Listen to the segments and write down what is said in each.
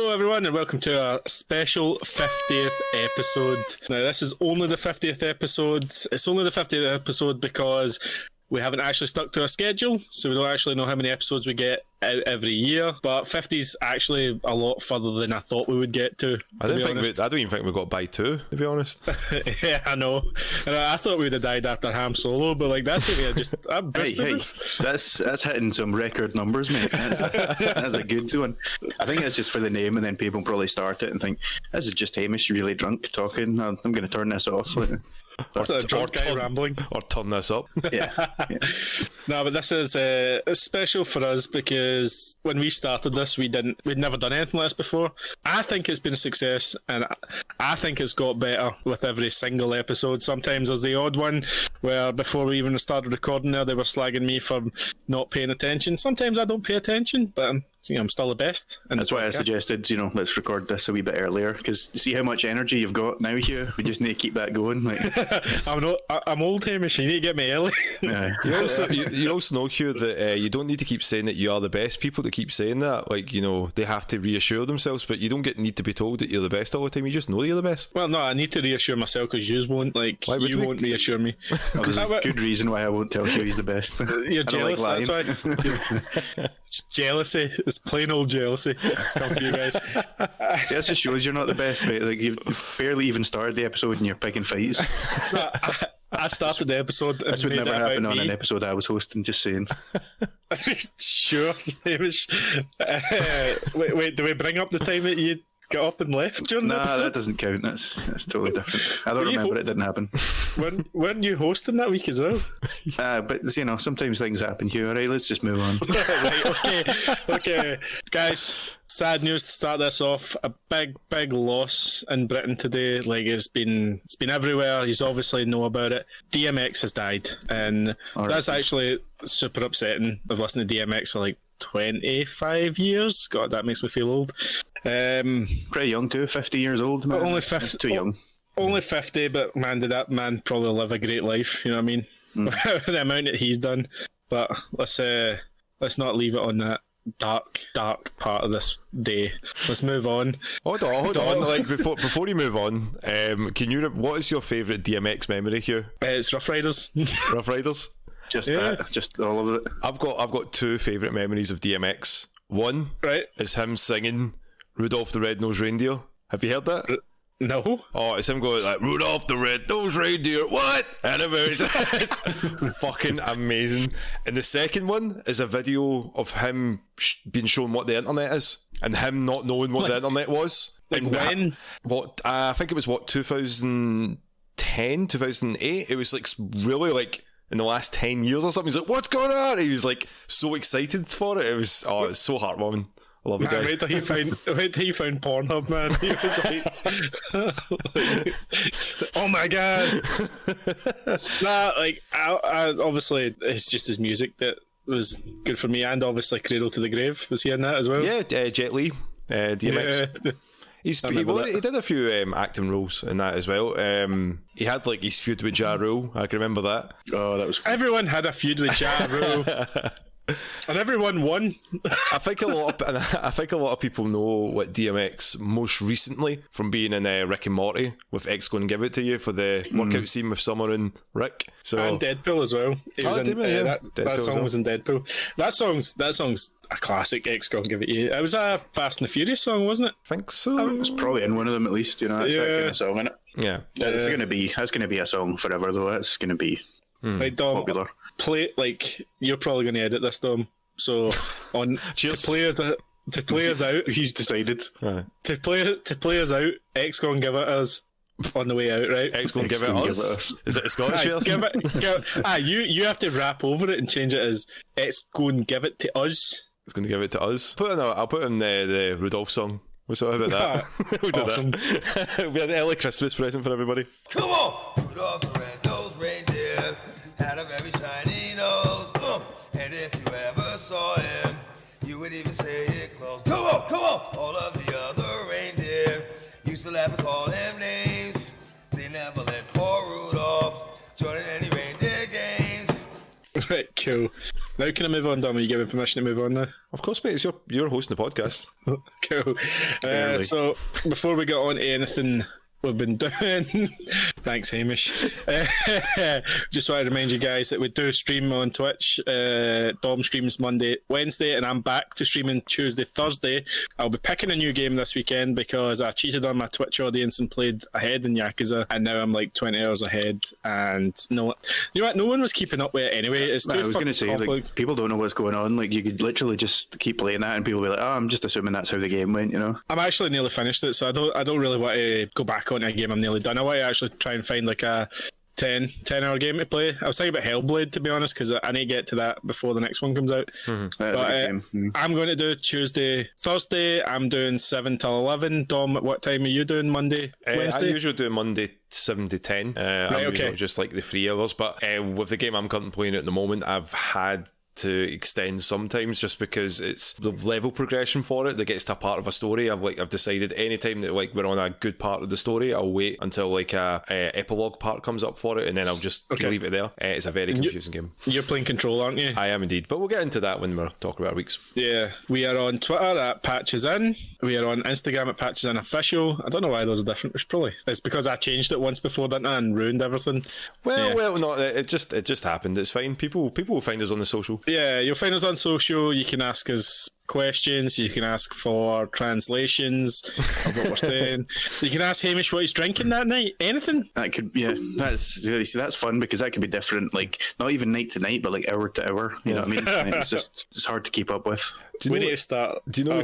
Hello everyone and welcome to our special 50th episode. Now this is only the 50th episode. It's only the 50th episode because we haven't actually stuck to a schedule, so we don't actually know how many episodes we get out every year. But 50's actually a lot further than I thought we would get to. I don't even think we got by 2, to be honest. Yeah, I know. And I thought we'd have died after Ham Solo, but like that's it. I'm hey, that's hitting some record numbers, mate. That's a good one. I think it's just for the name, and then people probably start it and think this is just Hamish really drunk talking. I'm going to turn this off. That's a drunk guy rambling. Or turn this up. Yeah. No, but this is special for us because when we started this, we'd never done anything like this before. I think it's been a success, and I think it's got better with every single episode. Sometimes there's the odd one where before we even started recording there, they were slagging me for not paying attention. Sometimes I don't pay attention, but I'm still the best. And that's why I suggested, let's record this a wee bit earlier, because see how much energy you've got now, Hugh? We just need to keep that going. Like, I'm old, Hamish. You need to get me early. Yeah. You also know, Hugh, that you don't need to keep saying that you are the best. People that keep saying that, like, they have to reassure themselves, but you don't need to be told that you're the best all the time. You just know you're the best. Well, no, I need to reassure myself because you won't. Like, you won't reassure me. Well, there's a good reason why I won't tell you he's the best. You're jealous, that's why. It's jealousy. It's plain old jealousy. Come for you guys. See, that just shows you're not the best, mate. Like, you've barely even started the episode and you're picking fights. No, I started the episode. This would never happen on an episode I was hosting, just saying. Sure, Hamish. Wait, do we bring up the time that you got up and left during the episode? Nah, that doesn't count. That's totally different. I don't remember. It didn't happen. Weren't you hosting that week as well? But sometimes things happen here. Alright, let's just move on. Right, okay, guys. Sad news to start this off. A big loss in Britain today. Like, it's been everywhere. You obviously know about it. Dmx has died, and that's actually super upsetting. I've listened to Dmx for like 25 years. God, that makes me feel old. Pretty young too, 50 years old, man. Only 50. That's too young. Only 50, but man, did that man probably live a great life, you know what I mean? The amount that he's done. But let's not leave it on that dark part of this day. Let's move on. Hold on. Like, before you move on, what is your favourite DMX memory, Hugh? It's Rough Riders. Rough Riders? Just all of it. I've got 2 favourite memories of DMX. One is him singing Rudolph the Red-Nosed Reindeer. Have you heard that? No. Oh, it's him going like, Rudolph the Red-Nosed Reindeer, what? It's fucking amazing. And the second one is a video of him being shown what the internet is, and him not knowing what the internet was. Like when? I think it was 2010, 2008. It was like really like in the last 10 years or something. He's like, what's going on? He was like so excited for it. It was so heartwarming. I love the guy. Wait till he found Pornhub, man. He was like, oh my god. Nah, like I obviously it's just his music that was good for me, and obviously Cradle to the Grave. Was he in that as well? Yeah, Jet Li, DMX. Yeah. He did a few acting roles in that as well. He had like his feud with Ja Rule. I can remember that. Oh, that was fun. Everyone had a feud with Ja Rule. And everyone won. I think a lot of people know what DMX most recently from being in Rick and Morty with X Gonna Give It To You for the workout scene with Summer and Rick. And Deadpool as well. That song was in Deadpool. That song's a classic. X Gonna Give It To You. It was a Fast and the Furious song, wasn't it? I think so. It was probably in one of them at least. It's that kind of song, isn't it? Yeah. That's gonna be a song forever though. It's gonna be popular. Play, like, you're probably going to edit this, Dom. So to play us out, he's decided to play us out. X gonna give it us on the way out, right? X gonna give it us. Is it a Scottish version? You have to rap over it and change it as X gonna give it to us. It's going to give it to us. I'll put in the Rudolph song. What's all about that? We'll do awesome. That. It'll be an early Christmas present for everybody. Come on! Rudolph the red-nosed reindeer had a very shiny nose. And if you ever saw him, you would even say it close. Come on! All of the other reindeer used to laugh and call him names. They never let poor Rudolph join in any reindeer games. Right, cool. Now can I move on, Dom? Are you giving permission to move on now? Of course, mate. It's you're hosting the podcast. Cool. So before we get on to anything we've been doing, thanks Hamish, just want to remind you guys that we do stream on Twitch. Dom streams Monday, Wednesday, and I'm back to streaming Tuesday, Thursday. I'll be picking a new game this weekend because I cheated on my Twitch audience and played ahead in Yakuza, and now I'm like 20 hours ahead, and you know what, no one was keeping up with it anyway. It's too I was going to say, complex. like, people don't know what's going on. Like, you could literally just keep playing that and people will be like, oh, I'm just assuming that's how the game went, you know? I'm actually nearly finished it, so I don't really want to go back on a game I'm nearly done. I want to actually try and find like a 10 hour game to play. I was thinking about Hellblade, to be honest, because I need to get to that before the next one comes out. That is a good game. I'm going to do Tuesday, Thursday. I'm doing 7 till 11. Dom, what time are you doing Monday, Wednesday? I usually do Monday 7 to 10. I'm usually just like the 3 hours, but with the game I'm currently playing at the moment, I've had to extend sometimes just because it's the level progression for it that gets to a part of a story. I've decided anytime that like we're on a good part of the story, I'll wait until like a epilogue part comes up for it, and then I'll just leave it there. It's a very confusing game. You're playing Control, aren't you? I am indeed, but we'll get into that when we're talking about our weeks. Yeah, we are on Twitter at Patches In. We are on Instagram at Patches In Official. I don't know why those are different. It's because I changed it once before, didn't I, and ruined everything. Well, no, it just happened. It's fine. People will find us on the social. Yeah, you'll find us on social. You can ask us questions. You can ask for translations of what we're saying. You can ask Hamish what he's drinking that night. Anything. That could, that's fun because that could be different. Like, not even night to night, but like hour to hour. You know what I mean? It's hard to keep up with. We need to start. Do you know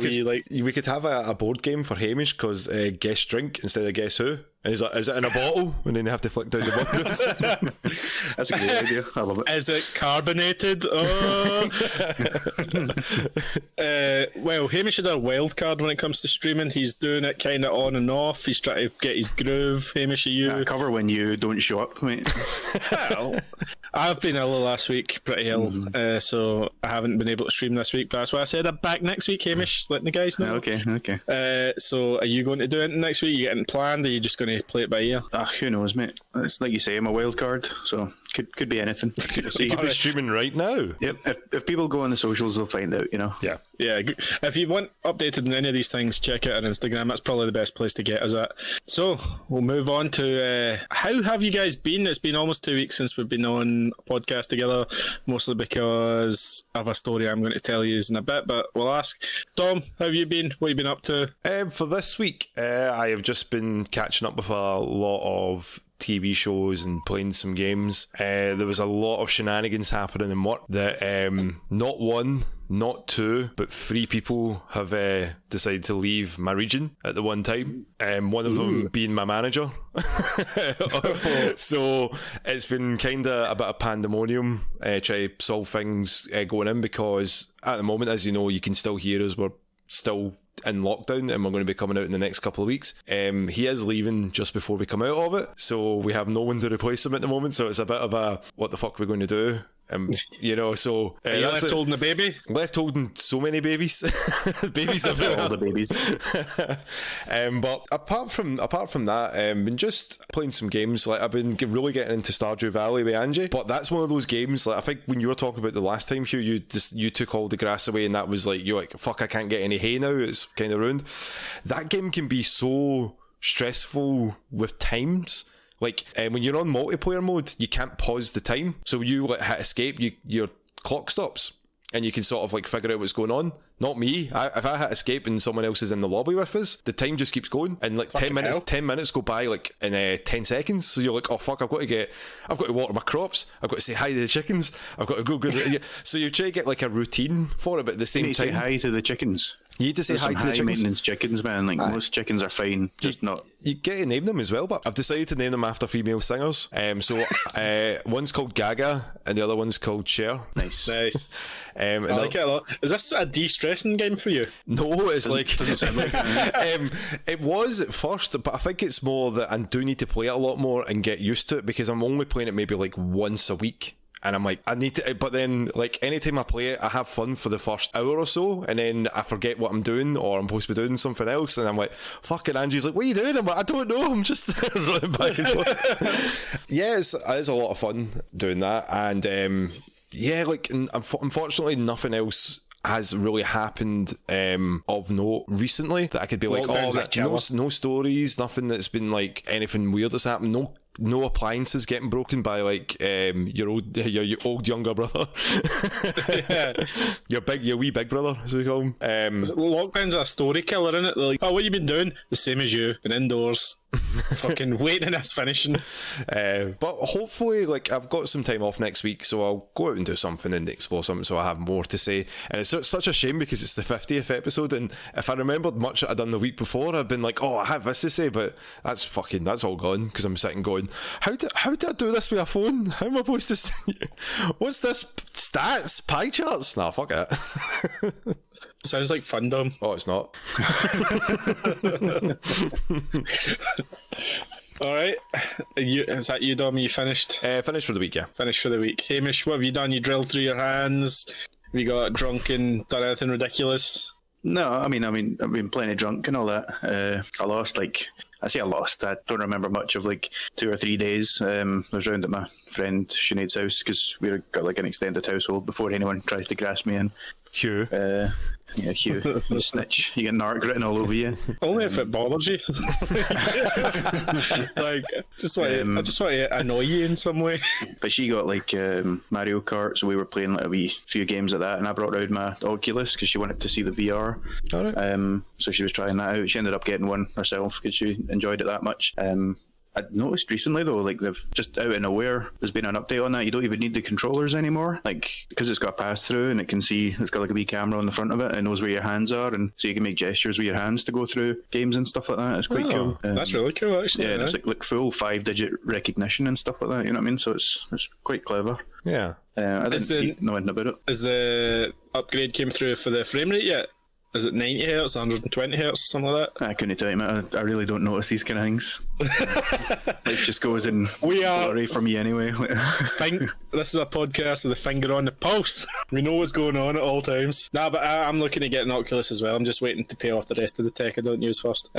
we could have a board game for Hamish because guess drink instead of guess who? And he's like, is it in a bottle? And then they have to flick down the buttons. That's a great idea. I love it. Is it carbonated? Oh. Well, Hamish is our wild card when it comes to streaming. He's doing it kind of on and off. He's trying to get his groove. Hamish, are you? I cover when you don't show up, mate. Well, I've been ill last week, pretty ill, so I haven't been able to stream this week. But that's why I said I'm back next week, Hamish, letting the guys know. Okay. So are you going to do it next week? You getting planned? Or are you just going to play it by ear? Who knows, mate? It's like you say, I'm a wild card, so could be anything. So you could be streaming right now. Yep. If people go on the socials, they'll find out, you know. Yeah. If you want updated on any of these things, check out on Instagram. That's probably the best place to get us at. So we'll move on to how have you guys been? It's been almost 2 weeks since we've been on a podcast together, mostly because I have a story I'm going to tell you in a bit, but we'll ask. Dom, how have you been? What have you been up to? For this week, I have just been catching up with a lot of TV shows and playing some games. There was a lot of shenanigans happening in work that not one, not two, but 3 people have decided to leave my region at the one time. One of them being my manager. So it's been kind of a bit of pandemonium trying to solve things going in, because at the moment, as you know, you can still hear us. We're still in lockdown and we're going to be coming out in the next couple of weeks. He is leaving just before we come out of it, so we have no one to replace him at the moment, so it's a bit of a what the fuck are we going to do? You know, so are you left holding a baby? Left holding so many babies. Babies everywhere. All the babies. But apart from that, been just playing some games. Like, I've been really getting into Stardew Valley with Angie, but that's one of those games, like, I think when you were talking about the last time, Hugh, you took all the grass away, and that was like, you're like, fuck, I can't get any hay now, it's kind of ruined. That game can be so stressful with times. Like, when you're on multiplayer mode, you can't pause the time. So when you like hit escape, your clock stops, and you can sort of like figure out what's going on. Not me. If I hit escape and someone else is in the lobby with us, the time just keeps going, and like 10 minutes go by like in 10 seconds. So you're like, oh fuck, I've got to water my crops. I've got to say hi to the chickens. I've got to go. So you try to get like a routine for it, but at the same time, say hi to the chickens. You need to say hi to the chickens. Maintenance chickens, man. Like, most chickens are fine, just not. You get to name them as well, but I've decided to name them after female singers. So one's called Gaga and the other one's called Cher. Nice. I like it a lot. Is this a de-stressing game for you? No, it's doesn't sound like it. It was at first, but I think it's more that I do need to play it a lot more and get used to it, because I'm only playing it maybe like once a week. And I'm like, I need to, but then like anytime I play it, I have fun for the first hour or so, and then I forget what I'm doing, or I'm supposed to be doing something else, and I'm like, fucking Angie's like, what are you doing? I'm like, I don't know, I'm just running back and forth. Yeah, it's a lot of fun doing that, and yeah, like unfortunately, nothing else has really happened of note recently that I could be like, no stories, nothing that's been like anything weird that's happened, no appliances getting broken by like your old younger brother. Yeah. your wee big brother, as we call him. Lockdown's a story killer, isn't it? They're like, oh, what you been doing? The same as you, been indoors. Fucking waiting on us finishing. But hopefully, like, I've got some time off next week, so I'll go out and do something and explore something, so I have more to say. And it's such a shame because it's the 50th episode, and if I remembered much that I'd done the week before, I'd been like, oh, I have this to say, but that's all gone, because I'm sitting going, how do I do this with a phone? How am I supposed to say? What's this? Stats? Pie charts? Nah, fuck it. Sounds like fandom. Oh, it's not. All right. Is that you, Dom? You finished? Finished for the week, yeah. Finished for the week. Hamish, what have you done? You drilled through your hands? Have you got drunk and done anything ridiculous? No, I mean, I've been plenty drunk and all that. I lost I don't remember much of like 2 or 3 days. I was round at my friend Sinead's house because we got like an extended household before anyone tries to grasp me in. Hugh. Yeah, Hugh, you snitch. You get narc written all over you. Only if it bothers you. Like, I just want to annoy you in some way. But she got like Mario Kart, so we were playing like a wee few games of that, and I brought round my Oculus because she wanted to see the VR. All right. So she was trying that out. She ended up getting one herself because she enjoyed it that much. I noticed recently though, like they've just out of nowhere, there's been an update on that. You don't even need the controllers anymore, like because it's got a pass through and it can see, it's got like a wee camera on the front of it and knows where your hands are, and so you can make gestures with your hands to go through games and stuff like that. It's quite cool. That's really cool, actually. Yeah, it's like full 5-digit recognition and stuff like that. You know what I mean? So it's quite clever. Yeah. I didn't know anything about it. Has the upgrade came through for the frame rate yet? Is it 90 hertz, 120 hertz, or something like that? I couldn't tell you, man. I really don't notice these kind of things. It just goes in blurry for me anyway. This is a podcast with a finger on the pulse. We know what's going on at all times. Nah, but I'm looking to get an Oculus as well. I'm just waiting to pay off the rest of the tech I don't use first.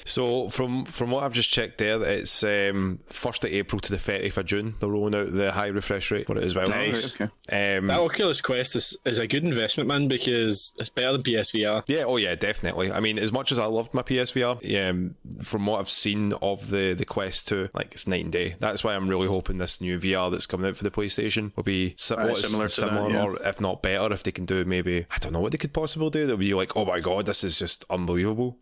So from what I've just checked there, it's 1st of April to the 30th of June. They're rolling out the high refresh rate for it as well. Nice. Okay. That Oculus Quest is a good investment, man, because it's better than PSVR. Yeah, oh yeah, definitely. I mean, as much as I loved my PSVR, from what I've seen of the Quest 2, like, it's night and day. That's why I'm really hoping this new VR that's coming out for the PlayStation will be similar to that, yeah. Or if not better, if they can do maybe, I don't know what they could possibly do. They'll be like, oh my god, this is just unbelievable.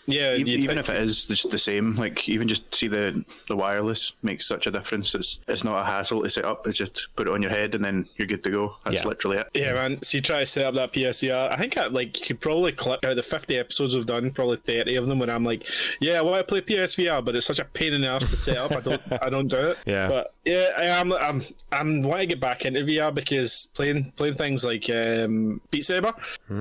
Yeah, even if it is just the same, like even just see the wireless makes such a difference. It's not a hassle to set up. It's just put it on your head and then you're good to go. That's literally it. Yeah, man. So you try to set up that PSVR. I think you could probably clip out the 50 episodes we've done, probably 30 of them, when I'm like, yeah, I want to play PSVR, but it's such a pain in the ass to set up. I don't do it. Yeah. But yeah, I'm want to get back into VR because playing things like Beat Saber,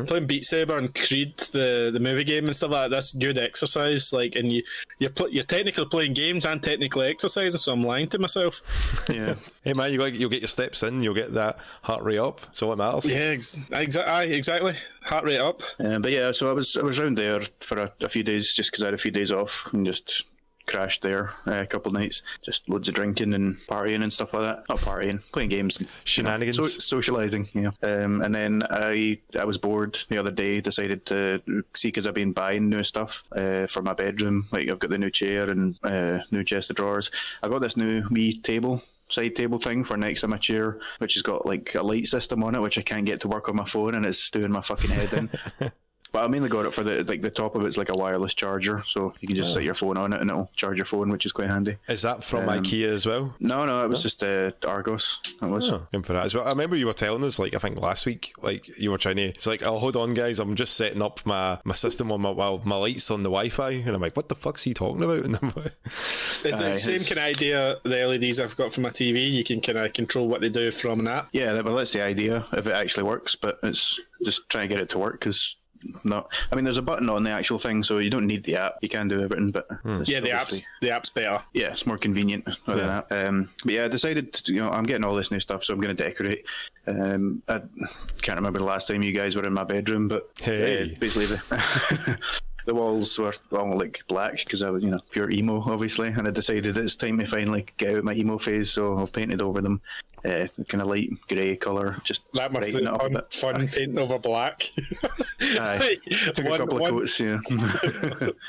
playing Beat Saber and Creed, the movie game and stuff like that. That's good exercise, like, and you're technically playing games and technically exercising, so I'm lying to myself. Yeah. Hey man, you'll get your steps in, you'll get that heart rate up, so it matters. Yeah, exactly. Heart rate up. But yeah, so I was around there for a few days just because I had a few days off and just crashed there a couple of nights, just loads of drinking and partying and stuff like that. Not partying, playing games, shenanigans, socializing. Yeah. And then I was bored the other day. Decided to see, because I've been buying new stuff for my bedroom. Like I've got the new chair and new chest of drawers. I got this new wee side table thing for next to my chair, which has got like a light system on it, which I can't get to work on my phone, and it's doing my fucking head in. But I mainly got it for the top of it's like a wireless charger, so you can just set your phone on it and it'll charge your phone, which is quite handy. Is that from IKEA as well? No, it was just Argos. It was. Good for that as well. I remember you were telling us, like, I think last week, like, you were trying to, it's like, oh, hold on guys, I'm just setting up my system on my lights on the Wi-Fi, and I'm like, what the fuck's he talking about? It's the same kind of idea, the LEDs I've got for my TV, you can kind of control what they do from an app. Yeah, well, that's the idea, if it actually works, but it's just trying to get it to work, because there's a button on the actual thing, so you don't need the app. You can do everything, but yeah, the app's better. Yeah, it's more convenient than that. But yeah, I decided, I'm getting all this new stuff, so I'm going to decorate. I can't remember the last time you guys were in my bedroom, but hey, basically the walls were all like black because I was, pure emo, obviously, and I decided it's time to finally get out my emo phase, so I've painted over them kind of light grey colour. Just that must have been fun painting over black. Aye, took a couple of coats, yeah.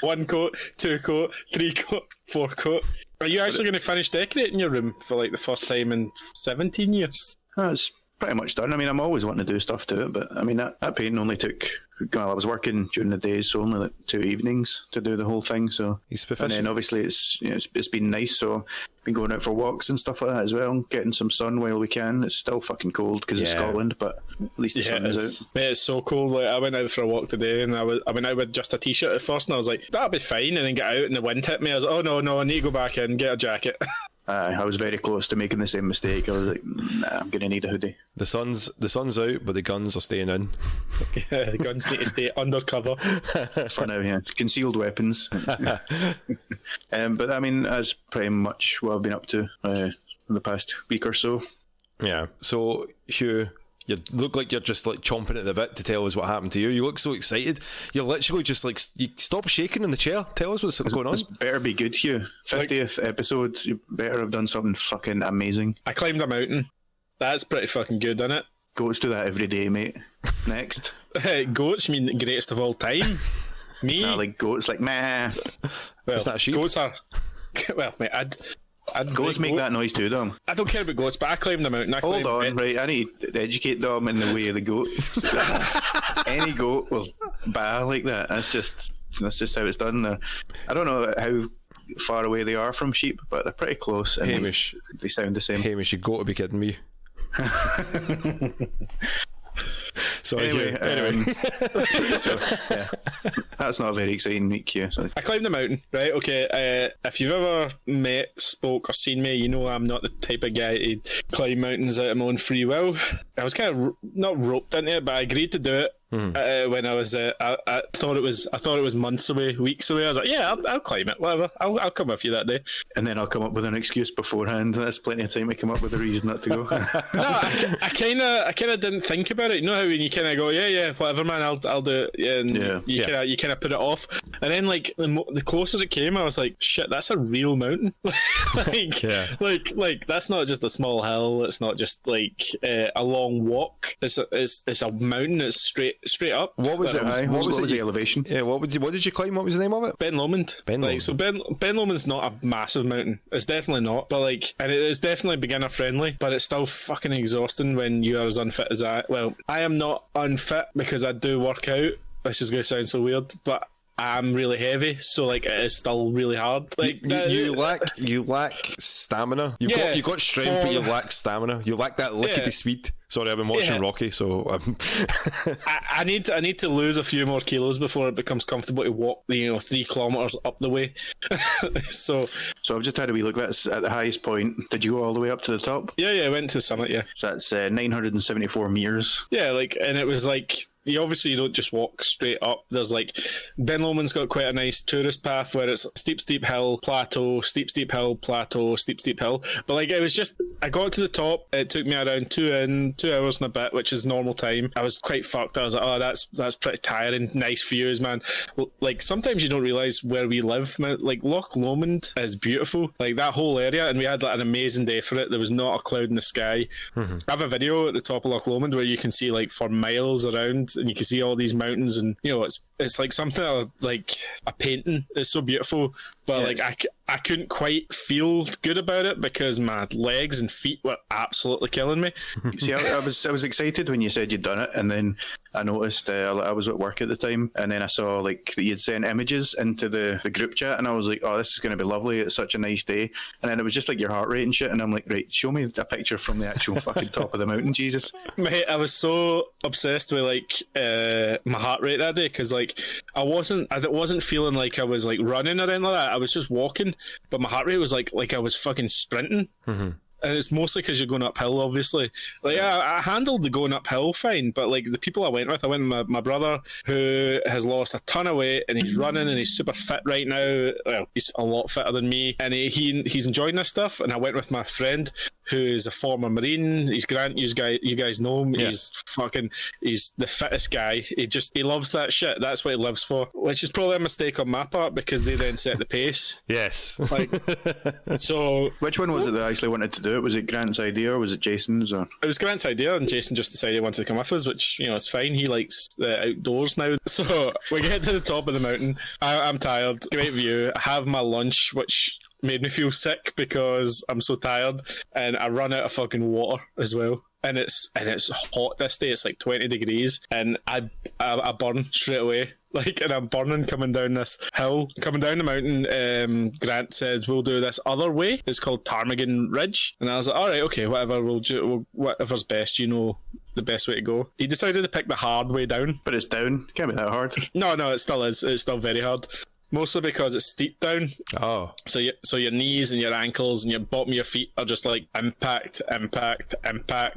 1 coat, 2 coat, 3 coat, 4 coat. Are you actually going to finish decorating your room for like the first time in 17 years? That's pretty much done. I mean, I'm always wanting to do stuff to it, but I mean, that painting only took. Well, I was working during the days, so only like 2 evenings to do the whole thing. So, and then obviously it's been nice. So, been going out for walks and stuff like that as well, getting some sun while we can. It's still fucking cold because it's Scotland, but at least the sun is out. Mate, it's so cold. Like I went out for a walk today, and I went out with just a t-shirt at first, and I was like, that'll be fine. And then get out, and the wind hit me. I was like, oh no, I need to go back in, get a jacket. I was very close to making the same mistake. I was like, nah, I'm gonna need a hoodie. The sun's out, but the guns are staying in. Yeah, the guns need to stay undercover for now. Yeah, concealed weapons. But I mean, that's pretty much what I've been up to in the past week or so. Yeah. So Hugh, you look like you're just like chomping at the bit to tell us what happened to you. You look so excited. You're literally just like, you stop shaking in the chair. Tell us what's going on. This better be good, Hugh. 50th episode. You better have done something fucking amazing. I climbed a mountain. That's pretty fucking good, isn't it? Goats do that every day, mate. Next. Goats mean the greatest of all time. Me? Nah, like goats, like meh. Well, is that a sheep? Goats are. Well, mate, I'd goats make that noise too, Dom. I don't care about goats, but I climbed the mountain. Hold on, right? I need to educate Dom in the way of the goat. Any goat will baa like that. That's just how it's done there. I don't know how far away they are from sheep, but they're pretty close. And Hamish, they sound the same. Hamish, you got to be kidding me. Sorry, anyway. So, yeah, that's not a very exciting week here. So. I climbed the mountain, right? Okay, if you've ever met, spoke, or seen me, you know I'm not the type of guy to climb mountains out of my own free will. I was kind of not roped into it, but I agreed to do it. When I was, I thought it was months away, weeks away. I was like, yeah, I'll climb it, whatever. I'll come with you that day. And then I'll come up with an excuse beforehand. That's plenty of time to come up with a reason not to go. No, I kind of didn't think about it. You know how when you kind of go, yeah, whatever, man, I'll do it. And you kind of put it off. And then like the closer it came, I was like, shit, that's a real mountain. like that's not just a small hill. It's not just like a long walk. It's a mountain. It's straight up. What was it? What was the elevation? Yeah, what did you climb? What was the name of it? Ben Lomond. So Ben Lomond's not a massive mountain. It's definitely not. But like, and it is definitely beginner friendly. But it's still fucking exhausting when you are as unfit as I. Well, I am not unfit because I do work out. This is going to sound so weird, but I'm really heavy, so like it is still really hard. Like you lack stamina. You got strength, but you lack stamina. You lack that lickety speed. Sorry, I've been watching Rocky, so I need to lose a few more kilos before it becomes comfortable to walk 3 kilometers up the way. so I've just had a wee look. That's at the highest point. Did you go all the way up to the top? Yeah, I went to the summit. Yeah, so that's 974 meters. Yeah, like, and it was like. You don't just walk straight up. There's like Ben Lomond's got quite a nice tourist path where it's steep hill, plateau, steep hill, plateau, steep hill. But like it was just, I got to the top. It took me around 2 hours and a bit, which is normal time. I was quite fucked. I was like, oh, that's pretty tiring. Nice views, man. Like sometimes you don't realise where we live, man. Like Loch Lomond is beautiful. Like that whole area, and we had like an amazing day for it. There was not a cloud in the sky. I have a video at the top of Loch Lomond where you can see like for miles around. And you can see all these mountains, and it's like something like a painting. It's so beautiful, but I couldn't quite feel good about it because my legs and feet were absolutely killing me. See, I was excited when you said you'd done it, and then I noticed I was at work at the time, and then I saw like that you'd sent images into the group chat, and I was like, oh, this is going to be lovely. It's such a nice day. And then it was just like your heart rate and shit, and I'm like, right, show me a picture from the actual fucking top of the mountain, Jesus. Mate, I was so obsessed with like my heart rate that day because like I wasn't feeling like I was like running or anything like that. I was just walking, but my heart rate was like I was fucking sprinting. And it's mostly because you're going uphill, obviously. Like, I handled the going uphill fine, but like the people I went with my brother, who has lost a ton of weight, and he's running, and he's super fit right now. Well, he's a lot fitter than me, and he's enjoying this stuff. And I went with my friend, who is a former Marine. He's Grant. You guys know him. Yeah. He's the fittest guy. He loves that shit. That's what he lives for. Which is probably a mistake on my part because they then set the pace. Yes. Like, so Which one was it that actually wanted to do it? Was it Grant's idea or was it Jason's? Or it was Grant's idea, and Jason just decided he wanted to come with us, which, you know, it's fine. He likes the outdoors now. So we get to the top of the mountain. I'm tired. Great view. I have my lunch, which made me feel sick because I'm so tired, and I run out of fucking water as well. And it's hot this day. It's like 20 degrees, and I burn straight away. Like, and I'm burning coming down this hill, coming down the mountain. Grant said we'll do this other way. It's called Ptarmigan Ridge, and I was like, all right, okay, whatever. Whatever's best. You know, the best way to go. He decided to pick the hard way down. but it's down. Can't be that hard. No, it still is. It's still very hard. Mostly because it's steep down. Oh. So your knees and your ankles and your bottom of your feet are just like impact,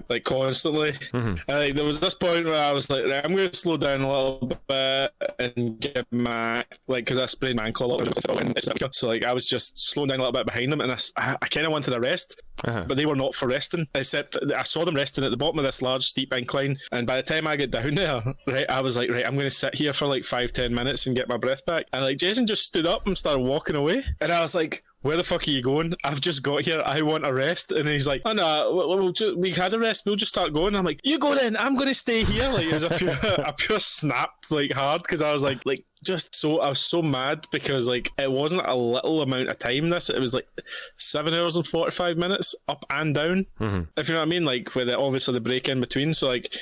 like constantly. And like, there was this point where I was like, right, I'm going to slow down a little bit and get my, like, because I sprained my ankle a little bit. So like I was just slowing down a little bit behind them, and I kind of wanted to rest. But they were not for resting, except I saw them resting at the bottom of this large steep incline, and by the time I get down there, right, I was like, right, I'm going to sit here for like 5-10 minutes and get my breath back. And like Jason just stood up and started walking away, and I was like, where the fuck are you going? I've just got here. I want a rest. And he's like, oh no, we had a rest. We'll just start going. I'm like, you go then. I'm going to stay here. Like, it was a pure snapped like hard, because I was like I was so mad because like it wasn't a little amount of time. It was like 7 hours and 45 minutes up and down. If you know what I mean, like with obviously the break in between. So like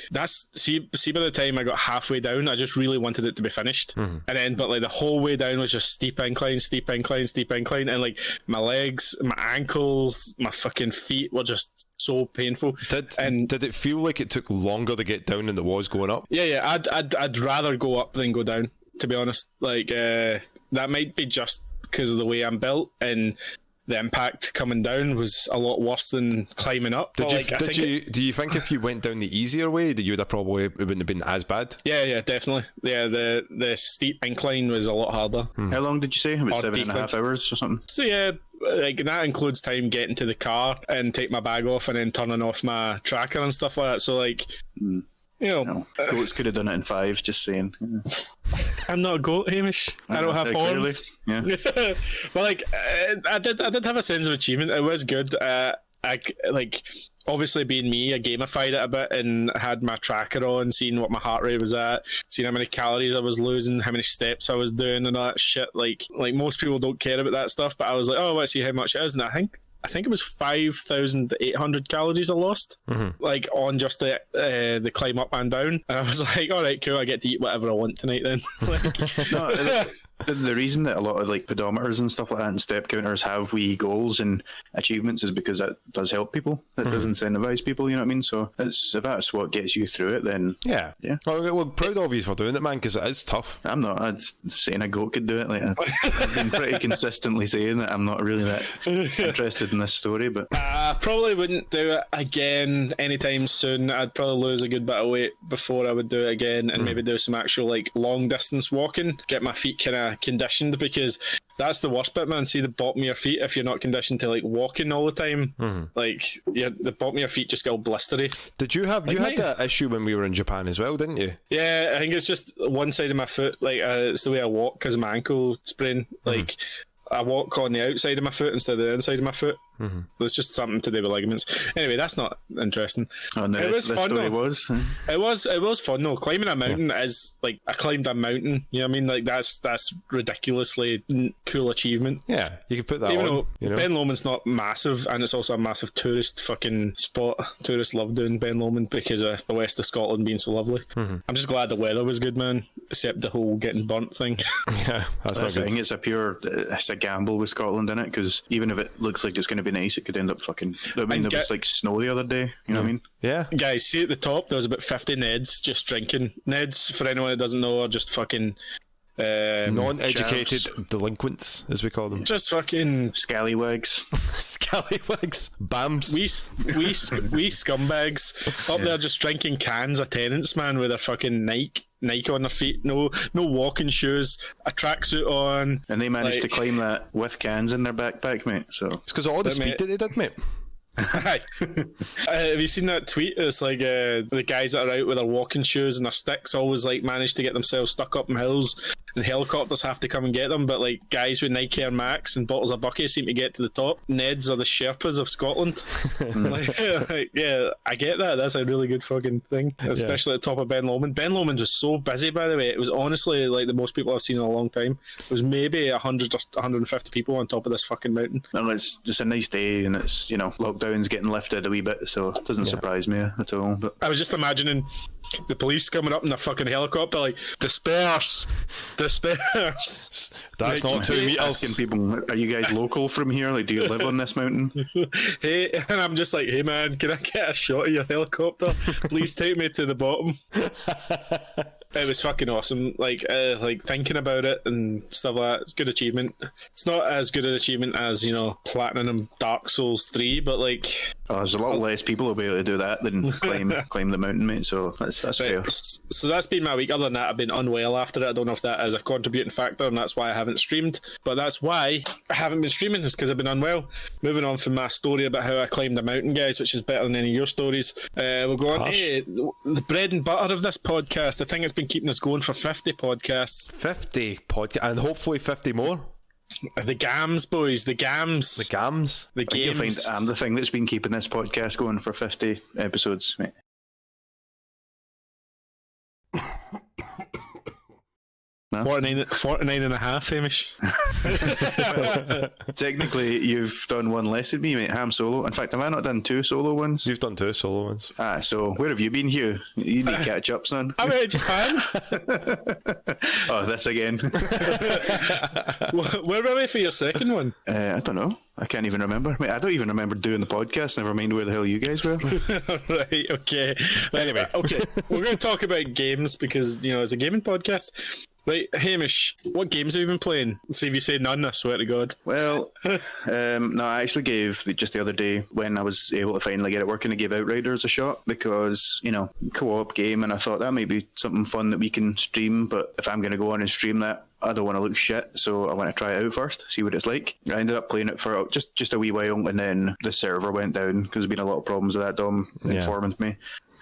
see by the time I got halfway down, I just really wanted it to be finished. And then but like the whole way down was just steep incline, and like my legs, my ankles, my fucking feet were just so painful. Did it feel like it took longer to get down than it was going up? Yeah. I'd rather go up than go down, to be honest. Like that might be just because of the way I'm built, and the impact coming down was a lot worse than climbing up. Do you think if you went down the easier way that you would have probably, it wouldn't have been as bad? Yeah, definitely. Yeah, the steep incline was a lot harder. How long did you say? About 7.5 hours or something? So yeah, like that includes time getting to the car and take my bag off and then turning off my tracker and stuff like that. So like, you know, No. Goats could have done it in 5, just saying. I'm not a goat, Hamish. I don't have horns. Yeah. But like, I did have a sense of achievement. It was good. I like, obviously being me, I gamified it a bit and had my tracker on, seeing what my heart rate was at, seeing how many calories I was losing, how many steps I was doing, and all that shit. Like most people don't care about that stuff, but I was like, oh, let's see how much it is, and I think it was 5,800 calories I lost, like on just the climb up and down. And I was like, all right, cool, I get to eat whatever I want tonight then. No, the reason that a lot of like pedometers and stuff like that and step counters have wee goals and achievements is because that does help people. That does incentivize people, you know what I mean? So if that's what gets you through it, then yeah. Well, proud of you for doing it, man, because it is tough. I'm not saying a goat could do it. Like I've been pretty consistently saying that I'm not really that interested in this story, but I probably wouldn't do it again anytime soon. I'd probably lose a good bit of weight before I would do it again, and maybe do some actual like long distance walking, get my feet kind of conditioned, because that's the worst bit, man. See the bottom of your feet, if you're not conditioned to like walking all the time, like the bottom of your feet just get all blistery. Did you have you had that issue when we were in Japan as well, didn't you? Yeah, I think it's just one side of my foot. Like it's the way I walk because of my ankle sprain. Like I walk on the outside of my foot instead of the inside of my foot. It's just something to do with ligaments. Anyway, that's not interesting. it was fun though. It was fun though. Climbing a mountain is like, I climbed a mountain. You know what I mean? Like that's ridiculously cool achievement. Yeah, you can put that Even on. Though you know? Ben Lomond's not massive, and it's also a massive tourist fucking spot. Tourists love doing Ben Lomond because of the west of Scotland being so lovely. I'm just glad the weather was good, man. Except the whole getting burnt thing. Yeah, that's not the good. thing. It's a gamble with Scotland in it, because even if it looks like it's going to be nice, it could end up fucking. I mean, there was like snow the other day. You know what I mean? Yeah. Guys, see at the top, there was about 50 Neds just drinking. Neds, for anyone that doesn't know, are just fucking non-educated chavs. delinquents, as we call them. Just fucking Scallywags. Scallywags. Bams. we scumbags up there just drinking cans of Tenants, man, with their fucking Nike on their feet, no walking shoes, a tracksuit on, And they managed to climb that with cans in their backpack, mate. So It's because of all the speed that they did, mate. Have you seen that tweet? It's like the guys that are out with their walking shoes and their sticks always like manage to get themselves stuck up in hills, and helicopters have to come and get them. But like guys with Nike Air Max and bottles of bucket seem to get to the top. Neds are the Sherpas of Scotland. Yeah, I get that. That's a really good fucking thing, especially at the top of Ben Lomond. Ben Lomond was so busy, by the way. It was honestly like the most people I've seen in a long time. It was maybe 100 or 150 people on top of this fucking mountain. And it's just a nice day, and it's, you know, lockdown's getting lifted a wee bit, so it doesn't surprise me at all. But I was just imagining the police coming up in their fucking helicopter, like, disperse. That's not 2 meters. Asking people, are you guys local from here? Like, do you live on this mountain? Hey, and I'm just like, hey man, can I get a shot of your helicopter? Please take me to the bottom. It was fucking awesome. Like thinking about it and stuff like that. It's a good achievement. It's not as good an achievement as, you know, Platinum Dark Souls 3, but like... Oh, there's a lot less people who'll be able to do that than climb the mountain, mate, so that's fair. So that's been my week. Other than that, I've been unwell after it. I don't know if that is a contributing factor, and that's why I haven't streamed. But that's why I haven't been streaming, is because I've been unwell. Moving on from my story about how I climbed the mountain, guys, which is better than any of your stories. We'll go on to the bread and butter of this podcast. The thing that's been keeping us going for 50 podcasts. 50 podcasts, and hopefully 50 more. The gams, boys, the gams. The gams? The games. You'll find I'm the thing that's been keeping this podcast going for 50 episodes, mate. No? 49 and a half, Hamish. Technically, you've done one less than me, mate. Ham solo. In fact, have I not done 2 solo ones? You've done 2 solo ones. So where have you been, Hugh? You need to catch up, son. I'm out of Japan. Oh, this again. Where were we for your second one? I don't know. I can't even remember. Mate, I don't even remember doing the podcast. Never mind where the hell you guys were. Right, okay. Anyway, okay. We're going to talk about games because, you know, it's a gaming podcast. Right, Hamish, what games have you been playing? See if you say none, I swear to God. Well, no, I actually gave, just the other day, when I was able to finally get it working, I gave Outriders a shot because, you know, co-op game, and I thought that might be something fun that we can stream, but if I'm going to go on and stream that, I don't want to look shit, so I want to try it out first, see what it's like. I ended up playing it for just a wee while, and then the server went down because there's been a lot of problems with that, Dom informed me.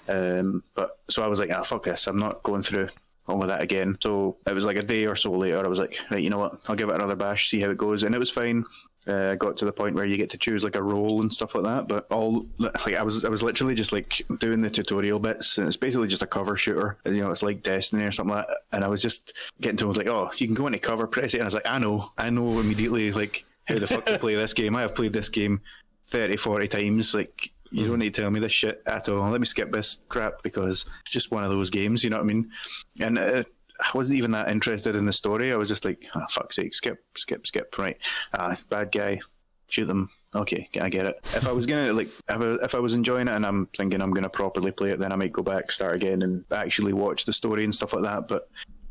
But so I was like, fuck this, I'm not going through all of that again. So it was like a day or so later, I was like, right, you know what, I'll give it another bash, see how it goes, and it was fine. I got to the point where you get to choose like a role and stuff like that, but I was literally just like doing the tutorial bits, and it's basically just a cover shooter. You know, it's like Destiny or something like that. And I was just getting told like, oh, you can go into cover, press it, and I was like, I know immediately like how the fuck to play this game. I have played this game 30-40 times. Like, you don't need to tell me this shit at all. Let me skip this crap because it's just one of those games, you know what I mean? And I wasn't even that interested in the story. I was just like, oh, fuck's sake, skip, right? Bad guy, shoot them. Okay, I get it. If I was gonna if I was enjoying it and I'm thinking I'm gonna properly play it, then I might go back, start again, and actually watch the story and stuff like that. But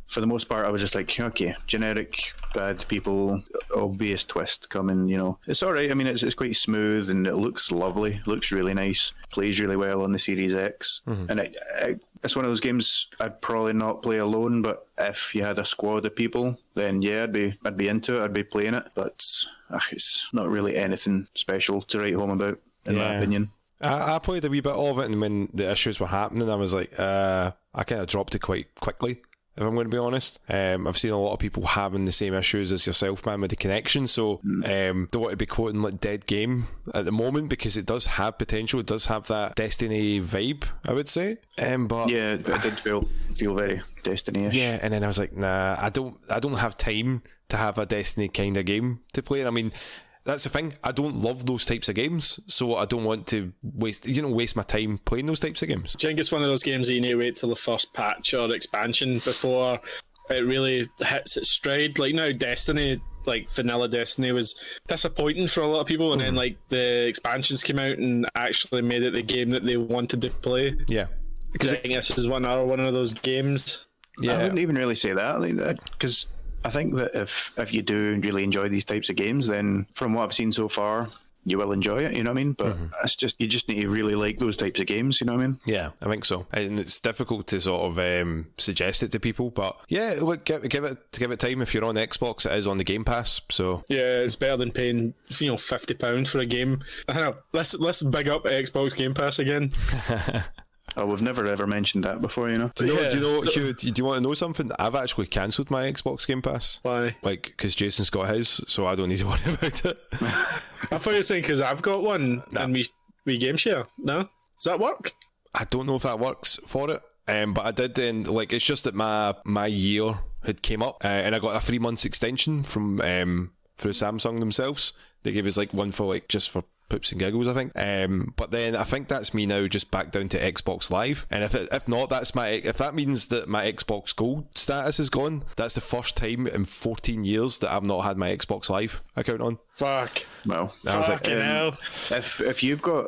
for the most part, I was just like, okay, generic bad people, obvious twist coming, you know. It's alright, I mean, it's quite smooth and it looks lovely, looks really nice, plays really well on the Series X. And it's one of those games I'd probably not play alone, but if you had a squad of people, then yeah, I'd be into it, I'd be playing it, but it's not really anything special to write home about, in my opinion. I played a wee bit of it, and when the issues were happening, I was like, I kind of dropped it quite quickly, if I'm going to be honest. I've seen a lot of people having the same issues as yourself, man, with the connection, so don't want to be quoting like dead game at the moment, because it does have potential. It does have that Destiny vibe, I would say. But yeah, it did feel very Destiny-ish. Yeah, and then I was like, nah, I don't have time to have a Destiny kind of game to play. I mean, that's the thing. I don't love those types of games, so I don't want to waste my time playing those types of games. Do you think it's one of those games that you need to wait till the first patch or expansion before it really hits its stride? Like now, Destiny, like vanilla Destiny, was disappointing for a lot of people, and then like the expansions came out and actually made it the game that they wanted to play. Yeah, because I think this is one of those games. Yeah, I wouldn't even really say that, because I think that if you do really enjoy these types of games, then from what I've seen so far, you will enjoy it. You know what I mean? But it's just you just need to really like those types of games. You know what I mean? Yeah, I think so. And it's difficult to sort of suggest it to people, but yeah, look, give it time. If you're on Xbox, it is on the Game Pass. So Yeah, it's better than paying £50 for a game. I don't know. Let's big up Xbox Game Pass again. Oh, we've never ever mentioned that before, you know. Do you know, Hugh, do you want to know something? I've actually cancelled my Xbox Game Pass. Why? Like, because Jason's got his, so I don't need to worry about it. I thought you were saying because I've got one and we game share. No? Does that work? I don't know if that works for it, but I did. Like, it's just that my year had came up, and I got a 3 months extension from through Samsung themselves. They gave us like one for like just for poops and giggles, I think. But then I think that's me now just back down to Xbox Live. And if not, if that means that my Xbox Gold status is gone, that's the first time in 14 years that I've not had my Xbox Live account on. Fuck. Well, I was like, Fucking hell. if you've got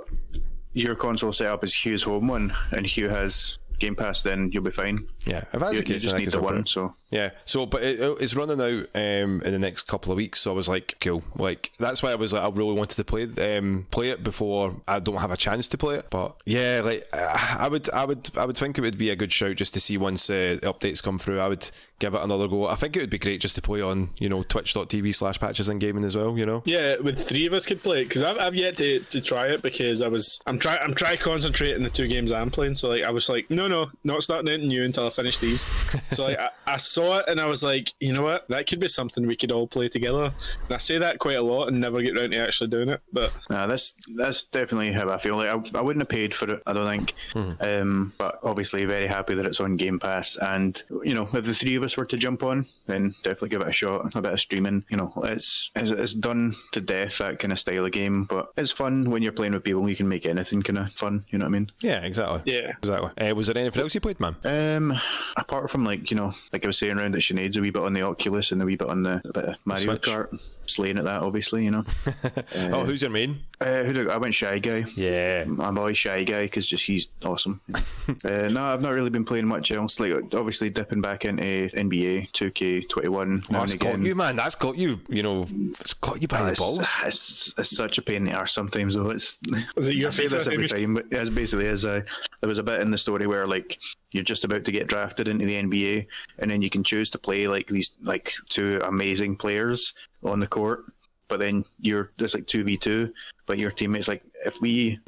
your console set up as Hugh's home one and Hugh has Game Pass, then you'll be fine. Yeah, if that's You the case, just then I need can the sort one. it. So Yeah, but it's running out in the next couple of weeks, so I was like, cool. Like, that's why I was like, I really wanted to play it before I don't have a chance to play it. But yeah, like I would think it would be a good shout just to see once updates come through. I would give it another go. I think it would be great just to play on twitch.tv/patches gaming as well. Yeah, with three of us could play it because I've yet to try it because I'm trying concentrating the two games I'm playing. So like I was like, no, not starting anything new until I finish these. So like I saw it and I was like, you know what, that could be something we could all play together. And I say that quite a lot and never get around to actually doing it. But that's definitely how I feel. Like I wouldn't have paid for it, I don't think. But obviously very happy that it's on Game Pass. And if the three of us were to jump on, then definitely give it a shot. A bit of streaming. It's done to death, that kind of style of game. But it's fun when you're playing with people. You can make anything kind of fun. You know what I mean? Yeah, exactly. Yeah, exactly. Was there anything else you played, man? Apart from like I was saying around at Sinead's, a wee bit on the Oculus and a wee bit on the bit of Mario Switch. Kart, slaying at that obviously. Who's your main? I went Shy Guy. Yeah, I'm always Shy Guy because he's awesome. No, I've not really been playing much else. Like obviously dipping back into NBA 2K21. That's got you, man. That's got you. It's got you by the balls. It's such a pain in the arse sometimes though. Is it your I say this FIFA, every Hamish? time, but it basically is. There was a bit in the story where like you're just about to get drafted into the NBA, and then you can choose to play like these like two amazing players on the court, but then there's like 2v2, but your teammates like if we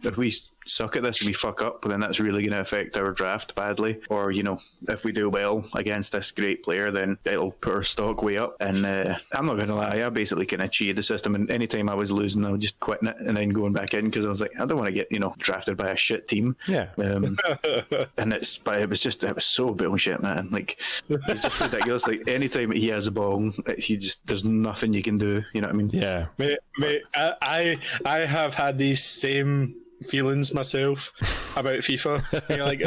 suck at this and we fuck up, then that's really going to affect our draft badly. Or if we do well against this great player, then it'll put our stock way up. And I'm not going to lie, I basically kind of cheated the system, and anytime I was losing I was just quitting it and then going back in because I was like, I don't want to get drafted by a shit team. Yeah. And it was so bullshit, man. Like it's just ridiculous. Like anytime he has a ball, there's nothing you can do. You know what I mean? Yeah. Mate, I have had these same feelings myself about FIFA. You're like,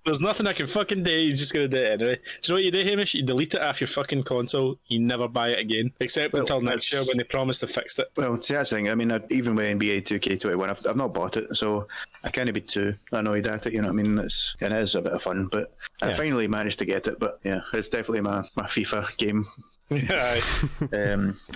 there's nothing I can fucking do. He's just gonna do it anyway. Do you know what you do, Hamish? You delete it off your fucking console. You never buy it again, except until next year when they promise to fix it. Well, see, that's the thing. I mean, even with NBA 2K21, I've not bought it, so I can't be too annoyed at it. You know what I mean? It is a bit of fun, but I finally managed to get it. But yeah, it's definitely my FIFA game. Yeah.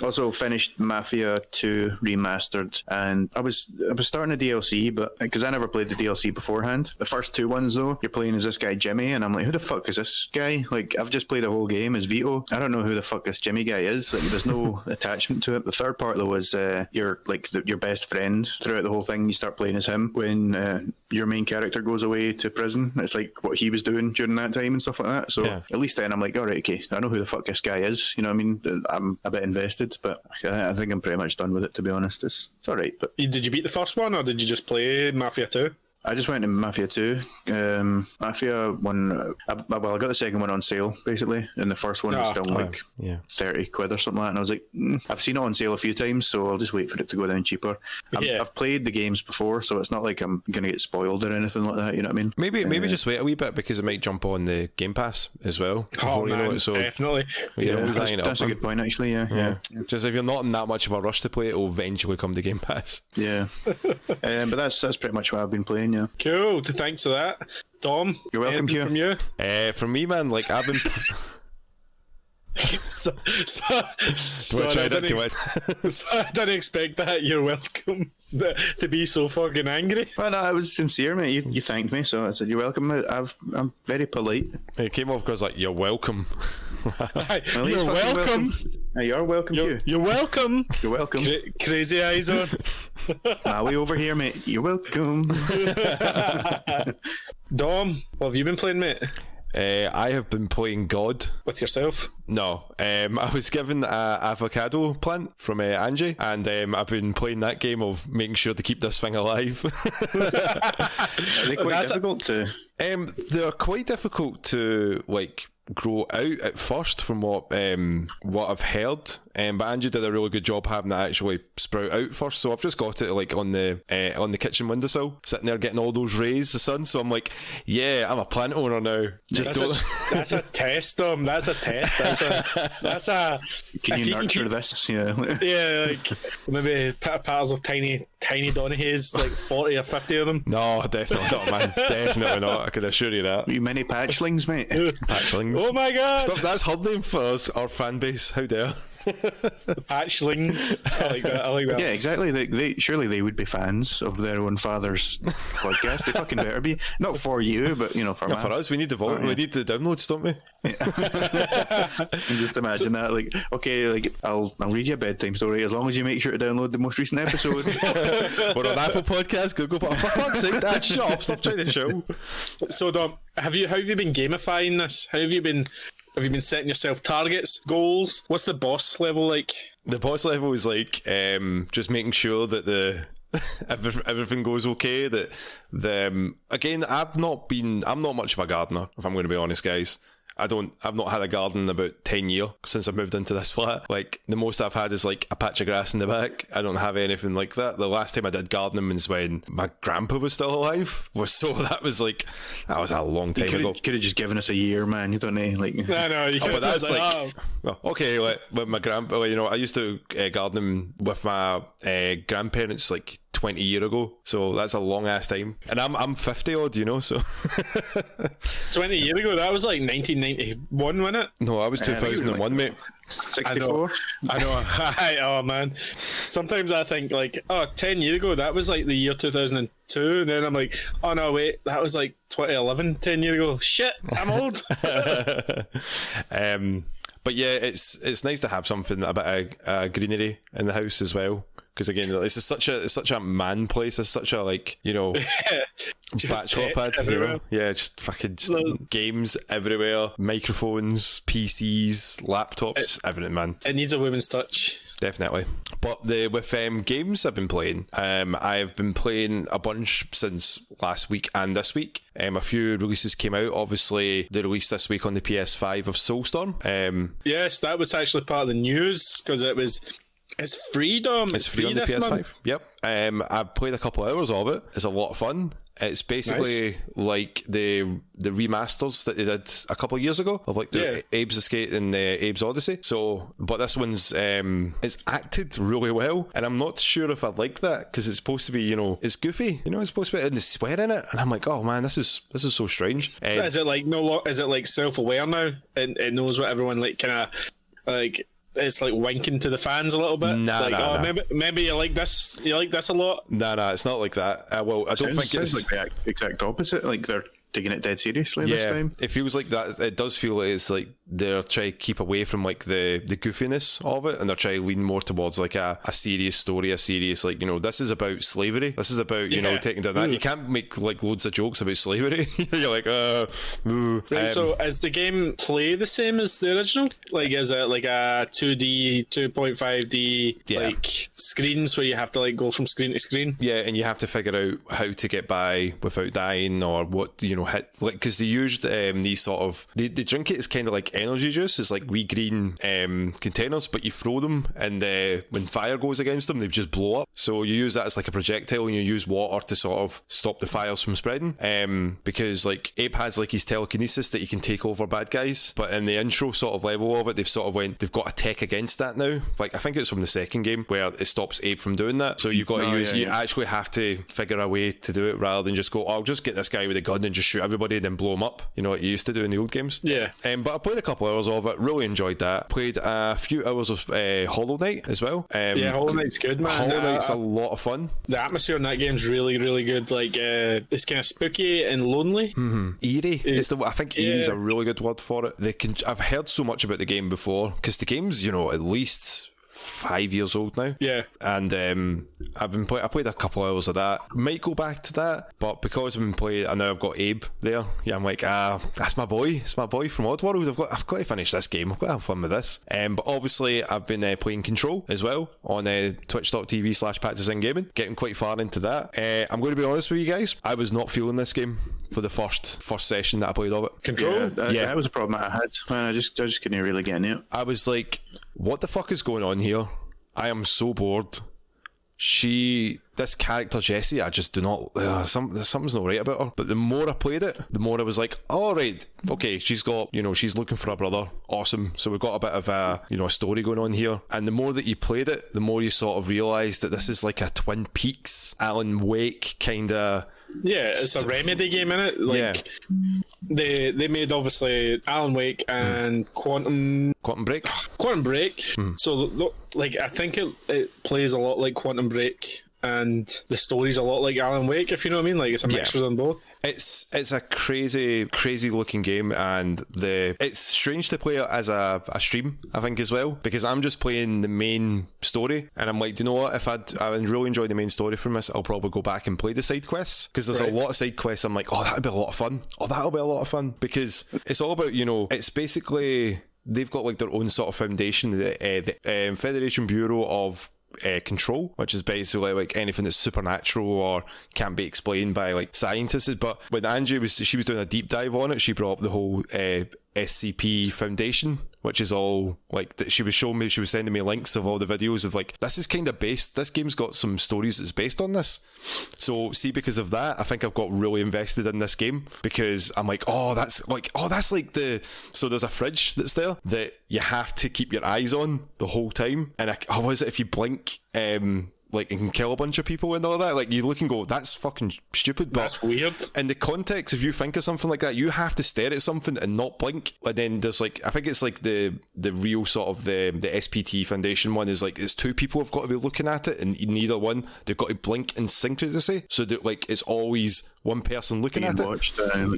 Also finished Mafia 2 Remastered, and I was starting the DLC, but because I never played the DLC beforehand. The first two ones though, you're playing as this guy Jimmy, and I'm like, who the fuck is this guy? Like, I've just played a whole game as Vito. I don't know who the fuck this Jimmy guy is. Like, there's no attachment to it. The third part though was your best friend throughout the whole thing. You start playing as him when your main character goes away to prison. It's like what he was doing during that time and stuff like that. So at least then I'm like, all right, okay, I know who the fuck this guy is. You know what I mean? I'm a bit invested, but I think I'm pretty much done with it, to be honest. It's all right. But Did you beat the first one, or did you just play Mafia 2? I just went to Mafia 2. Mafia 1, I got the second one on sale, basically, and the first one was still like 30 quid or something like that, and I was like, I've seen it on sale a few times, so I'll just wait for it to go down cheaper. I've played the games before, so it's not like I'm going to get spoiled or anything like that, you know what I mean? Maybe just wait a wee bit, because it might jump on the Game Pass as well before you know it. So definitely. That's a good point, actually, yeah. Just if you're not in that much of a rush to play it, it'll eventually come to Game Pass. Yeah. But that's pretty much what I've been playing, yeah. Cool. Thanks for that, Dom. You're welcome, Hugh. From you. From me, man, like I've been. Sorry, I didn't expect that. You're welcome. to be so fucking angry. Well, no, I was sincere, mate. You thanked me, so I said, "You're welcome." I'm very polite. It came off because like, "You're welcome." Well, he's You're fucking welcome. You're welcome, Hugh. You're welcome. You're welcome. Crazy eyes on. We over here, mate. You're welcome. Dom, what have you been playing, mate? I have been playing God. With yourself? No, I was given an avocado plant from Angie, and I've been playing that game of making sure to keep this thing alive. Are they quite difficult to? They're quite difficult to like grow out at first, from what I've heard. But Angie did a really good job having it actually sprout out first. So I've just got it like on the kitchen windowsill, sitting there getting all those rays of sun. So I'm like, yeah, I'm a plant owner now. That's a test, Dom. That's a test. That's a. Can you nurture this? Yeah. Yeah, like maybe pitters of tiny Donahue's, like 40 or 50 of them. No, definitely not, man. Definitely not. I can assure you that. You many patchlings, mate. Patchlings. Oh my god! Stop, that's her name for us, our fan base. How dare? The Patchlings. I like that. Yeah, exactly. They surely they would be fans of their own father's podcast. They fucking better be. Not for you, but for for us. We need the vote. We need the downloads, don't we? And just imagine that. Like, okay, like I'll read you a bedtime story as long as you make sure to download the most recent episode. We're on Apple Podcast, Google Podcast. For fuck's sake, Dad, shut up! Stop trying to show. So, Dom, how have you been gamifying this? Have you been setting yourself targets, goals? What's the boss level like? The boss level is like just making sure that everything goes okay. That again, I'm not much of a gardener, if I'm going to be honest, guys. I've not had a garden in about 10 years since I moved into this flat. Like, the most I've had is like a patch of grass in the back. I don't have anything like that. The last time I did gardening was when my grandpa was still alive. So that was a long time ago. Could have just given us a year, man. You don't know, like. No, you but that's like, well, okay, like, with my grandpa, I used to garden with my grandparents like 20 years ago, so that's a long ass time, and I'm 50 odd, so 20 years ago, that was like 1991, wasn't it? No, I was 2001, mate. 64. I know. Oh man, sometimes I think like, 10 years ago, that was like the year 2002, and then I'm like, oh no, wait, that was like 2011, 10 years ago. Shit, I'm old. But yeah, it's nice to have something, a bit of greenery in the house as well. Because again, it's such a man place. It's such a bachelor pad. Yeah, just fucking games everywhere, microphones, PCs, laptops, just everything, man. It needs a woman's touch. Definitely. But with games I've been playing, I've been playing a bunch since last week and this week. A few releases came out. Obviously, the release this week on the PS5 of Soulstorm. Yes, that was actually part of the news because it's free, Dom. It's free on the PS5. Month. Yep. I've played a couple of hours of it. It's a lot of fun. It's basically like the remasters that they did a couple of years ago of like the Abe's Escape and Abe's Odyssey. So, but this one's it's acted really well, and I'm not sure if I like that because it's supposed to be, it's goofy. It's supposed to be, and there's swear in it, and I'm like, oh man, this is so strange. Is it like Is it like self-aware now? And it knows what everyone like kind of like. It's like winking to the fans a little bit. Nah. Maybe you like this. You like this a lot. Nah, it's not like that. Well, I don't think it's like the exact opposite. Like they're taking it dead seriously this time. It feels like that. It does feel like it's like they're trying to keep away from like the goofiness of it, and they're trying to lean more towards like a serious story, a serious this is about slavery. This is about taking down that. You can't make like loads of jokes about slavery. You're like, so is the game play the same as the original? Like, is it like a 2D, 2.5D like screens where you have to like go from screen to screen? Yeah, and you have to figure out how to get by without dying, or what hit, like, because they used these sort of they drink it as kind of like energy juice. It's like wee green containers, but you throw them, and when fire goes against them, they just blow up. So you use that as like a projectile, and you use water to sort of stop the fires from spreading. Because like Ape has like his telekinesis that he can take over bad guys, but in the intro sort of level of it, they've got a tech against that now. Like, I think it's from the second game where it stops Ape from doing that. So you've got to you actually have to figure a way to do it rather than just go, I'll just get this guy with a gun and just shoot shoot everybody and then blow them up. You know what you used to do in the old games. Yeah. But I played a couple hours of it. Really enjoyed that. Played a few hours of Hollow Knight as well. Yeah, Hollow Knight's good, man. Hollow Knight's a lot of fun. The atmosphere in that game's really, really good. Like, it's kind of spooky and lonely. Eerie. I think eerie's a really good word for it. I've heard so much about the game before, because the game's, you know, at least 5 years old now. Yeah. And I played a couple hours of that. Might go back to that, but because I've been playing, and now I've got Abe there. Yeah, I'm like, that's my boy. It's my boy from Oddworld. I've got to finish this game. I've got to have fun with this. But obviously, I've been playing Control as well on twitch.tv/PatchesInGaming. Getting quite far into that. I'm going to be honest with you guys. I was not feeling this game for the first session that I played of it. Control? Yeah, that was a problem I had. I just couldn't really get into it. I was like, what the fuck is going on here? I am so bored. This character Jessie, I just do not. Something's not right about her. But the more I played it, the more I was like, all right, okay, she's looking for a brother. Awesome. So we've got a bit of a story going on here. And the more that you played it, the more you sort of realised that this is like a Twin Peaks, Alan Wake kind of. Yeah, it's a Remedy game, innit? Like, yeah. They made, obviously, Alan Wake and Quantum Break. So, like, I think it plays a lot like Quantum Break, and the story's a lot like Alan Wake, if you know what I mean. Like, it's a mixture on both. It's a crazy looking game, and it's strange to play it as a stream, I think, as well, because I'm just playing the main story, and I'm like, do you know what, if I really enjoy the main story from this, I'll probably go back and play the side quests, because there's a lot of side quests I'm like, oh, that'll be a lot of fun, because it's all about, it's basically, they've got like their own sort of foundation, the Federation Bureau of Control, which is basically like anything that's supernatural or can't be explained by like scientists. But when Angie was doing a deep dive on it, she brought up the whole SCP Foundation, which is all like that. She was sending me links of all the videos of like, this is kind of based, this game's got some stories that's based on this. So see, because of that, I think I've got really invested in this game, because I'm like, that's like so there's a fridge that's there that you have to keep your eyes on the whole time, and how is it if you blink, like, it can kill a bunch of people and all that? Like, you look and go, that's fucking stupid. But that's weird. In the context, if you think of something like that, you have to stare at something and not blink. And then there's like, I think it's like the real sort of the SPT Foundation one is like, it's two people have got to be looking at it, and neither one, they've got to blink in synchronicity, so that like it's always one person looking at it.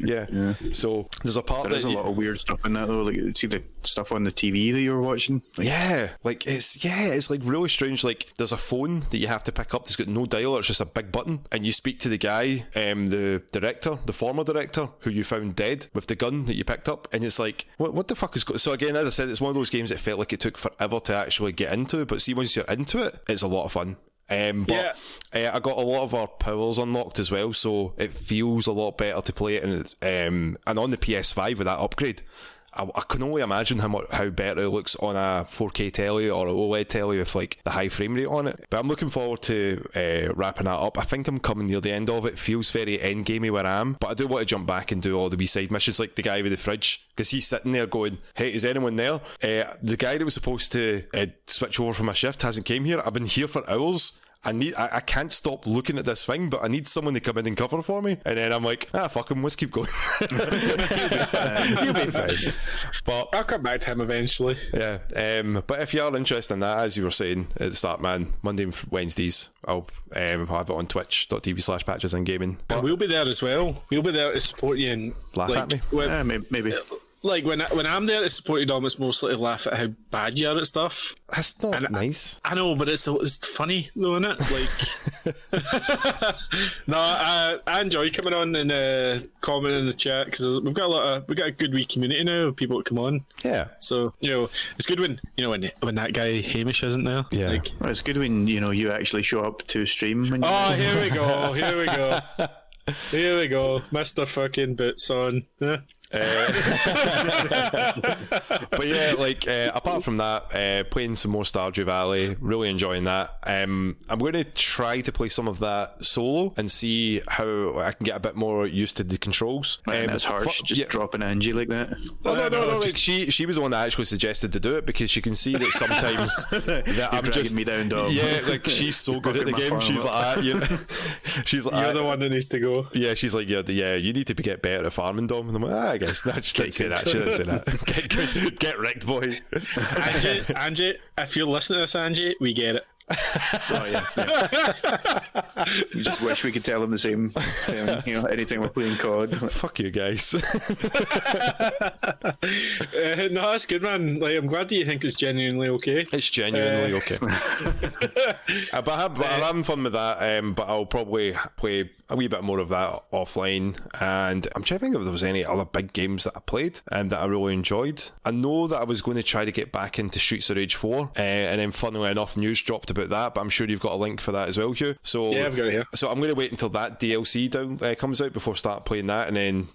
Yeah. So there's a part there's a lot of weird stuff in that though. Like, see the stuff on the TV that you were watching. Like, it's like really strange. Like, there's a phone that you have to pick up that's got no dial, it's just a big button, and you speak to the guy, the former director who you found dead with the gun that you picked up, and it's like, what the fuck is so again, as I said, it's one of those games that felt like it took forever to actually get into, but see, once you're into it, it's a lot of fun. I got a lot of our powers unlocked as well, so it feels a lot better to play it, and on the PS5 with that upgrade, I can only imagine how better it looks on a 4K telly or an OLED telly with like the high frame rate on it. But I'm looking forward to wrapping that up. I think I'm coming near the end of it. It feels very endgamey where I am, but I do want to jump back and do all the wee side missions, like the guy with the fridge, because he's sitting there going, hey, is anyone there? The guy that was supposed to switch over for my shift hasn't came here. I've been here for hours. I can't stop looking at this thing, but I need someone to come in and cover for me. And then I'm like, fuck him, let's keep going. You'll be fine. But I'll come back to him eventually. Yeah. But if you are interested in that, as you were saying at the start, man, Monday and Wednesdays, I'll have it on twitch.tv/PatchesInGaming. And we'll be there as well. We'll be there to support you and laugh at me. Maybe. Like, when I'm there to support you, Dom, it's mostly to laugh at how bad you are at stuff. That's not nice. I know, but it's funny though, isn't it? Like, no, I enjoy coming on and commenting in the chat, because we've got a good wee community now of people that come on. Yeah. So it's good when that guy Hamish isn't there. Yeah. Like, well, it's good when you actually show up to stream. Here we go. Here we go, Mr. fucking Boots on. Yeah. But yeah, like apart from that, playing some more Stardew Valley, really enjoying that. I'm going to try to play some of that solo and see how I can get a bit more used to the controls. Man, that's harsh, just dropping Angie like that. No, like she was the one that actually suggested to do it, because she can see that sometimes that I'm just me down, dog. Yeah, like she's so good at the game. She's like, she's like, you're the one that needs to go. Yeah, she's like, yeah, you need to get better at farming, Dom. And I'm like, I guess that. She didn't say that. She didn't say that. Get wrecked, boy. Angie, if you're listening to this, Angie, we get it. Oh yeah. You just wish we could tell them the same thing, anytime we're playing COD. Fuck you guys. No, that's good, man. Like, I'm glad that you think it's genuinely okay. It's genuinely okay. But I'm having fun with that, but I'll probably play a wee bit more of that offline. And I'm trying to think if there was any other big games that I played and that I really enjoyed. I know that I was going to try to get back into Streets of Rage 4, and then funnily enough, news dropped about that, but I'm sure you've got a link for that as well, Hugh. So yeah, I've got it here. So I'm going to wait until that DLC comes out before start playing that, and then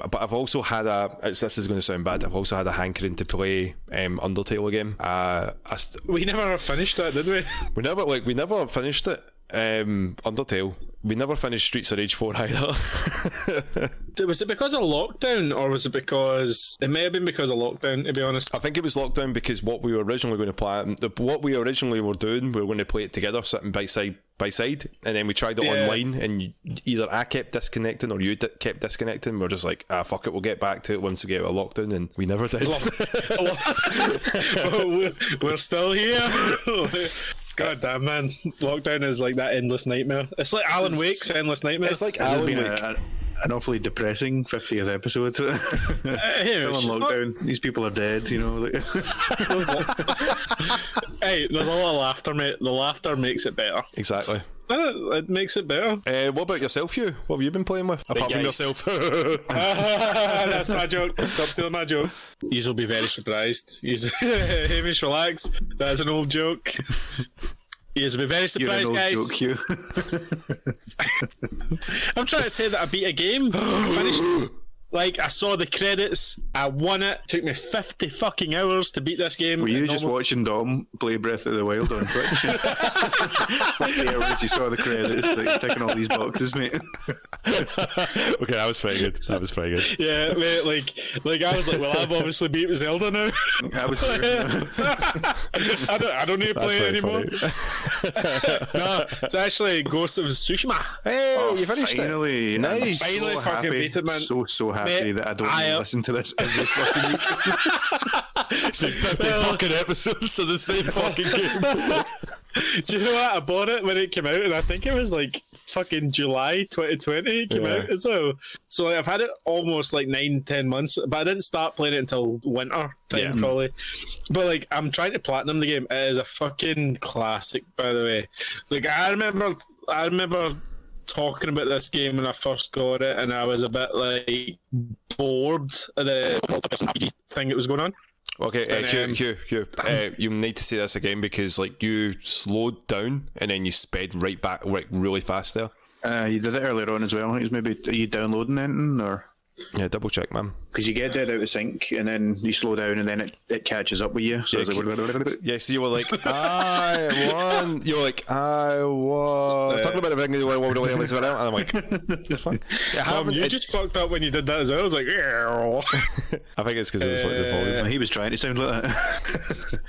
but I've also had this is going to sound bad, I've also had a hankering to play Undertale again. We never finished that, did we? We never finished it. Undertale. We never finished Streets of Rage 4 either. Was it because of lockdown, or was it because... It may have been because of lockdown, to be honest. I think it was lockdown, because what we were originally going to plan, what we originally were doing, we were going to play it together, sitting by side, and then we tried it online, and either I kept disconnecting or you kept disconnecting. We're just like, fuck it, we'll get back to it once we get out of lockdown, and we never did. We're still here. God damn, man. Lockdown is like that endless nightmare. It's like Alan Wake's endless nightmare. It's like Alan Wake. An awfully depressing 50th episode. Still on lockdown. These people are dead, Hey, there's a lot of laughter, mate. The laughter makes it better. Exactly. It makes it better. What about yourself, Hugh? What have you been playing with? Apart from yourself. That's my joke. Stop stealing my jokes. You'll be very surprised. Hamish, relax. That's an old joke. You'll be very surprised, guys. Joke, Hugh. I'm trying to say that I beat a game. Finished. Like, I saw the credits, I won it. Took me 50 fucking hours to beat this game. Were you just watching Dom play Breath of the Wild on Twitch? 50 hours, you saw the credits, like ticking all these boxes, mate. Okay, that was pretty good. Yeah, mate, like I was like, well, I've obviously beat Zelda now. I was I don't need to play it anymore. No, it's actually Ghost of Tsushima. Hey, you finished finally, it. Nice. Finally so fucking happy. beat it, man. So happy that I don't need to listen to this every fucking week. It's been 50 fucking episodes of the same fucking game. Do you know what? I bought it when it came out, and I think it was like fucking July 2020 it came out as well. So like, I've had it almost like 9-10 months, but I didn't start playing it until winter time probably. But like, I'm trying to platinum the game. It is a fucking classic, by the way. Like, I remember talking about this game when I first got it, and I was a bit like bored of the RPG thing that was going on. Okay, Hugh, you need to say this again, because like you slowed down and then you sped right back, like really fast there. You did it earlier on as well. Are you downloading anything, or? Yeah, double check, man. Because you get dead out of sync and then you slow down and then it catches up with you. So it's like, yeah, so you were like, I won. You were like, I won. Talking about everything you want to win, and I'm like, the fuck? You just fucked up when you did that as well. I was like, I think it's because it's like the volume. He was trying to sound like that.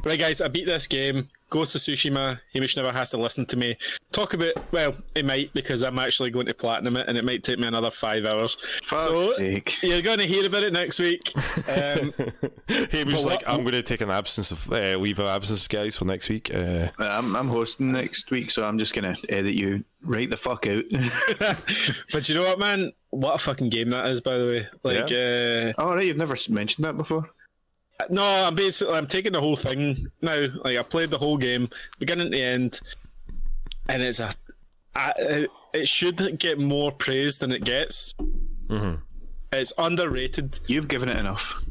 Right, guys, I beat this game. Ghost of Tsushima. Hamish never has to listen to me talk about. Well, it might, because I'm actually going to platinum it, and it might take me another 5 hours. Fuck's sake. You're going to hear about it next week. Hamish like, I'm going to take an absence of leave of absence, guys, for next week. I'm hosting next week, so I'm just going to edit you right the fuck out. But you know what, man? What a fucking game that is, by the way. Like, oh, right, you've never mentioned that before. No, I'm taking the whole thing now. Like, I played the whole game, beginning to end, and it should get more praise than it gets. Mm-hmm. It's underrated. You've given it enough.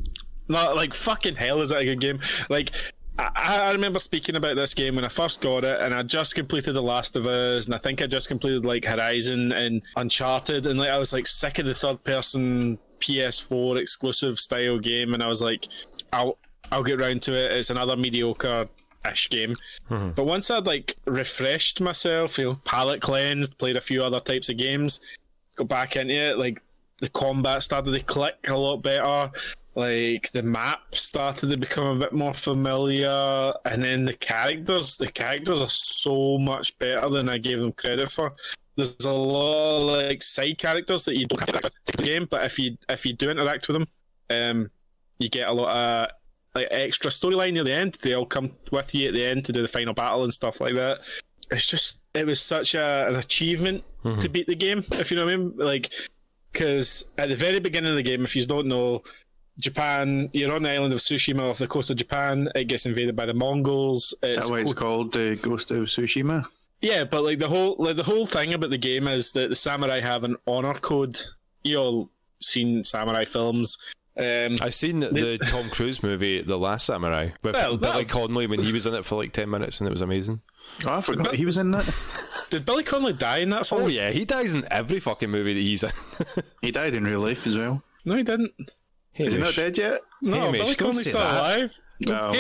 No, like, fucking hell, is it a good game? Like, I remember speaking about this game when I first got it, and I just completed The Last of Us, and I think I just completed like Horizon and Uncharted, and like I was like sick of the third person PS4 exclusive style game, and I was like, I'll get round to it. It's another mediocre-ish game. But once I'd like refreshed myself, palate cleansed, played a few other types of games, got back into it, like the combat started to click a lot better. Like the map started to become a bit more familiar, and then the characters are so much better than I gave them credit for. There's a lot of like side characters that you don't have to interact with in the game, but if you do interact with them, you get a lot of like extra storyline near the end. They all come with you at the end to do the final battle and stuff like that. It was such an achievement to beat the game, if you know what I mean. Like, because at the very beginning of the game, if you don't know, Japan, you're on the island of Tsushima off the coast of Japan. It gets invaded by the Mongols. Is that why it's called the Ghost of Tsushima? Yeah, but like the whole thing about the game is that the samurai have an honor code. You all seen samurai films. I've seen the Tom Cruise movie, The Last Samurai, with Billy Connolly when he was in it for like 10 minutes, and it was amazing. Oh, I forgot he was in that. Did Billy Connolly die in that film? Oh yeah, he dies in every fucking movie that he's in. He died in real life as well. No, he didn't. Is he not dead yet? No, Hamish, Billy Connolly's still alive. No,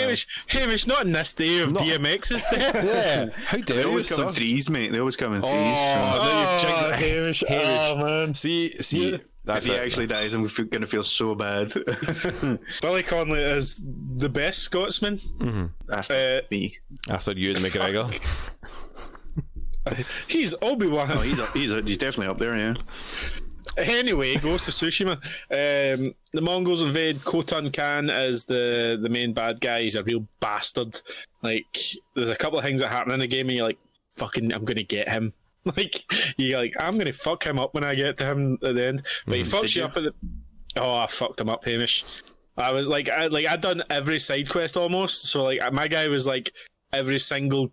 Hamish, not in this day of DMX is dead. Yeah, how dare they you, always come in sir? threes, mate. They always come in threes. Oh, Hamish. Oh, man. See, If he actually dies, I'm going to feel so bad. Billy Connolly is the best Scotsman. After me. After you and McGregor. He's Obi-Wan. Oh, he's definitely up there, yeah. Anyway, Ghost of Tsushima. The Mongols invade. Khotun Khan is the main bad guy. He's a real bastard. Like, there's a couple of things that happen in the game, and you're like, "Fucking, I'm gonna get him." Like, you're like, "I'm gonna fuck him up when I get to him at the end." But he fucks you up at the. Oh, I fucked him up, Hamish. I was like, I'd done every side quest almost. So like, my guy was like every single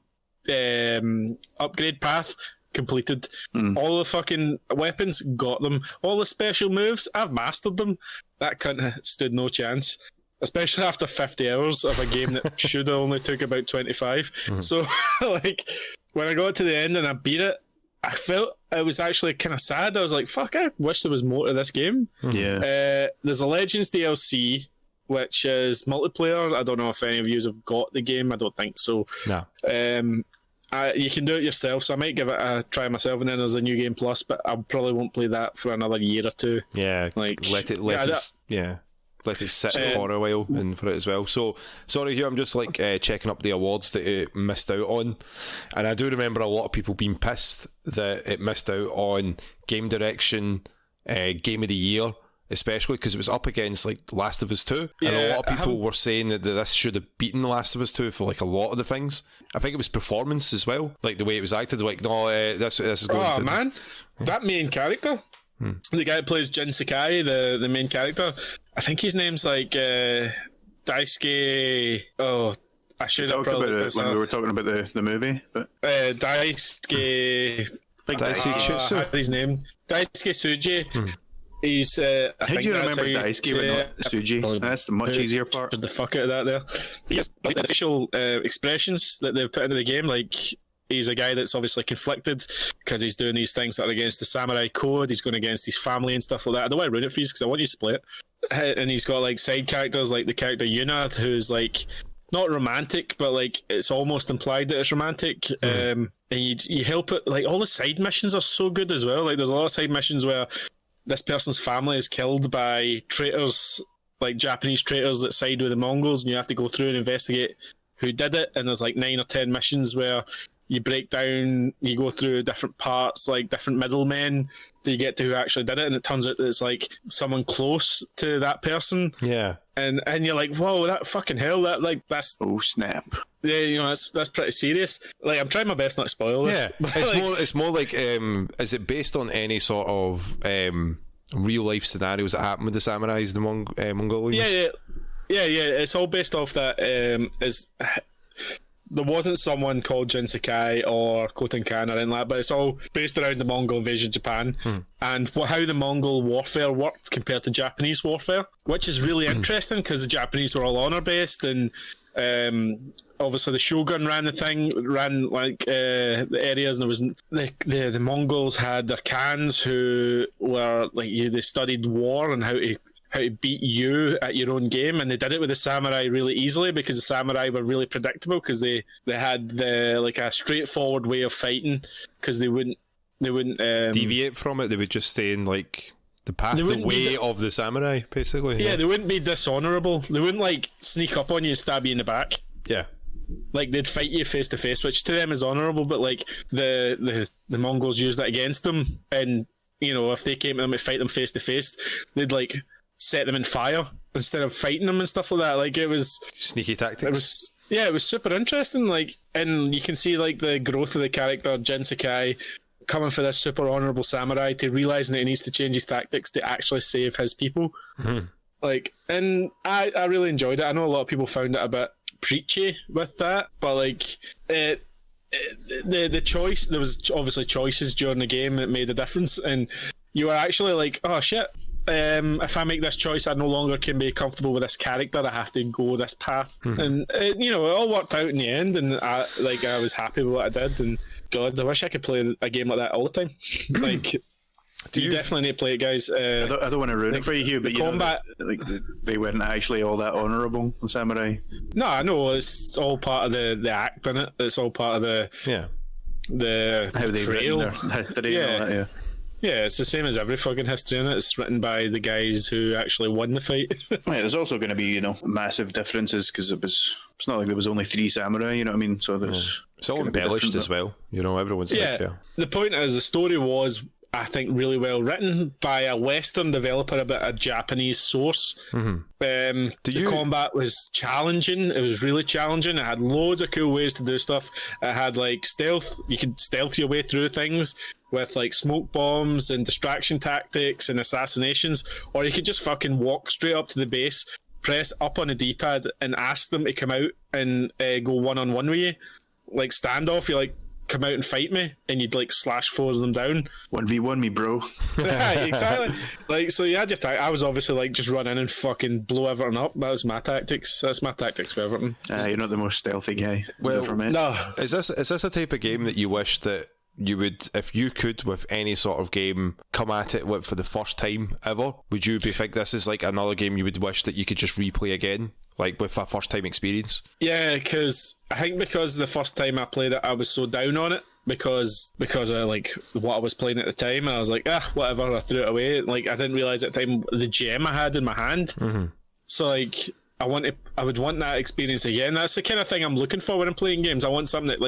upgrade path completed. All the fucking weapons, got them. All the special moves, I've mastered them. That cunt stood no chance, especially after 50 hours of a game that should have only took about 25. So like, when I got to the end and I beat it, I felt it was actually kind of sad. I was like, fuck, I wish there was more to this game. Yeah. There's a Legends DLC, which is multiplayer. I don't know if any of you have got the game. I don't think so. No. You can do it yourself, so I might give it a try myself, and then there's a new game plus, but I probably won't play that for another year or two. Yeah, like let it sit for a while and for it as well. So sorry, Hugh, I'm just like checking up the awards that it missed out on, and I do remember a lot of people being pissed that it missed out on game direction, game of the year, especially because it was up against like Last of Us 2, and a lot of people were saying that this should have beaten The Last of Us 2 for like a lot of the things. I think it was performance as well, like the way it was acted. Like, no, this is going to. Oh man, that main character, the guy that plays Jin Sakai, the main character. I think his name's like Daisuke. Oh, I should have probably about it when we were talking about the movie, but Daisuke. Daisuke His name Daisuke Suji. He's. how do you remember Daisuke but not Suji? That's the much easier part. The fuck out of that there. Yes, like the facial expressions that they've put into the game, like he's a guy that's obviously conflicted because he's doing these things that are against the samurai code. He's going against his family and stuff like that. I don't want to ruin it for you because I want you to play it. And he's got like side characters like the character Yuna, who's like not romantic, but like it's almost implied that it's romantic. And you help it. Like all the side missions are so good as well. Like there's a lot of side missions where this person's family is killed by traitors, like Japanese traitors that side with the Mongols, and you have to go through and investigate who did it. And there's like 9 or 10 missions where you break down, you go through different parts, like different middlemen, till you get to who actually did it. And it turns out that it's like someone close to that person. Yeah. And you're like, whoa, that fucking hell, that's Oh snap! Yeah, you know, that's pretty serious. Like, I'm trying my best not to spoil this. Yeah, but it's more like is it based on any sort of real life scenarios that happened with the samurais, the Mongolians? Yeah. It's all based off that. There wasn't someone called Jin Sakai or Khotun Khan or anything like that, but it's all based around the Mongol invasion of Japan and how the Mongol warfare worked compared to Japanese warfare, which is really interesting because the Japanese were all honor based and Obviously, the Shogun ran the areas, and there was the Mongols had their Khans who were they studied war and how to beat you at your own game, and they did it with the samurai really easily because the samurai were really predictable because they had a straightforward way of fighting because they wouldn't deviate from it. They would just stay in the path, the way of the samurai, basically. Yeah, they wouldn't be dishonourable. They wouldn't sneak up on you and stab you in the back. Yeah. They'd fight you face to face, which to them is honourable, but the Mongols used that against them, and if they came to them to fight them face to face, they'd set them in fire instead of fighting them and stuff like that. It was sneaky tactics. It was super interesting. And you can see the growth of the character Jin Sakai coming for this super honourable samurai to realising that he needs to change his tactics to actually save his people. Mm-hmm. And I really enjoyed it. I know a lot of people found it a bit preachy with that, but the choice, there was obviously choices during the game that made a difference, and you were actually oh shit, if I make this choice I no longer can be comfortable with this character, I have to go this path. Mm-hmm. And it all worked out in the end, and I was happy with what I did, and God, I wish I could play a game like that all the time. You definitely need to play it, guys. I don't want to ruin it for you, Hugh, but combat, they weren't actually all that honourable, the samurai. No, I know, it's all part of the act in it. It's all part of the how they've written their history and all that. Yeah, it's the same as every fucking history in it. It's written by the guys who actually won the fight. There's also going to be massive differences because it's not like there was only 3 samurai. You know what I mean? So there's it's all embellished as well. Everyone's The point is, the story was, I think, really well written by a Western developer, a Japanese source. Mm-hmm. The combat was challenging. It was really challenging. It had loads of cool ways to do stuff. It had stealth. You could stealth your way through things with smoke bombs and distraction tactics and assassinations, or you could just fucking walk straight up to the base, press up on the D-pad, and ask them to come out and go one-on-one with you. Standoff, you come out and fight me, and you'd slash 4 of them down. 1v1 me, bro. Yeah, exactly. So you had your I was obviously just run in and fucking blow everything up. That was my tactics. That's my tactics with everything. You're not the most stealthy guy ever met. No. Is this a type of game that you wish that you would, if you could, with any sort of game, come at it for the first time ever? Would you think this is another game you would wish that you could just replay again? With a first time experience? Yeah, because the first time I played it, I was so down on it because of what I was playing at the time, and I was whatever, I threw it away. I didn't realise at the time the gem I had in my hand. Mm-hmm. So I would want that experience again. That's the kind of thing I'm looking for when I'm playing games. I want something that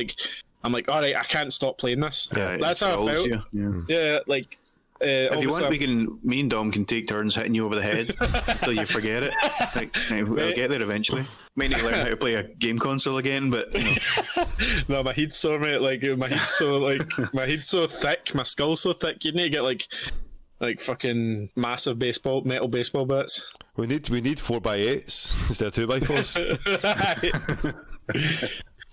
I'm all right, I can't stop playing this. Yeah, that's how I felt. If you want, me and Dom can take turns hitting you over the head until you forget it. We'll get there eventually. May need to learn how to play a game console again, but no, my head's sore, mate. My head's so my head's so thick, my skull's so thick. You need to get fucking massive metal baseball bats. We need 4x8s instead of 2x4s.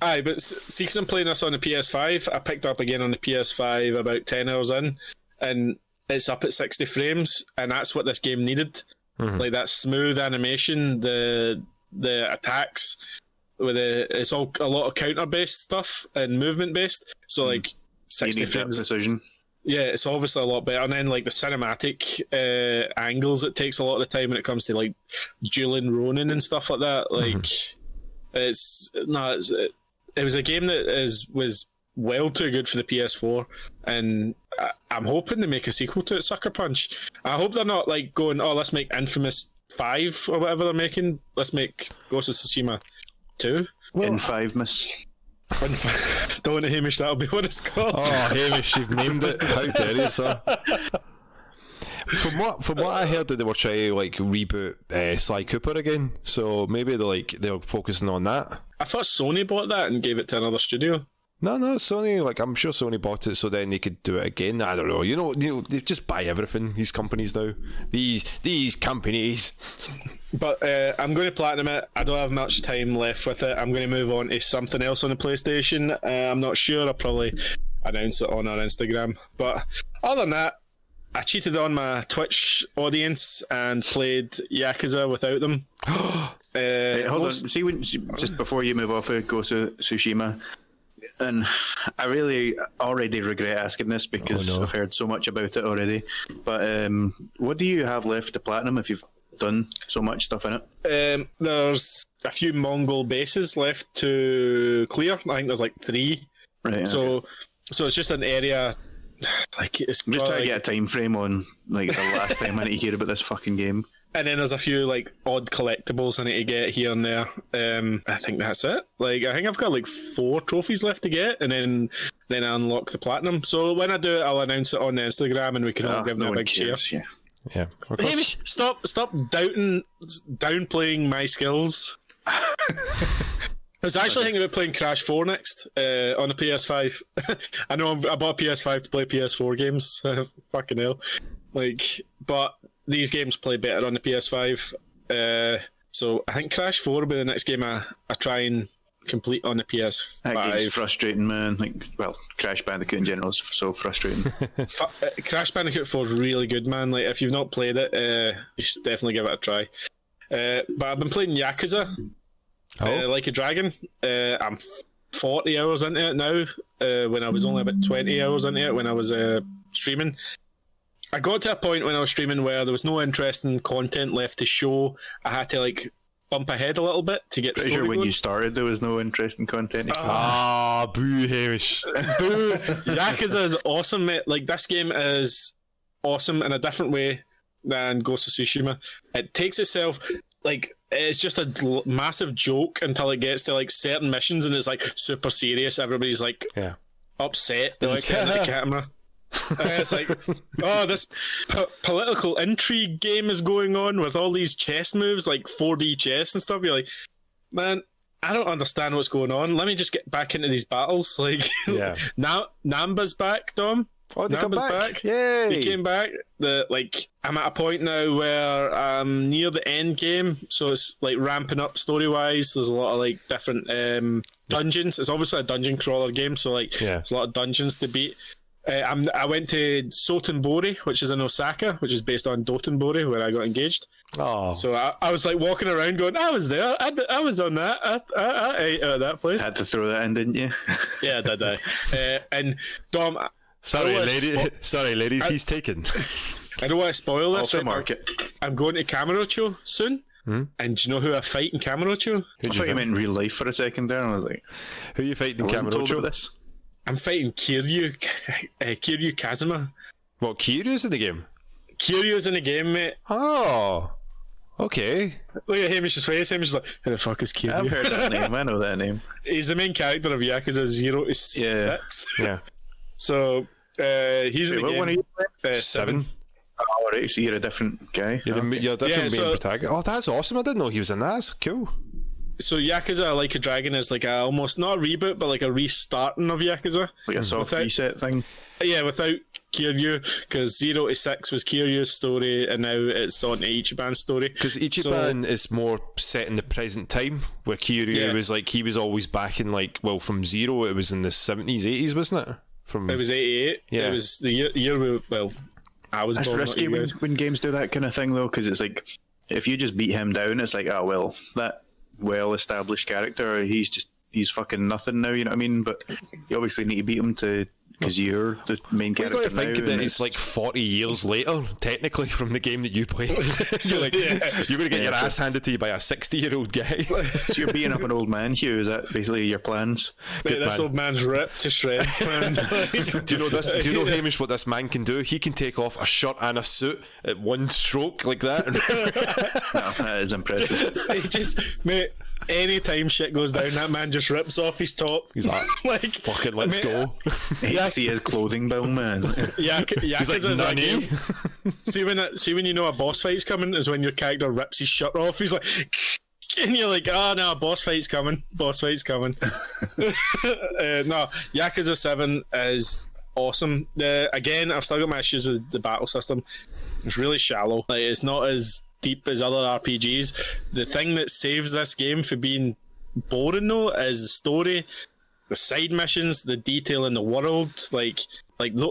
Aye, but see, because I'm playing this on the PS5, I picked up again on the PS5 about 10 hours in, and it's up at 60 frames, and that's what this game needed. Mm-hmm. That smooth animation, the attacks, it's all a lot of counter based stuff and movement based. So 60 frames precision. Yeah, it's obviously a lot better. And then the cinematic angles it takes a lot of the time when it comes to dueling Ronin and stuff like that. It was a game that was well too good for the PS4, and I'm hoping they make a sequel to it, Sucker Punch. I hope they're not going, let's make Infamous 5 or whatever they're making. Let's make Ghost of Tsushima 2. Infamous. Don't want to Hamish, that'll be what it's called. Oh, Hamish, you've named it. How dare you, sir? From what I heard, that they were trying to reboot Sly Cooper again, so maybe they're focusing on that. I thought Sony bought that and gave it to another studio. No, Sony. I'm sure Sony bought it so then they could do it again. I don't know. You know, they just buy everything. These companies now. These companies. But I'm going to platinum it. I don't have much time left with it. I'm going to move on to something else on the PlayStation. I'm not sure. I'll probably announce it on our Instagram. But other than that, I cheated on my Twitch audience and played Yakuza without them. Hold on. Just before you move off of Ghost of Tsushima, and I really already regret asking this because I've heard so much about it already. But what do you have left to platinum if you've done so much stuff in it? There's a few Mongol bases left to clear. I think there's like 3. Right. So it's just an area. Like it's I'm just trying to get a time frame on like the last time I need to hear about this fucking game. And then there's a few like odd collectibles I need to get here and there. I think that's it. Like I think I've got like 4 trophies left to get, and then I unlock the platinum. So when I do it, I'll announce it on the Instagram, and we can all give them a big cheer. Yeah. Hamish, stop downplaying my skills. I was actually thinking about playing Crash 4 next on the PS5. I know I bought a PS5 to play PS4 games. Fucking hell. Like, but these games play better on the PS5. So I think Crash 4 will be the next game I try and complete on the PS5. That game's frustrating, man. Like, well, Crash Bandicoot in general is so frustrating. Crash Bandicoot 4 is really good, man. Like, if you've not played it, you should definitely give it a try. But I've been playing Yakuza. Like a Dragon. I'm 40 hours into it now, when I was only about 20 hours into it when I was streaming. I got to a point when I was streaming where there was no interesting content left to show. I had to like bump ahead a little bit to get Pretty sure when you started there was no interesting content. Boo, Hamish. Boo. Yakuza is awesome, mate. Like, this game is awesome in a different way than Ghost of Tsushima. It takes itself, like, it's just a massive joke until it gets to like certain missions and it's like super serious. Everybody's like upset. They're like at the camera. It's like, oh, this political intrigue game is going on with all these chess moves, like 4D chess and stuff. You're like, man, I don't understand what's going on. Let me just get back into these battles. Like, now Namba's back, Dom. Oh, they come back. Yay! He came back. I'm at a point now where I'm near the end game, so it's like ramping up story wise. There's a lot of like different dungeons. It's obviously a dungeon crawler game, so like there's a lot of dungeons to beat. I went to Sotenbori, which is in Osaka, which is based on Dotonbori, where I got engaged. Oh, so I was like walking around going, I was there. I was on that. I ate at that place. Had to throw that in, didn't you? Yeah, did I? And Dom. Sorry, ladies, he's taken. I don't want to spoil this. Off the market. I'm going to Kamurocho soon. And do you know who I fight in Kamurocho? I thought you meant in real life for a second there, and I was like, who are you fighting in Kamurocho? This. I'm fighting Kiryu Kazuma. What, Kiryu's in the game? Kiryu's in the game, mate. Oh, okay. Look at Hamish's face. Hamish is like, who the fuck is Kiryu? I've heard that name. I know that name. He's the main character of Yakuza 0 to 6. Yeah. So, he's in the game. What one are you playing? 7. Oh, right, so you're a different guy. You're a different main protagonist. Oh, that's awesome. I didn't know he was in that. That's cool. So Yakuza Like a Dragon is like a almost not a reboot, but like a restarting of Yakuza. Like a soft reset thing. Yeah, without Kiryu, because 0 to 6 was Kiryu's story, and now it's on to Ichiban's story. Because Ichiban is more set in the present time, where Kiryu was like, he was always back in like, well, from 0, it was in the 70s, 80s, wasn't it? It was 88. Yeah. It was the year we, well, I was born. It's risky when games do that kind of thing, though, because it's like, if you just beat him down, it's like, oh, well, that well-established character, he's fucking nothing now, you know what I mean? But you obviously need to beat him because you're the main character. You've got to think that it's like 40 years later, technically, from the game that you played. You're like, you're going to get your ass handed to you by a 60-year-old guy. So you're beating up an old man, Hugh. Is that basically your plans? Mate, this old man's ripped to shreds, man. Do you know this? Do you know, Hamish, what this man can do? He can take off a shirt and a suit at one stroke like that. No, that is impressive. Mate, anytime shit goes down, that man just rips off his top. He's like fucking let's go. You see his clothing bill, man. He's like, Nani? see when you know a boss fight's coming is when your character rips his shirt off. He's like, and you're like, oh no, boss fight's coming. No, Yakuza 7 is awesome. Again, I've still got my issues with the battle system. It's really shallow. Like, it's not as deep as other RPGs. The thing that saves this game for being boring, though, is the story, the side missions, the detail in the world. Like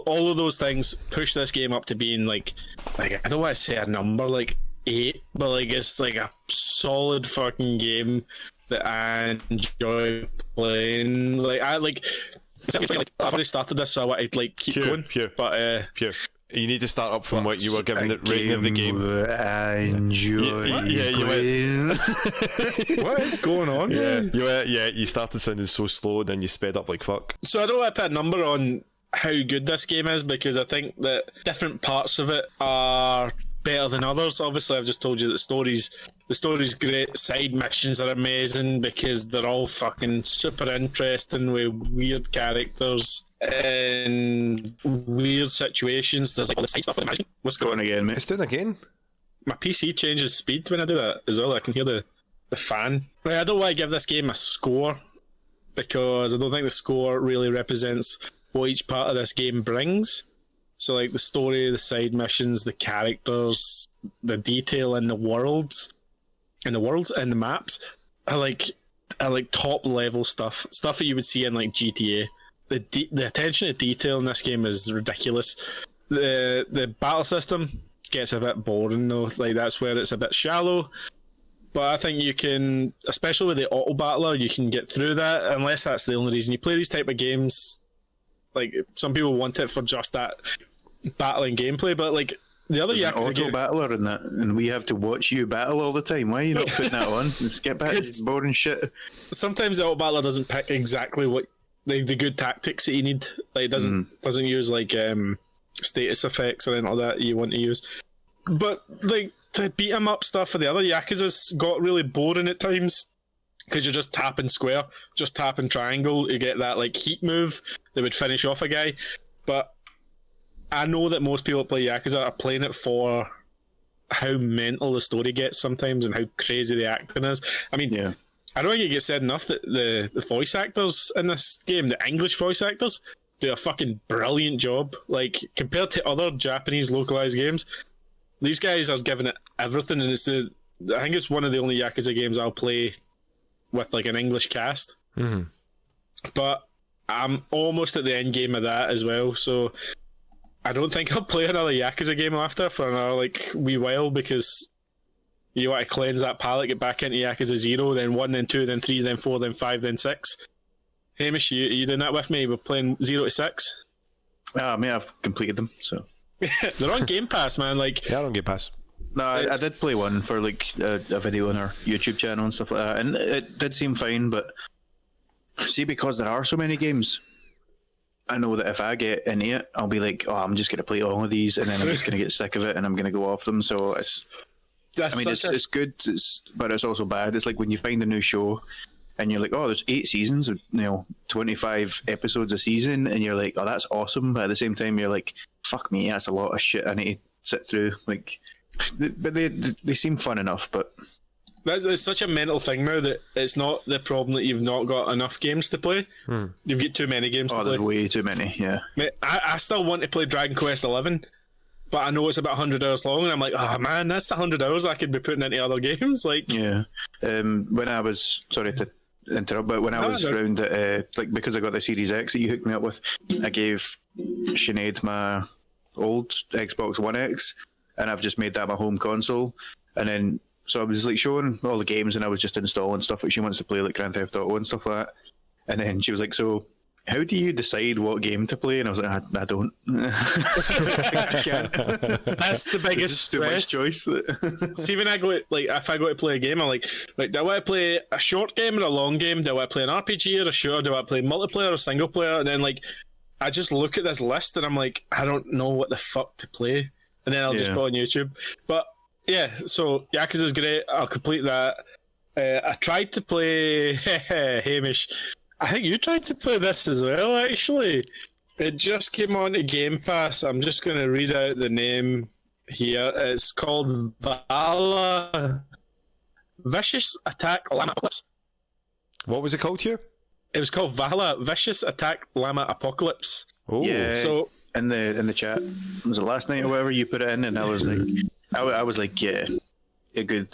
all of those things push this game up to being like I don't want to say a number, like 8 but like it's like a solid fucking game that I enjoy playing. Like I've already started this, so I wanted to like keep going. Pure. But Pure. You need to start up from what you were given the rating of the game. I enjoy. You went. what is going on? You started sounding so slow, then you sped up like fuck. So I don't want to put a number on how good this game is, because I think that different parts of it are better than others. Obviously, I've just told you that the story's great, side missions are amazing because they're all fucking super interesting with weird characters and weird situations. There's like all the side stuff. Imagine what's going on again, mate. It's doing again. My PC changes speed when I do that as well. I can hear the fan. Like, I don't want to give this game a score because I don't think the score really represents what each part of this game brings. So like the story, the side missions, the characters, the detail in the worlds, and the maps are like top level stuff that you would see in like GTA. The attention to detail in this game is ridiculous. The battle system gets a bit boring though. Like that's where it's a bit shallow. But I think you can, especially with the auto battler, you can get through that, unless that's the only reason you play these type of games. Like some people want it for just that battling gameplay, but like the other There's an auto battler in that, and we have to watch you battle all the time. Why are you not putting that on? Let's get back to boring shit. Sometimes the auto battler doesn't pick exactly what the good tactics that you need. Like it doesn't use like status effects or anything like that you want to use. But like the beat 'em up stuff for the other Yakuza's got really boring at times because you're just tapping square, just tapping triangle. You get that like heat move that would finish off a guy. But I know that most people that play Yakuza are playing it for how mental the story gets sometimes and how crazy the acting is. I mean, Yeah. I don't think it gets said enough that the voice actors in this game, the English voice actors, do a fucking brilliant job. Like, compared to other Japanese localized games, these guys are giving it everything, and I think it's one of the only Yakuza games I'll play with like an English cast. Mm-hmm. But I'm almost at the end game of that as well, so I don't think I'll play another Yakuza game after for another like wee while, because you want to cleanse that palette, get back into Yakuza 0, then 1, then 2, then 3, then 4, then 5, then 6. Hamish, you doing that with me? We're playing 0 to 6. I mean, I've completed them, so. They're on Game Pass, man. Like, Yeah, I don't get past. No, I did play one for like a video on our YouTube channel and stuff like that, and it did seem fine, but see, because there are so many games, I know that if I get into it, I'll be like, oh, I'm just going to play all of these, and then I'm just going to get sick of it, and I'm going to go off them, so it's... it's good, but it's also bad. It's like when you find a new show and you're like, oh, there's 8 seasons, or 25 episodes a season, and you're like, oh, that's awesome. But at the same time, you're like, fuck me, that's a lot of shit I need to sit through. Like, but they seem fun enough. But it's such a mental thing now that it's not the problem that you've not got enough games to play. You've got too many games to play. There's way too many. Yeah, Mate, I still want to play Dragon Quest 11. But I know it's about 100 hours long, and I'm like, oh man, that's 100 hours I could be putting into other games. Like, yeah. When I was, sorry to interrupt, but when I was around at, like, because I got the Series X that you hooked me up with, I gave Sinead my old Xbox One X, and I've just made that my home console. And then, so I was like showing all the games, and I was just installing stuff that she wants to play, like Grand Theft Auto and stuff like that. And then she was like, so, how do you decide what game to play? And I was like, I don't. I can't. that's the biggest Too much stress. choice. See, when I go, like, if I go to play a game, I'm like, do I want to play a short game or a long game? Do I want to play an RPG or a shooter? Do I want to play multiplayer or single player? And then, like, I just look at this list and I'm like, I don't know what the fuck to play. And then I'll just put on YouTube. But, yeah, so Yakuza's great. I'll complete that. I tried to play Hamish. I think you tried to play this as well, actually. It just came on to Game Pass. I'm just going to read out the name here. It's called Vala Vicious Attack Llama Apocalypse. What was it called here? It was called Vala Vicious Attack Llama Apocalypse. Oh, Yeah. So in the chat, was it last night or whatever, you put it in, and I was like, I was like, yeah, a good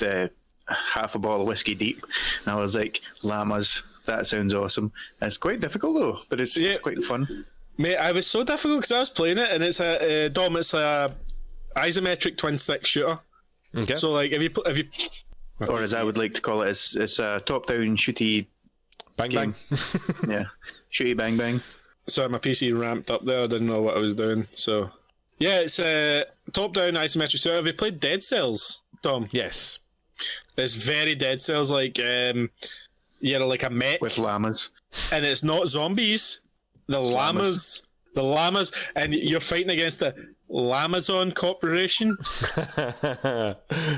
half a bottle of whiskey deep, and I was like, llamas, that sounds awesome. And it's quite difficult though, but it's quite fun. Mate, I was so difficult because I was playing it, and it's a Dom. It's a isometric twin stick shooter. Okay. So like, if you Or as I would like to call it, it's a top-down shooty Bang game. Yeah, shooty bang bang. so my PC ramped up there. I didn't know what I was doing. So yeah, it's a top-down isometric. So have you played Dead Cells, Tom? Yes. It's very Dead Cells, like you're like a mech, With llamas. and it's not zombies. The llamas, and you're fighting against the Lamazon Corporation.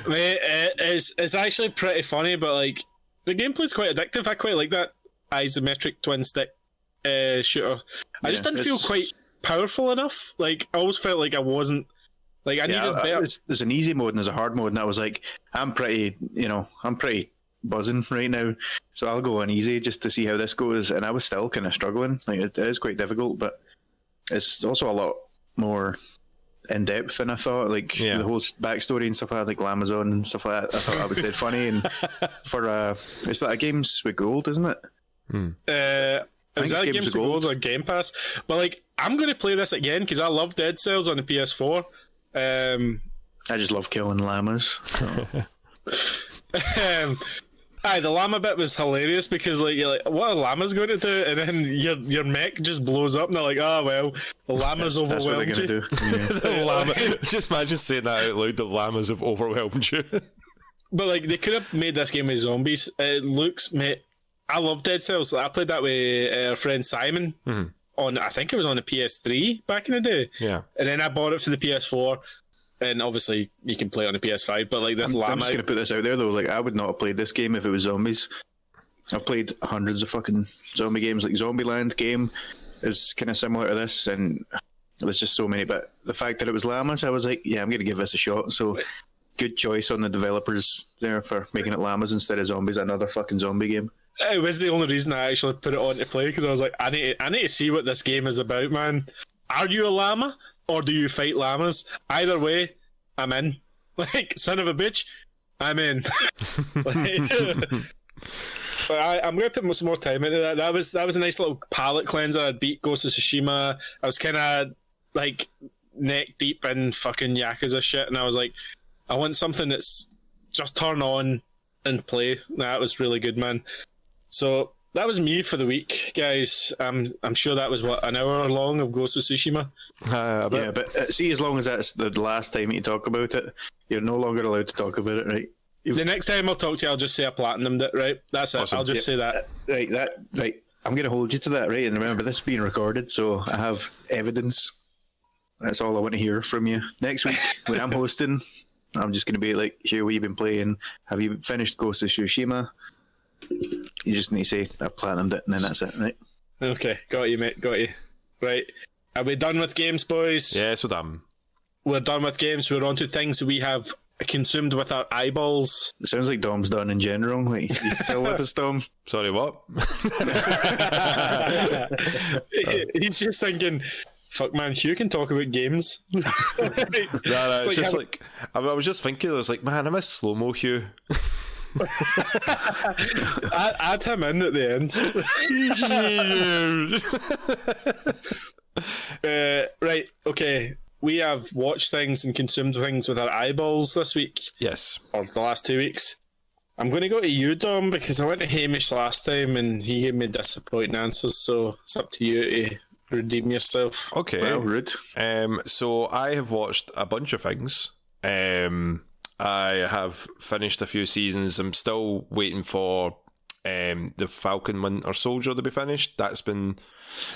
Mate, it's actually pretty funny, but like the gameplay's quite addictive. I quite like that isometric twin stick shooter. I just didn't feel quite powerful enough. Like I always felt like I wasn't. Like I needed better. There's an easy mode and there's a hard mode, and I was like, I'm pretty buzzing right now, so I'll go on easy just to see how this goes. And I was still kind of struggling. Like it is quite difficult, but it's also a lot more in depth than I thought. Like the whole backstory and stuff like that, like Amazon and stuff like that. I thought that was dead funny. And for it's like a games with gold, isn't it? Is that Games with Gold or Game Pass? But like, I'm going to play this again because I love Dead Cells on the PS4. I just love killing llamas. The llama bit was hilarious because like you're like, what are llamas going to do? And then your mech just blows up and they're like, oh well, the llamas that's what they're overwhelmed gonna you. do. Yeah. The llama. Just imagine saying that out loud. The llamas have overwhelmed you. But like they could have made this game with zombies. It looks, mate. I love Dead Cells. I played that with our friend Simon on. I think it was on the PS3 back in the day. Yeah. And then I bought it for the PS4. And obviously you can play it on the PS5. But like this llama, I'm just gonna put this out there though. Like I would not have played this game if it was zombies. I've played hundreds of fucking zombie games. Like Zombieland game is kind of similar to this, and there's just so many. But the fact that it was llamas, I was like, yeah, I'm gonna give this a shot. So good choice on the developers there for making it llamas instead of zombies. Another fucking zombie game. it was the only reason I actually put it on to play because I was like, I need to see what this game is about, man. Are you a llama or do you fight llamas? Either way, I'm in. Like, son of a bitch, I'm in. But I'm going to put some more time into that. That was a nice little palate cleanser. I beat Ghost of Tsushima. I was kind of like neck deep in fucking Yakuza shit, and I was like, I want something that's just turn on and play. That was really good, man. So that was me for the week, guys. I'm sure that was an hour long of Ghost of Tsushima. Yeah, but see, as long as that's the last time you talk about it, you're no longer allowed to talk about it, right? The next time I'll talk to you, I'll just say I platinumed it, right? That's it. Awesome. I'll just say that. Right. I'm going to hold you to that, right? And remember, this is being recorded, so I have evidence. That's all I want to hear from you. Next week, when I'm hosting, I'm just going to be like, here, what you've been playing? Have you finished Ghost of Tsushima? You just need to say, I've platinumed it, and then that's it, right? Okay, got you, mate. Got you. Right. Are we done with games, boys? Yes, we're done. We're done with games. We're on to things that we have consumed with our eyeballs. It sounds like Dom's done in general. Like, you fill with us, Dom. Sorry, what? He's just thinking, fuck man, Hugh can talk about games. It's just like I was just thinking, I was like, man, I miss slow-mo Hugh. Add him in at the end. Right, okay. We have watched things and consumed things with our eyeballs this week. Yes. Or the last 2 weeks. I'm going to go to you, Dom, because I went to Hamish last time and he gave me disappointing answers, so it's up to you to redeem yourself. Okay. Well, rude. So I have watched a bunch of things. I have finished a few seasons. I'm still waiting for the Falcon Winter Soldier to be finished. That's been...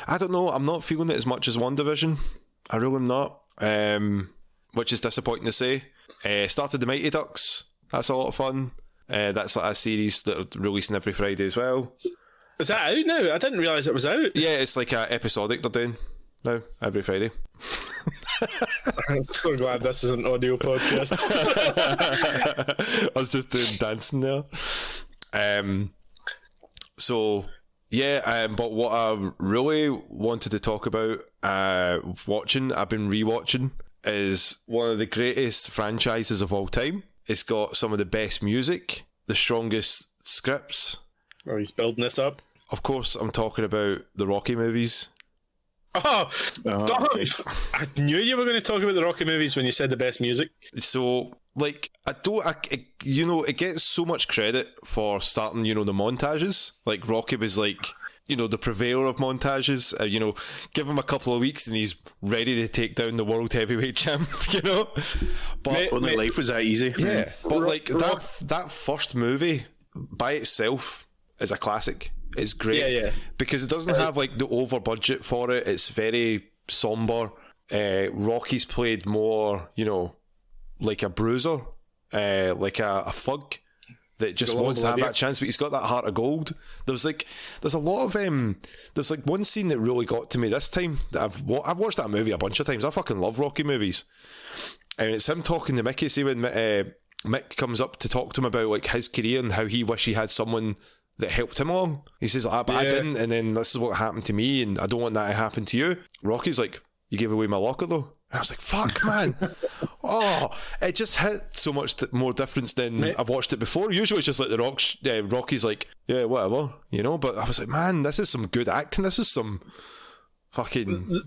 I don't know. I'm not feeling it as much as WandaVision. I really am not. Which is disappointing to say. Started the Mighty Ducks. That's a lot of fun. That's like a series that are releasing every Friday as well. Is that out now? I didn't realise it was out. Yeah, it's like a episodic they're doing now every Friday. I'm so glad this is an audio podcast. I was just doing dancing there. So yeah, but what I really wanted to talk about I've been rewatching, is one of the greatest franchises of all time. It's got some of the best music, the strongest scripts. Oh, he's building this up. Of course, I'm talking about the Rocky movies. Oh, I knew you were going to talk about the Rocky movies when you said the best music. So like, it gets so much credit for starting, the montages. Like, Rocky was like, the purveyor of montages. Give him a couple of weeks and he's ready to take down the world heavyweight champ, But Only life was that easy. yeah, but like that first movie by itself is a classic. It's great, Yeah. because it doesn't have like the over budget for it. It's very somber. Rocky's played more, like a bruiser, like a thug that just wants to have that chance, but he's got that heart of gold. There's a lot of there's like one scene that really got to me this time. That I've watched that movie a bunch of times. I fucking love Rocky movies, and it's him talking to Mickey. See when Mick comes up to talk to him about like his career and how he wish he had someone that helped him along. He says, but I didn't, and then this is what happened to me, and I don't want that to happen to you. Rocky's like, you gave away my locker though. And I was like, fuck, man. Oh, it just hit so much more difference than I've watched it before. Usually it's just like Rocky's like, yeah, whatever, But I was like, man, this is some good acting. This is some fucking...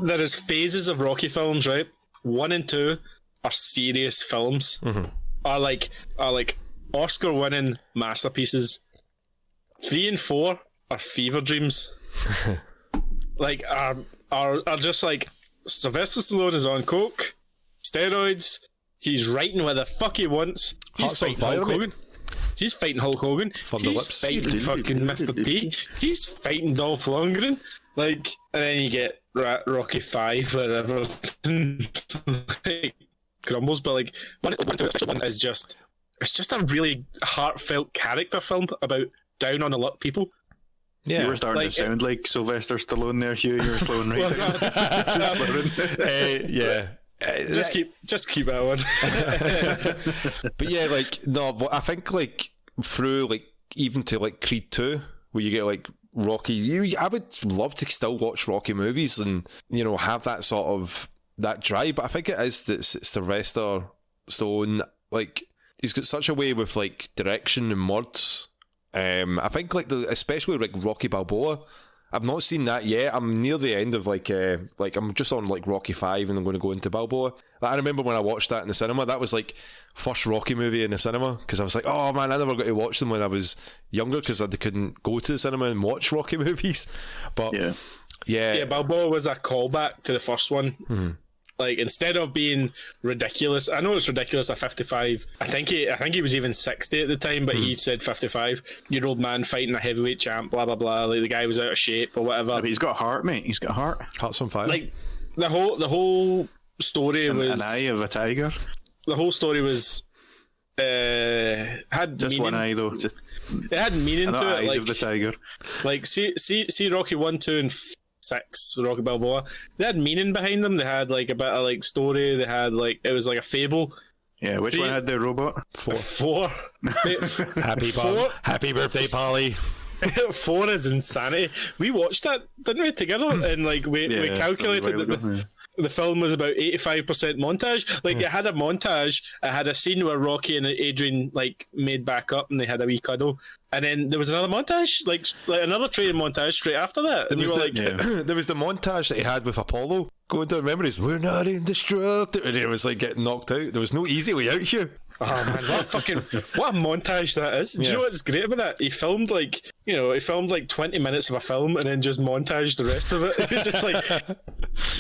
There is phases of Rocky films, right? 1 and 2 are serious films. Mm-hmm. Are like Oscar-winning masterpieces. 3 and 4 are fever dreams. Like, are just like... Sylvester Stallone is on coke, steroids. He's writing where the fuck he wants. He's fighting Hulk Hogan. He's fighting Hulk Hogan. He's fighting fucking Mr. T. He's fighting Dolph Lundgren. Like, and then you get Rocky 5 where everything crumbles. But like, one is just, it's just a really heartfelt character film about down on the luck people. Yeah, you were starting to sound like Sylvester Stallone there, Hugh. You were slowing right down. Yeah. Just keep it on. But yeah, like, no, but I think like through like even to like Creed 2, where you get like Rocky, I would love to still watch Rocky movies and have that sort of that drive. But I think it is that Sylvester Stallone, like, he's got such a way with like direction and words. I think like especially like Rocky Balboa, I've not seen that yet. I'm near the end of like I'm just on like Rocky 5 and I'm going to go into Balboa. Like, I remember when I watched that in the cinema, that was like first Rocky movie in the cinema, because I was like, oh man, I never got to watch them when I was younger because I couldn't go to the cinema and watch Rocky movies. But yeah, Balboa was a callback to the first one. Mm-hmm. Like, instead of being ridiculous, I know it's ridiculous at 55. I think he was even 60 at the time, but he said 55-year-old man fighting a heavyweight champ, blah blah blah. Like, the guy was out of shape or whatever. Yeah, but he's got heart, mate. He's got heart. Heart's on fire. Like, the whole story was an eye of a tiger. The whole story was had just meaning. One eye though. Just it had meaning to it. Eyes like, of the tiger. Like, see Rocky 1, 2, and 6, Rocky Balboa. They had meaning behind them. They had like a bit of like story. They had like, it was like a fable. Yeah, which one had the robot? 4. Happy birthday, Polly. 4 is insanity. We watched that, didn't we, together? And like we calculated that the film was about 85% montage. Like, it had a montage. It had a scene where Rocky and Adrian like made back up and they had a wee cuddle. And then there was another montage, like another training montage straight after that. And you were like, there was the montage that he had with Apollo going down memories. We're not indestructible. And it was like getting knocked out. There was no easy way out here. Oh man, what a montage that is. Do you know what's great about that? He filmed like 20 minutes of a film and then just montaged the rest of it. It's just like,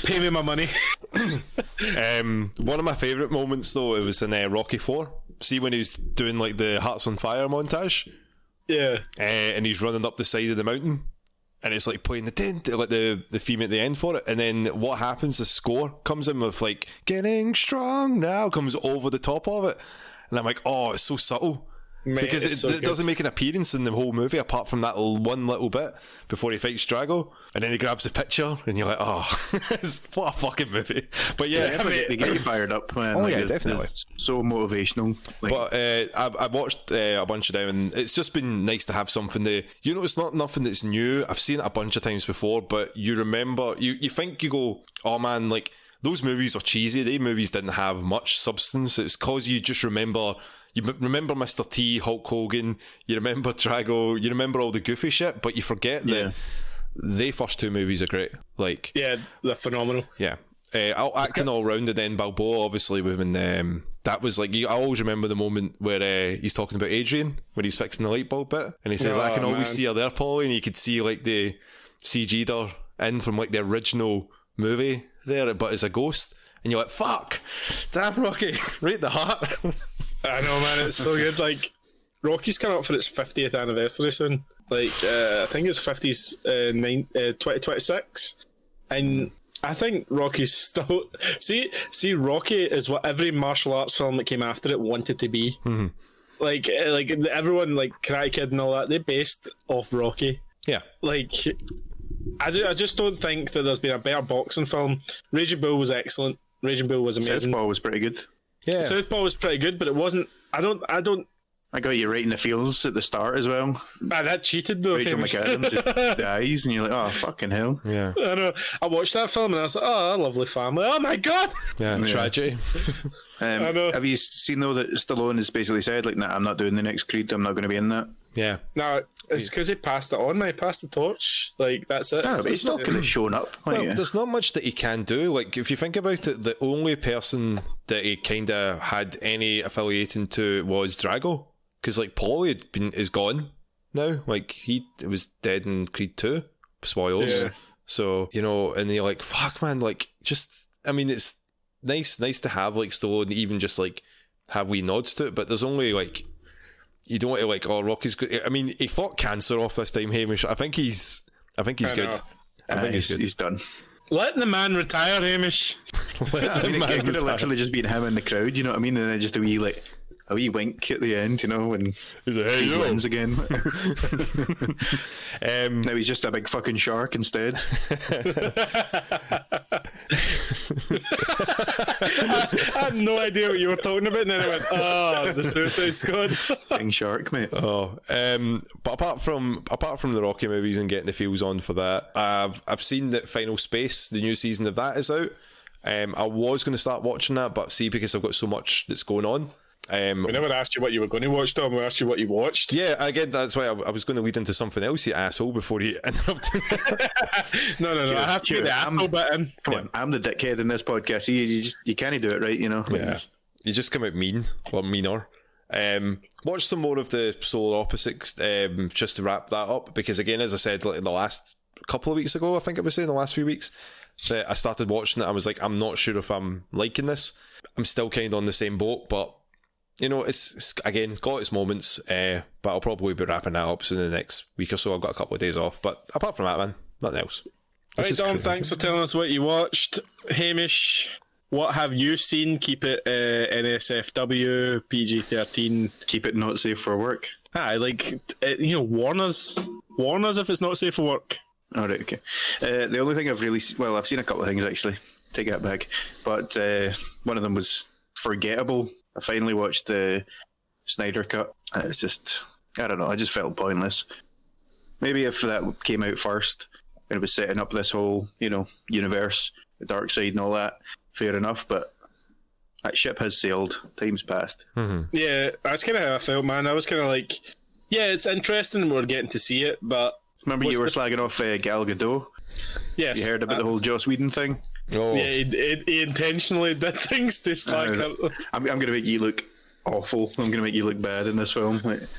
pay me my money. One of my favourite moments though, it was in Rocky 4. See when he was doing like the Hearts on Fire montage? Yeah. And he's running up the side of the mountain. And it's like playing the theme at the end for it, and then what happens? The score comes in with like "Getting Strong Now" comes over the top of it, and I'm like, oh, it's so subtle. Mate, because it doesn't make an appearance in the whole movie apart from that one little bit before he fights Drago, and then he grabs the picture and you're like, oh, what a fucking movie. But they get you fired up, man. Oh, like, yeah, definitely. So motivational. Like, but I watched a bunch of them, and it's just been nice to have something that, it's not nothing that's new. I've seen it a bunch of times before, but you remember, you think, you go, oh man, like, those movies are cheesy. They movies didn't have much substance. It's cause you just remember. You remember Mr. T, Hulk Hogan, you remember Drago, you remember all the goofy shit, but you forget that they first two movies are great. Like, yeah, they're phenomenal. Yeah. acting all round, and then Balboa, obviously, when that was like, I always remember the moment where he's talking about Adrian when he's fixing the light bulb bit, and he says, "I can always see her there, Polly," and you could see like the CG'd her in from like the original movie there, but as a ghost, and you're like, "Fuck, damn Rocky, right in the heart." I know, man, it's so good. Like, Rocky's coming up for its 50th anniversary soon. Like, I think it's 50's 2026, and I think Rocky's still see Rocky is what every martial arts film that came after it wanted to be. Mm-hmm. Like everyone, like Karate Kid and all that, they based off Rocky. Yeah, like I just don't think that there's been a better boxing film. Raging Bull was excellent. Raging Bull was amazing. Southpaw was pretty good. yeah. Southpaw was pretty good, but it wasn't. I got you right in the feels at the start as well. That cheated though. Rachel Hamish. McAdams just dies, and you're like, oh, fucking hell. Yeah, I know. I watched that film and I was like, oh, a lovely family. Oh my god. yeah, tragedy. I know. Have you seen, though, that Stallone has basically said, like, nah, I'm not doing the next Creed, I'm not going to be in that? Yeah, No, it's because he passed it on. He passed the torch. Like, that's it. Ah, but he's not going to shown up. well, there's not much that he can do. Like, if you think about it, the only person that he kind of had any affiliating to was Drago, because like Paulie is gone now. Like he was dead in Creed 2. Spoilers. Yeah. So, and you're like, fuck, man. Like, just, I mean, it's nice to have like Stallone even just like have wee nods to it, but there's only like, you don't want to like, oh, Rocky's good. I mean, he fought cancer off this time, Hamish. I think he's good. I think he's good. He's done. Let the man retire, Hamish. I mean, it could have literally just been him in the crowd, you know what I mean? And then just a wee wink at the end, when He's like, hey, he yo. wins again. Now he's just a big fucking shark instead. I had no idea what you were talking about, and then I went, oh, the Suicide Squad. King shark, mate. Oh, but apart from the Rocky movies and getting the feels on for that, I've seen that Final Space, the new season of that, is out. I was going to start watching that, but see, because I've got so much that's going on. We never asked you what you were going to watch, Tom. We asked you what you watched. Yeah, again, that's why I was going to lead into something else, you asshole, before you interrupted me. No. I have to get the asshole bit in. Come on, I'm the dickhead in this podcast. You can't do it right, Yeah. You just come out mean, or meaner. Watch some more of the Solar Opposites just to wrap that up, because again, as I said, like the last couple of weeks ago, I think I was saying the last few weeks, that I started watching it. I was like, I'm not sure if I'm liking this. I'm still kind of on the same boat, but it's again, it's got its moments, but I'll probably be wrapping that up soon in the next week or so. I've got a couple of days off, but apart from that, man, nothing else. Right, Dom, thanks for telling us what you watched. Hamish, what have you seen? Keep it NSFW, PG-13. Keep it not safe for work. Warn us if it's not safe for work. All right, okay. The only thing I've seen a couple of things actually. Take that back, but one of them was forgettable. I finally watched the Snyder Cut. It's just, I don't know, I just felt pointless. Maybe if that came out first and it was setting up this whole, universe, the dark side and all that, fair enough, but that ship has sailed. Time's passed. Mm-hmm. Yeah, that's kind of how I felt, man. I was kind of like, yeah, it's interesting we're getting to see it, but... Remember you were slagging off Gal Gadot? Yes. You heard about the whole Joss Whedon thing? Oh. Yeah, he intentionally did things to slag her. I'm going to make you look awful. I'm going to make you look bad in this film. What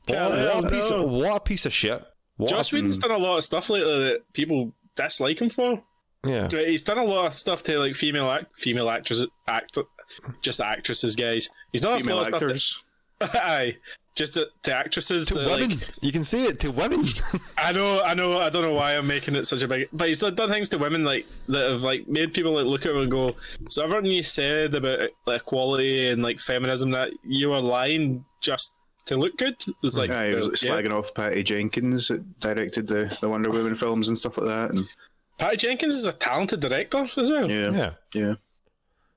a piece of shit. Joss Whedon's done a lot of stuff lately that people dislike him for. Yeah. He's done a lot of stuff to like female actresses, just actresses, guys. He's done a lot of actors. Stuff aye. Just to actresses. To women. Like, you can say it to women. I know. I don't know why I'm making it such a big... But he's done things to women like that have like made people like look at him and go, so everything you said about like, equality and like feminism, that you were lying just to look good? It was like... he was slagging off Patty Jenkins that directed the Wonder Woman films and stuff like that. And Patty Jenkins is a talented director as well. Yeah.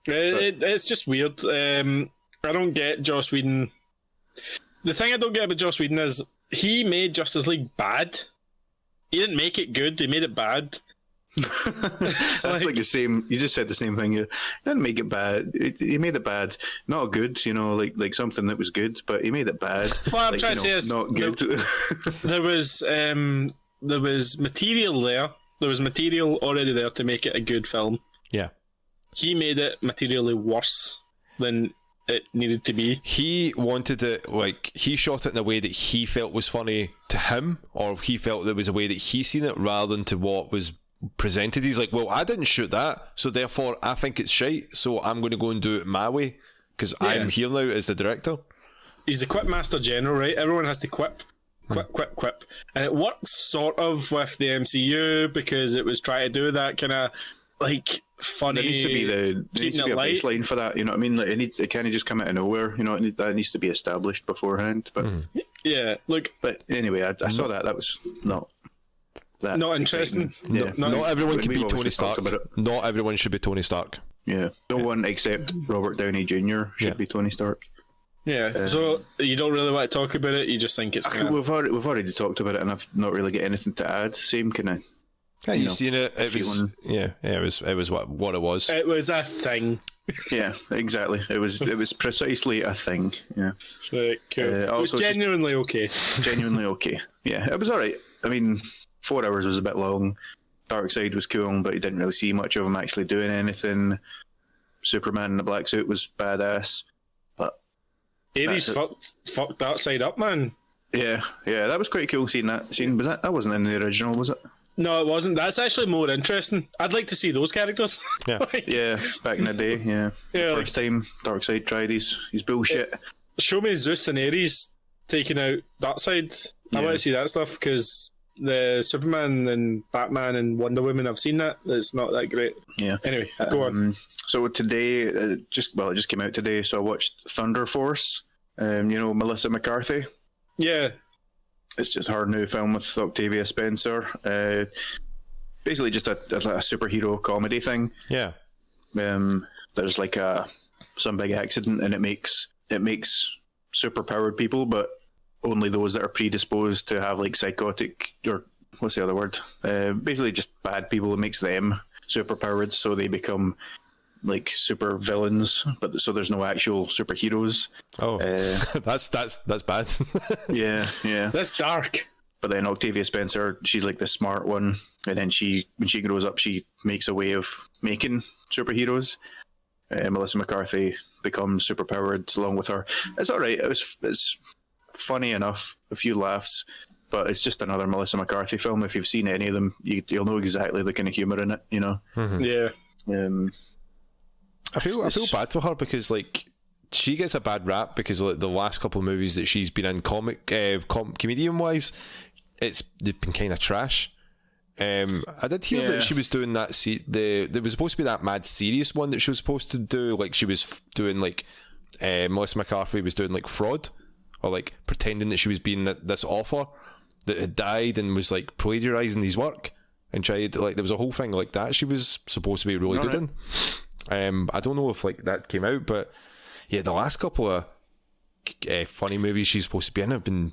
It's just weird. I don't get Joss Whedon... The thing I don't get about Joss Whedon is he made Justice League bad. He didn't make it good, he made it bad. That's like the same. You just said the same thing. He didn't make it bad. He made it bad. Not good, like something that was good, but he made it bad. What I'm trying to say is not good. There was material there. There was material already there to make it a good film. Yeah. he made it materially worse than it needed to be. He wanted it, like, he shot it in a way that he felt was funny to him, or he felt there was a way that he seen it rather than to what was presented. He's like, well, I didn't shoot that, so therefore I think it's shite, so I'm going to go and do it my way, because I'm here now as the director. He's the quip master general, right? Everyone has to quip. And it works sort of with the MCU because it was trying to do that kind of like funny. There needs to be a baseline for that. You know what I mean? Like it can't just come out of nowhere. You know, that needs to be established beforehand. But yeah, look. But anyway, I saw that. That was not interesting. Yeah, not everyone can be we've Tony obviously talked Stark. about it. Not everyone should be Tony Stark. Yeah, no one except Robert Downey Jr. should be Tony Stark. Yeah, so you don't really want to talk about it. You just think it's. We've already talked about it, and I've not really got anything to add. Same kind of. Yeah, you've seen it. It was, it was what it was. It was a thing. Yeah, exactly. It was precisely a thing. Yeah. Right, cool. It was genuinely okay. Genuinely okay. Yeah, it was all right. I mean, 4 hours was a bit long. Darkseid was cool, but you didn't really see much of him actually doing anything. Superman in the black suit was badass, but Ares fucked Darkseid up, man. Yeah, that was quite cool seeing that. Was that wasn't in the original, was it? No, it wasn't. That's actually more interesting. I'd like to see those characters. Yeah, yeah, back in the day. Yeah, first time Darkseid tried his bullshit. Show me Zeus and Ares taking out Darkseid. I want to see that stuff because the Superman and Batman and Wonder Woman, I've seen that. It's not that great. Yeah. Anyway, go on. So today, it just came out today. So I watched Thunder Force. Melissa McCarthy. Yeah. It's just her new film with Octavia Spencer. Basically, just a superhero comedy thing. Yeah. There's like some big accident, and it makes superpowered people, but only those that are predisposed to have like psychotic or what's the other word? Basically, just bad people. It makes them superpowered, so they become like super villains. But so there's no actual superheroes. Oh, that's bad. yeah, that's dark. But then Octavia Spencer, she's like the smart one, and then when she grows up, she makes a way of making superheroes. Melissa McCarthy becomes superpowered along with her. It's all right. It's funny enough, a few laughs, but it's just another Melissa McCarthy film. If you've seen any of them, you'll know exactly the kind of humor in it. You know. Mm-hmm. Yeah. I feel bad for her because like she gets a bad rap because like the last couple of movies that she's been in comedian wise, they've been kind of trash. I did hear that she was doing that. There was supposed to be that mad serious one that she was supposed to do. Like she was doing like Melissa McCarthy was doing like fraud or like pretending that she was being this author that had died and was like plagiarizing his work and tried like there was a whole thing like that she was supposed to be really good in. I don't know if like that came out, but yeah, the last couple of funny movies she's supposed to be in have been.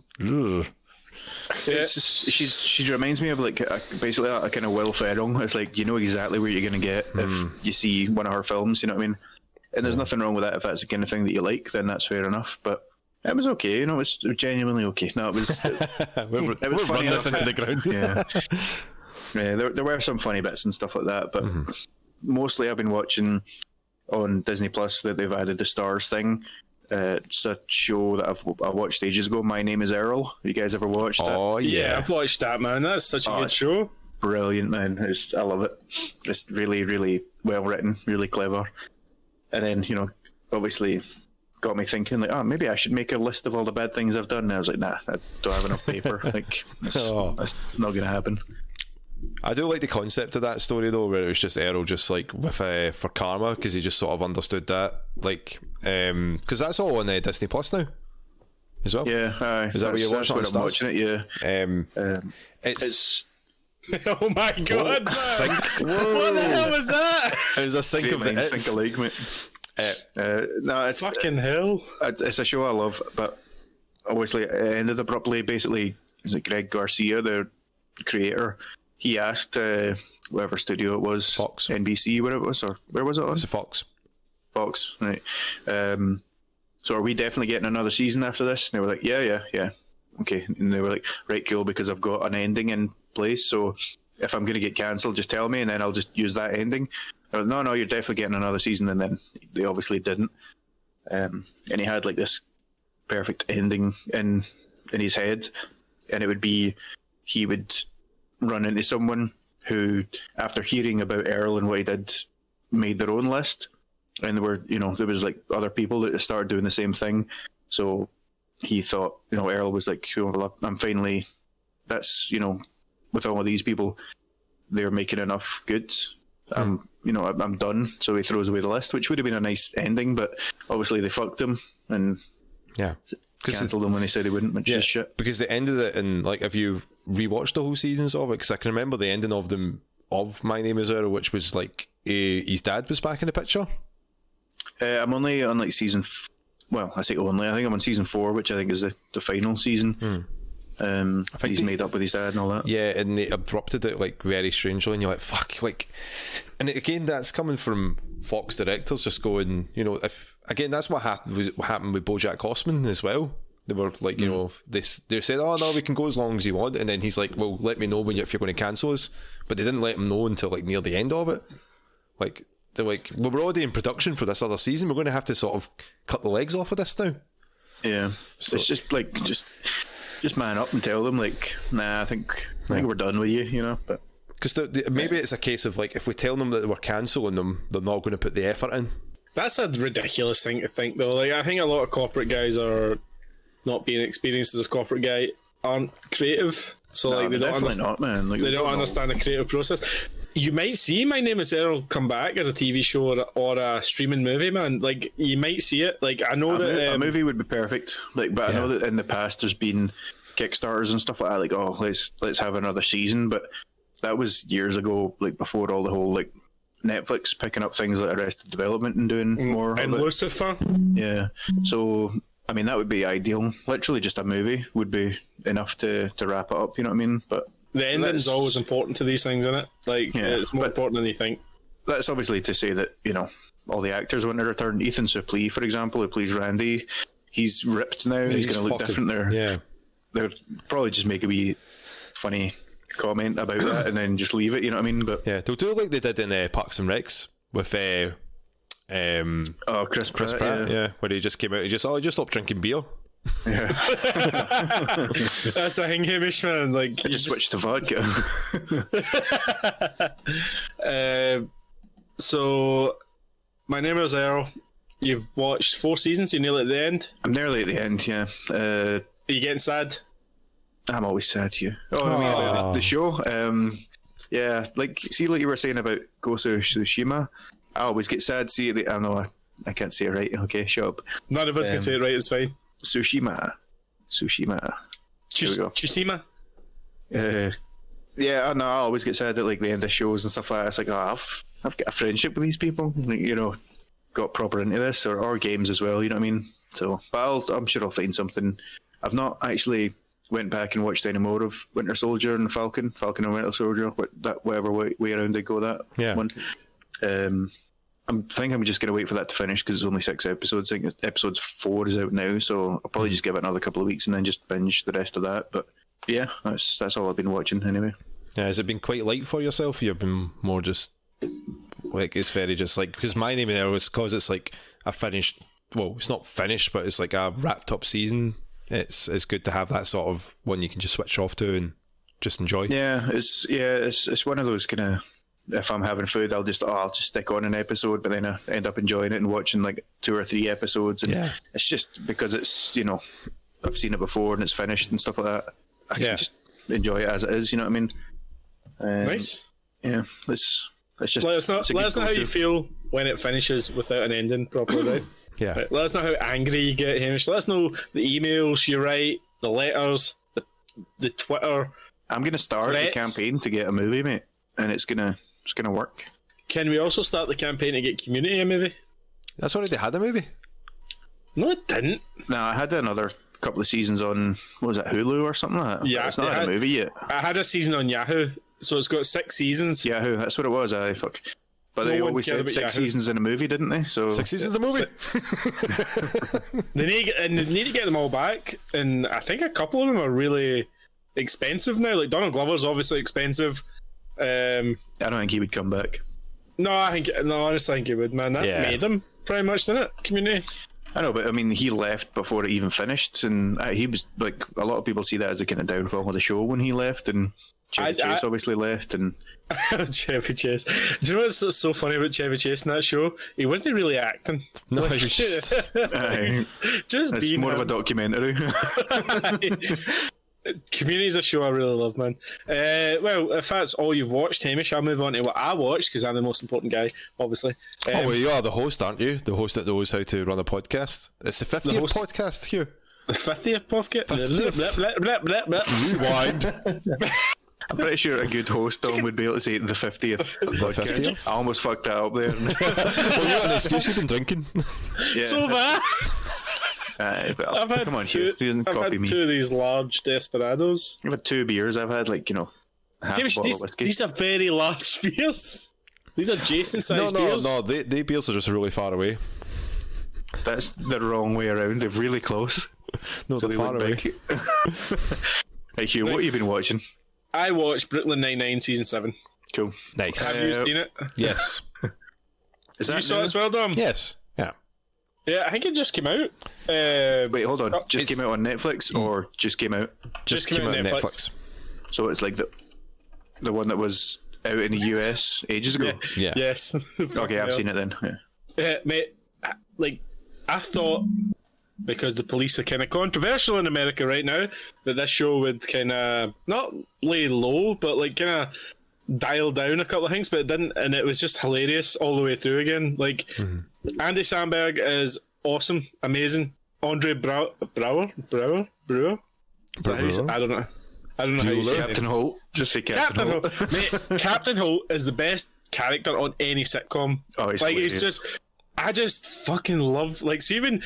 She reminds me of like basically a kind of Will Ferrell. It's like you know exactly where you're going to get if you see one of her films. You know what I mean? And there's nothing wrong with that if that's the kind of thing that you like. Then that's fair enough. But it was okay. You know, it was genuinely okay. No, it was. It was funny enough into the ground. Yeah, there were some funny bits and stuff like that, but mostly I've been watching on Disney Plus that they've added the Stars thing. It's a show that I watched ages ago. My Name is Earl. You guys ever watched that? Oh yeah, I've watched that, man. That's such a good show. Brilliant, man. I love it. It's really, really well written, really clever. And then, you know, obviously got me thinking like, oh, maybe I should make a list of all the bad things I've done. And I was like, nah, I don't have enough paper. Like, that's not going to happen. I do like the concept of that story though, where it was just Errol just like with for karma because he just sort of understood that, like, because that's all on Disney Plus now, as well. Yeah, is that what you're watching? I'm watching it. Yeah, it's. Oh my god! What the hell was that? It was a sync of the sync of league, mate. No, it's fucking hell. It's a show I love, but obviously it ended abruptly. Basically, is it Greg Garcia, the creator? He asked whatever studio it was, Fox, NBC, where it was, or where was it on? It's a Fox, right? So are we definitely getting another season after this? And they were like, yeah. Okay, and they were like, right, cool, because I've got an ending in place. So if I'm going to get cancelled, just tell me, and then I'll just use that ending. No, you're definitely getting another season, and then they obviously didn't. And he had like this perfect ending in his head, and it would be he would run into someone who, after hearing about Earl and what he did, made their own list, and there was like other people that started doing the same thing. So he thought, Earl was like, well, I'm finally, that's, with all of these people, they're making enough goods. I'm done. So he throws away the list, which would have been a nice ending, but obviously they fucked him and cancelled him when they said they wouldn't, which is shit. Because they ended it in, like, have you rewatched the whole seasons of it? Because I can remember the ending of My Name Is Earl, which was like his dad was back in the picture. I'm only on like season. I say only. I think I'm on season 4, which I think is the final season. I think he's made up with his dad and all that. Yeah, and they abrupted it like very strangely, and you're like, fuck, like. And again, that's coming from Fox directors just going, if again, that's what happened with BoJack Horseman as well. They were like, they said, oh no, we can go as long as you want, and then he's like, well, let me know if you're going to cancel us. But they didn't let him know until like near the end of it. Like, they're like, well, we're already in production for this other season. We're going to have to sort of cut the legs off of this now. Yeah, so it's just like just man up and tell them like, nah, I think we're done with you, But because maybe it's a case of like, if we tell them that we're cancelling them, they're not going to put the effort in. That's a ridiculous thing to think, though. Like, I think a lot of corporate guys are not being experienced as a corporate guy aren't creative, so like they don't understand. Man. Like, they don't understand the creative process. You might see My Name Is Earl come back as a TV show or a streaming movie, man. Like, you might see it. Like, I know that a movie would be perfect. Like, but I know that in the past there's been Kickstarters and stuff like that. Like, oh, let's have another season. But that was years ago. Like before all the whole like Netflix picking up things like Arrested Development and doing more. And Lucifer. Yeah. So I mean, that would be ideal. Literally, just a movie would be enough to wrap it up. You know what I mean? But the ending's always important to these things, isn't it? Like, it's more important than you think. That's obviously to say that, all the actors want to return. Ethan Suplee, for example, who plays Randy, he's ripped now. He's going to look different there. Yeah. They'll probably just make a wee funny comment about that and then just leave it, you know what I mean? But yeah, they'll do like they did in Parks and Recs with Chris Pratt, yeah, where he just came out, he just stopped drinking beer. Yeah. That's the thing, Hamish, man. Like, I just switched to vodka. So, My Name Is Earl. You've watched 4 seasons. You're nearly at the end. I'm nearly at the end. Yeah. Are you getting sad? I'm always sad. Yeah. I mean, about the show. Yeah, like like you were saying about Ghost of Tsushima. I always get sad. I know I can't say it right. Okay, shut up. None of us can say it right. It's fine. Tsushima. Tsushima. Yeah, I know. I always get sad at like the end of shows and stuff like that. It's like, I've got a friendship with these people. Like, got proper into this or games as well. You know what I mean? So, but I'm sure I'll find something. I've not actually went back and watched any more of Winter Soldier and Falcon and Winter Soldier. Whatever way around they go that one. I think I'm just going to wait for that to finish because it's only 6 episodes. I think episode 4 is out now, so I'll probably just give it another couple of weeks and then just binge the rest of that. But yeah, that's all I've been watching anyway. Yeah, has it been quite light for yourself? You've been more just like, it's very just like, because My Name Is Earl is because it's like a finished, well, it's not finished, but it's like a wrapped up season. It's good to have that sort of one you can just switch off to and just enjoy. Yeah, it's one of those kind of, if I'm having food, I'll just stick on an episode, but then I end up enjoying it and watching like 2 or 3 episodes, and it's just because it's I've seen it before and it's finished and stuff like that. I can just enjoy it as it is. You know what I mean? Nice. Yeah, let's just let us know how you feel when it finishes without an ending properly, right? Yeah. Right, let us know how angry you get, Hamish. Let us know the emails you write, the letters, the Twitter. I'm going to start the campaign to get a movie, mate, and it's gonna work. Can we also start the campaign to get Community a movie? That's already had a movie. No, it didn't. No, I had another couple of seasons on, what was it, Hulu or something like that? Yeah, it's not had a movie yet. I had a season on Yahoo, so it's got 6 seasons. Yahoo, that's what it was. Fuck. But they always said 6 seasons in a movie, didn't they? So 6 seasons in a movie. They need to get them all back, and I think a couple of them are really expensive now. Like Donald Glover's obviously expensive. I don't think he would come back. Honestly, I think he would, man. That made him pretty much, didn't it? Community. I know, but I mean, he left before it even finished, and he was like, a lot of people see that as a kind of downfall of the show when he left, and Chevy Chase obviously left, and Chevy Chase. Do you know what's so funny about Chevy Chase in that show? He wasn't really acting. No, he was just just it's being more of a documentary. Community's a show I really love, man. Well, if that's all you've watched, Hamish, I'll move on to what I watched because I'm the most important guy, obviously. well, you are the host, aren't you? The host that knows how to run a podcast. It's the 50th podcast, Hugh. The 50th podcast? 50th. Rewind. I'm pretty sure a good host, Tom, would be able to say the 50th. The 50th? I almost fucked that up there. Well, you got an excuse, you've been drinking. Yeah. So bad. Well, come on, Hugh. You didn't I've copy had me. 2 of these large Desperados. I've had 2 beers. I've had, like, half Hamish, a bottle of whiskey. these are very large beers. These are Jason-sized beers. No, they beers are just really far away. That's the wrong way around. They're really close. No, So they're they far look away. big. Hey, Hugh, what have you been watching? I watched Brooklyn Nine-Nine Season 7. Cool. Nice. Have you seen it? Yes. Is You that saw it new? as well, Dom? Yes. Yeah. Yeah, I think it just came out. Wait, hold on. Just It's- came out on Netflix, or just came out? Just came out on Netflix. So it's like the one that was out in the US ages ago. Yeah. Yes. Okay, I've seen it then. Yeah. Yeah, mate, like, I thought, because the police are kind of controversial in America right now, that this show would kind of, not lay low, but like kind of dial down a couple of things, but it didn't, and it was just hilarious all the way through again. Like, Andy Samberg is awesome, amazing. Andre Brewer? Is that how you say- I don't know. I don't know how you say it. Captain Holt. Just say Captain Captain Holt. Holt, mate. Captain Holt is the best character on any sitcom. Oh, he's like hilarious. he's just, I just fucking love. Like, see when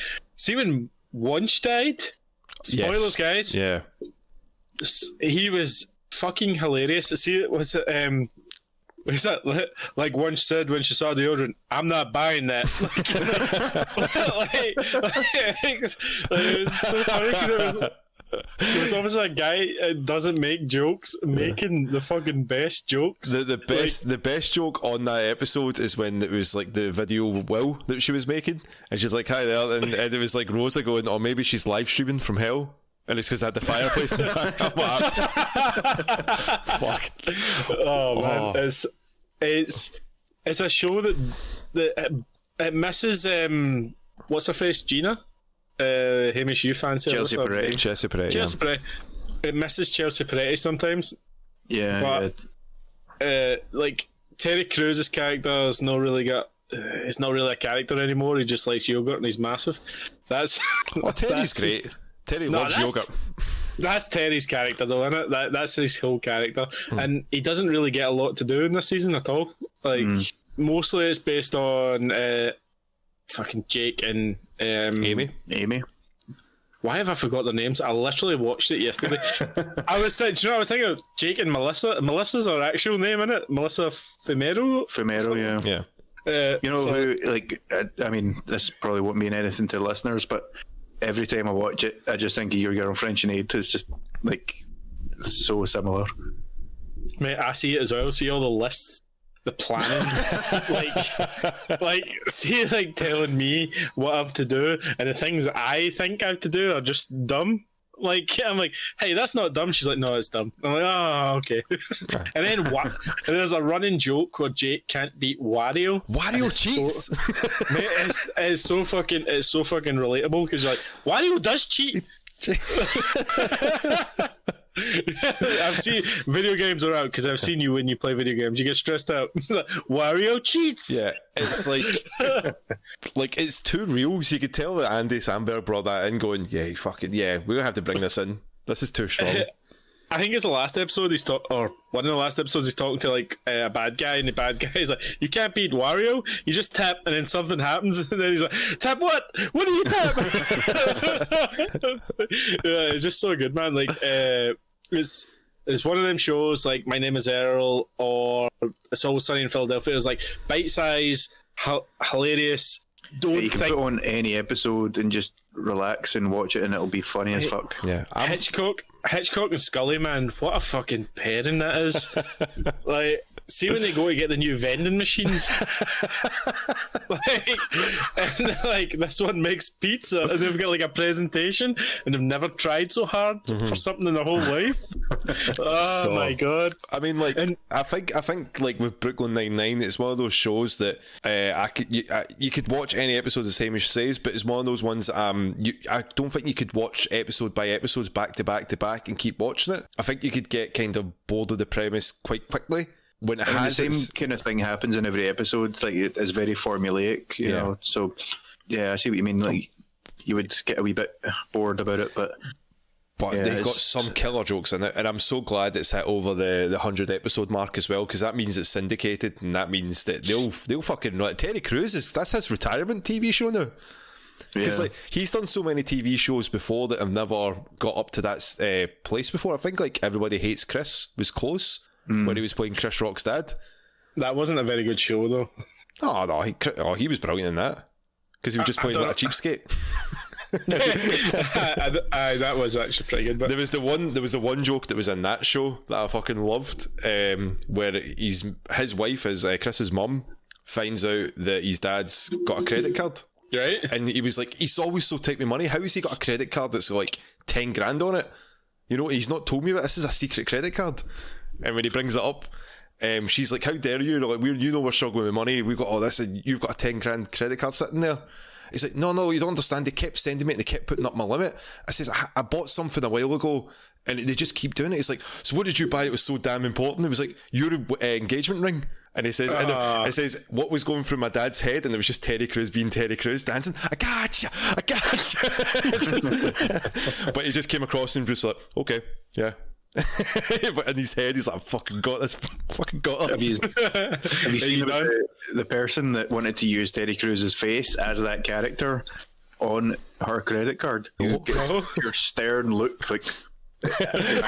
Wunsch died. Spoilers, guys. Yeah. He was fucking hilarious. See, was that like Wunsch said when she saw the deodorant? I'm not buying that. It was so funny because it was obviously a guy that doesn't make jokes making the fucking best jokes. The best joke on that episode is when it was like the video Will that she was making, and she's like, "Hi there," and it was like Rosa going, "Oh, maybe she's live streaming from hell." And it's because I had the fireplace in the back. Fuck. Oh man, it's a show that it misses what's her face, Gina, Hamish, you fancy her? Chelsea What's her Peretti. name? Chelsea Peretti. Chelsea Peretti. It misses Chelsea Peretti sometimes. Yeah, But like Terry Crews's character is not really it's not really a character anymore. He just likes yogurt and he's massive. That's Oh, Terry's great. Terry loves yogurt. That's Terry's character, though, isn't it? That's his whole character, and he doesn't really get a lot to do in this season at all. Like mostly, it's based on fucking Jake and Amy. Why have I forgot their names? I literally watched it yesterday. I was thinking of Jake and Melissa. Melissa's her actual name, isn't it? Melissa Fumero, yeah. Yeah. You know who? Like, I mean, this probably won't mean anything to listeners, but every time I watch it, I just think of Your Girl French and Aid. It's just like so similar. Mate, I see it as well. See all the lists, the planning, like see, like telling me what I have to do, and the things that I think I have to do are just dumb. Like, I'm like, hey, that's not dumb. She's like, no, it's dumb. I'm like, oh, okay. And then what? And there's a running joke where Jake can't beat Wario. Wario cheats. Mate, it's so fucking relatable because you're like, Wario does cheat. I've seen video games are out because I've seen you when you play video games. You get stressed out. Wario cheats. Yeah, it's like it's too real. So you could tell that Andy Samberg brought that in, going, "Yeah, fucking yeah, we're gonna have to bring this in. This is too strong." I think it's the last episode or one of the last episodes he's talking to like a bad guy, and the bad guy is like, "You can't beat Wario. You just tap, and then something happens." And then he's like, "Tap what? What do you tap?" Yeah, it's just so good, man. Like, it's one of them shows like My Name Is Earl or It's Always Sunny in Philadelphia. It's like bite size, hilarious. You can put on any episode and just relax and watch it, and it'll be funny as fuck. Yeah, Hitchcock and Scully, man, what a fucking pairing that is. Like, see when they go to get the new vending machine, and like this one makes pizza, and they've got like a presentation, and they've never tried so hard for something in their whole life. Oh my god! I mean, like, I think like with Brooklyn Nine-Nine, it's one of those shows that you could watch any episode, as Hamish says, but it's one of those ones. I don't think you could watch episode by episodes back to back to back and keep watching it. I think you could get kind of bored of the premise quite quickly. When it has the same kind of thing happens in every episode, like it's very formulaic, you know. So yeah, I see what you mean. Like you would get a wee bit bored about it, but yeah, they've got some killer jokes in it, and I'm so glad it's hit over the 100 episode mark as well, because that means it's syndicated, and that means that they'll fucking like, Terry Crews that's his retirement TV show now. Because like he's done so many TV shows before that have never got up to that place before. I think like Everybody Hates Chris was close when he was playing Chris Rock's dad. That wasn't a very good show though. Oh no, he was brilliant in that because he was just playing like a cheapskate. That was actually pretty good. But there was the one joke that was in that show that I fucking loved, where his wife is Chris's mum finds out that his dad's got a credit card. Right, and he was like, he's always so tight with money. How has he got a credit card that's like 10 grand on it? You know, he's not told me about this. Is a secret credit card. And when he brings it up, she's like, "How dare you? Like, we're struggling with money. We've got all this, and you've got a 10 grand credit card sitting there." He's like, no, you don't understand. They kept sending me it and they kept putting up my limit. I says, I bought something a while ago and they just keep doing it. He's like, so what did you buy? It was so damn important. It was like, your engagement ring. And he says, it says, what was going through my dad's head? And it was just Terry Crews being Terry Crews dancing. I gotcha. But he just came across and just like, okay, yeah. But in his head, he's like, I fucking got this. Fucking got it. Have you seen about the person that wanted to use Terry Crews' face as that character on her credit card? Your stern look, like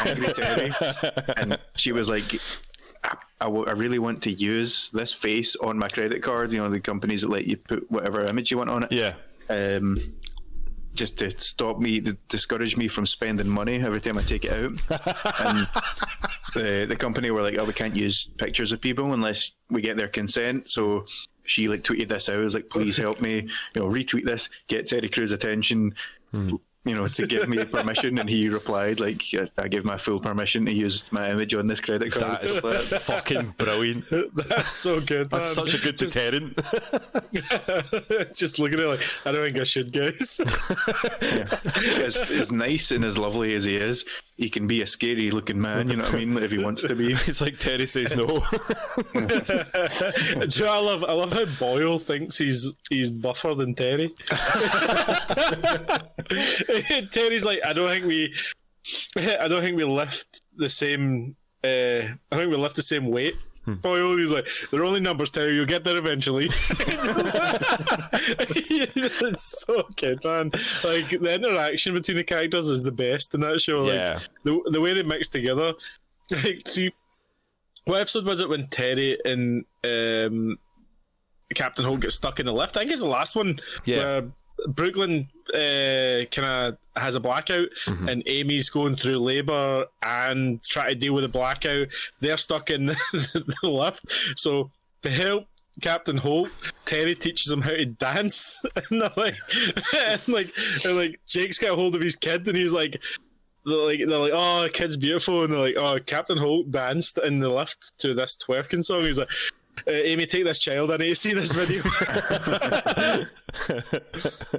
angry Terry, and she was like, I really want to use this face on my credit card. You know, the companies that let you put whatever image you want on it. Yeah. Just to stop me, to discourage me from spending money every time I take it out. And the company were like, "Oh, we can't use pictures of people unless we get their consent." So she like tweeted this out, was like, "Please help me, you know, retweet this, get Terry Crews' attention, you know, to give me permission." And he replied like, "Yes, I give my full permission to use my image on this credit card." That's fucking brilliant. That's so good. That's such a good deterrent. Just looking at it like, I don't think I should, guys. As nice and as lovely as he is, he can be a scary looking man, you know what I mean, if he wants to be. It's like Terry says no. Do you know, I love how Boyle thinks he's buffer than Terry. Terry's like, I don't think we lift the same weight. Boyle, he's like, they're only numbers, Terry, you'll get there eventually. It's so good, man. Like, the interaction between the characters is the best in that show. Yeah. Like, the way they mix together. Like, see, what episode was it when Terry and Captain Holt get stuck in the lift? I think it's the last one. Yeah. Where Brooklyn kind of has a blackout, and Amy's going through labour and trying to deal with the blackout. They're stuck in the lift. So to help Captain Holt, Terry teaches him how to dance, and Jake's got a hold of his kid, and he's like. They're like, oh, kid's beautiful, and they're like, oh, Captain Holt danced in the lift to this twerking song. He's like, Amy, take this child. I need to see this video.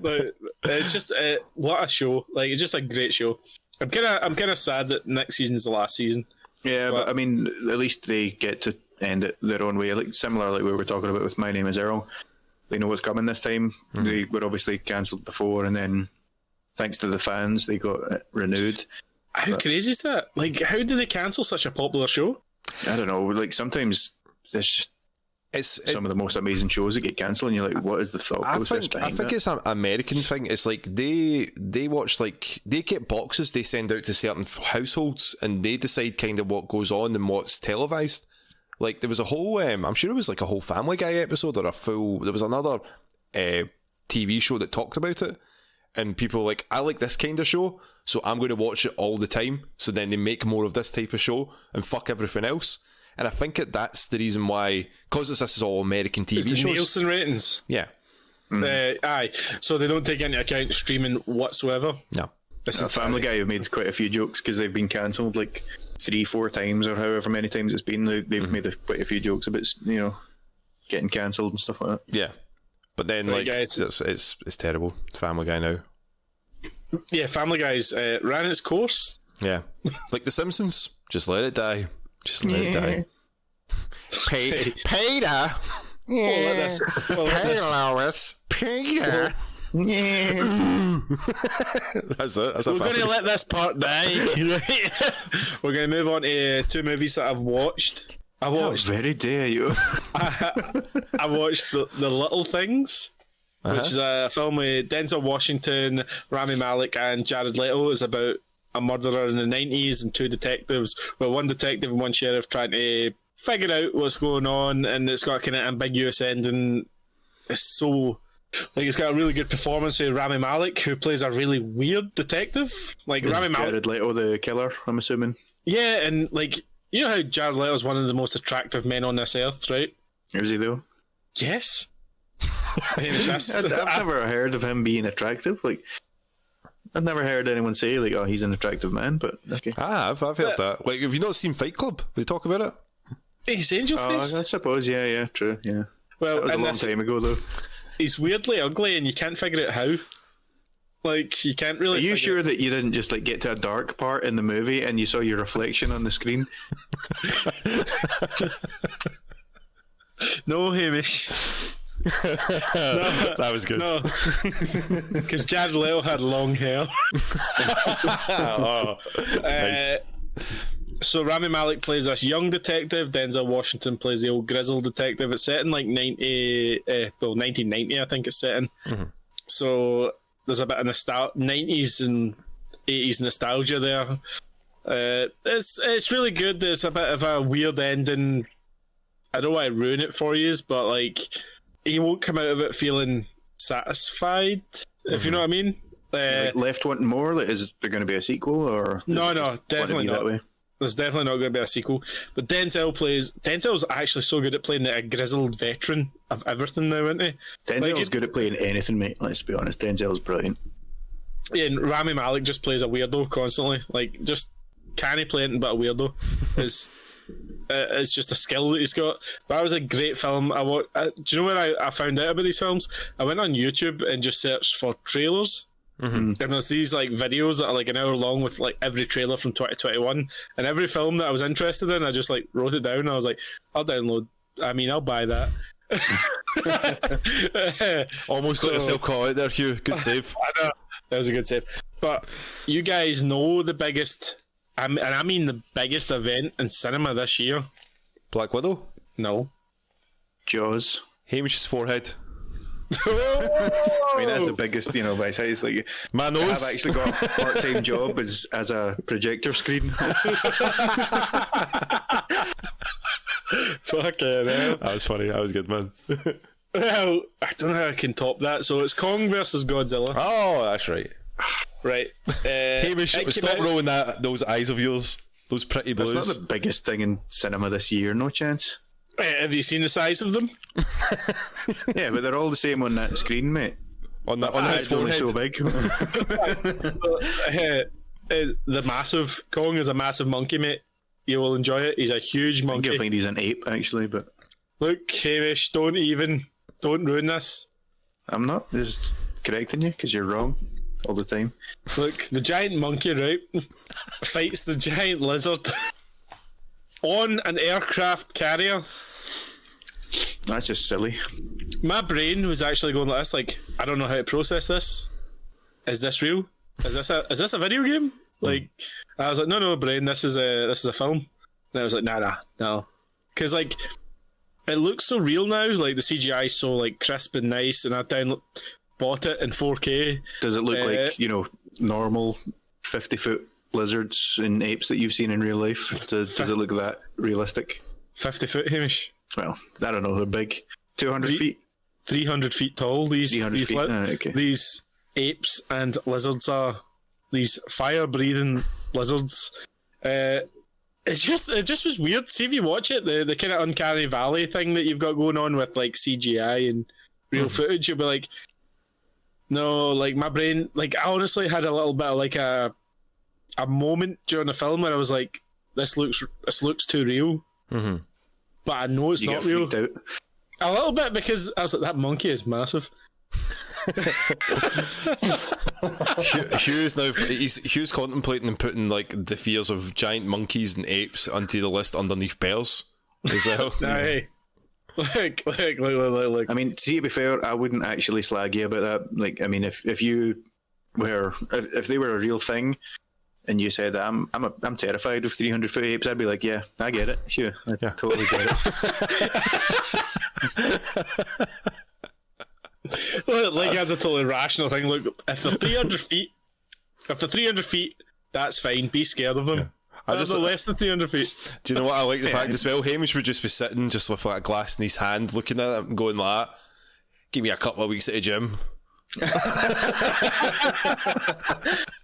Like, it's just what a show! Like, it's just a great show. I'm kind of sad that next season is the last season. Yeah, but I mean, at least they get to end it their own way. Like similar, like we were talking about with My Name Is Earl. They know what's coming this time. They were obviously cancelled before, and then thanks to the fans, they got it renewed. How crazy is that? Like, how do they cancel such a popular show? I don't know. Like sometimes it's some of the most amazing shows that get cancelled, and you're like, what is the thought process behind that? I think it's an American thing. It's like they watch, like, they get boxes they send out to certain households, and they decide kind of what goes on and what's televised. Like, there was a whole, I'm sure it was like a whole Family Guy episode or there was another TV show that talked about it. And people were like, I like this kind of show, so I'm going to watch it all the time. So then they make more of this type of show and fuck everything else. And I think that's the reason why, because this is all American TV It's the shows. Nielsen ratings. Yeah. Aye. So they don't take into account streaming whatsoever. No. This is Family Guy have made quite a few jokes because they've been cancelled like 3-4 times or however many times it's been. They've made quite a few jokes about, getting cancelled and stuff like that. Yeah. But then, Right, like, guys. it's terrible. Family Guy now. Yeah, Family Guy's ran its course. Yeah. Like The Simpsons. Just let it die. Just let it die. Peter. Well, let this, Lois. Peter. That's it. That's a we're going family. to let this part die. Right? We're going to move on to 2 movies that I've watched. I How watched. very dare you? I watched the Little Things, which is a film with Denzel Washington, Rami Malek, and Jared Leto. It's about a murderer in the 90s and 2 detectives. Well, one detective and one sheriff trying to figure out what's going on, and it's got a kind of ambiguous ending. It's so. Like, it's got a really good performance with Rami Malek, who plays a really weird detective. Like, Rami Malek. Jared Leto the killer, I'm assuming. Yeah, and, like, you know how Jared Leto is one of the most attractive men on this earth, right? Is he though? Yes. I've I've never heard of him being attractive. Like, I've never heard anyone say like, "Oh, he's an attractive man." But okay. I've heard that. Like, have you not seen Fight Club? They talk about it. He's Angel Face. I suppose, yeah, true, yeah. Well, That was a and long time ago, though. he's weirdly ugly, and you can't figure out how. Like, you can't really. Are you figure- sure that you didn't just like get to a dark part in the movie and you saw your reflection on the screen? No, Hamish. That was good. No, because Jared Leto had long hair. Oh, nice. So Rami Malek plays this young detective. Denzel Washington plays the old grizzled detective. It's set in like 1990, I think it's set in. So there's a bit of 90s and 80s nostalgia there. It's really good. There's a bit of a weird ending. I don't want to ruin it for you, but like, he won't come out of it feeling satisfied, if you know what I mean. Like, left wanting more? Like, is there going to be a sequel or? No, Want definitely to be not. that way? There's definitely not going to be a sequel. But Denzel's actually so good at playing a grizzled veteran of everything now, isn't he? Denzel's good at playing anything, mate. Let's be honest. Denzel's brilliant. Yeah, and Rami Malek just plays a weirdo constantly. Like, just can't play anything but a weirdo. It's just a skill that he's got. But that was a great film. Do you know when I found out about these films? I went on YouTube and just searched for trailers. And there's these like videos that are like an hour long with like every trailer from 2021, and every film that I was interested in, I just like wrote it down. I was like, I'll buy that. Almost got yourself caught out there, Hugh. Good save. I know. That was a good save. But you guys know the biggest, and I mean the biggest event in cinema this year? Black Widow. No. Jaws. Hamish's forehead. I mean, that's the biggest, by size. Like, My nose. I've actually got a part-time job as a projector screen. Fucking hell. That was funny. That was good, man. Well, I don't know how I can top that. So it's Kong versus Godzilla. Oh, that's right. Right. Hamish, stop rolling those eyes of yours. Those pretty That's blues. not the biggest thing in cinema this year, no chance. Have you seen the size of them? Yeah, but they're all the same on that screen, mate. on his It's only forehead. so big. The massive Kong is a massive monkey, mate. You will enjoy it. He's a huge I think monkey. you'll find he's an ape, actually, but Look, Hamish, don't ruin this. I'm not just correcting you because you're wrong all the time. Look, the giant monkey, right, fights the giant lizard on an aircraft carrier. That's just silly. My brain was actually going like this, like, I don't know how to process this. Is this real? Is this a video game? Like, I was like, no, brain, this is a film. And I was like, no. Because, like, it looks so real now, like, the CGI is so, like, crisp and nice, and I bought it in 4K. Does it look like, normal 50-foot lizards and apes that you've seen in real life? Does it look that realistic? 50 foot, Hamish. Well, I don't know, they're big. 200 feet? 300 feet tall. These 300 feet? Okay. These apes and lizards are these fire-breathing lizards. It's it just was weird. See if you watch it, the kind of uncanny valley thing that you've got going on with like CGI and real footage, you'll be like, no, like my brain, like I honestly had a little bit of like a moment during the film where I was like, this looks too real, but I know it's not real. Out. A little bit, because I was like, that monkey is massive. Hugh's contemplating and putting like the fears of giant monkeys and apes onto the list underneath bears as well. Hey, look. I mean, see, to be fair, I wouldn't actually slag you about that. Like, I mean, if they were a real thing, and you said I'm terrified of 300-foot apes, I'd be like, yeah, I get it. Sure, I totally get it. Like, as a totally rational thing, look, if they're 300 feet, that's fine. Be scared of them. Yeah. I just less than 300 feet. Do you know what I like? The fact as well, Hamish would just be sitting just with like a glass in his hand, looking at it and going like that. Give me a couple of weeks at the gym.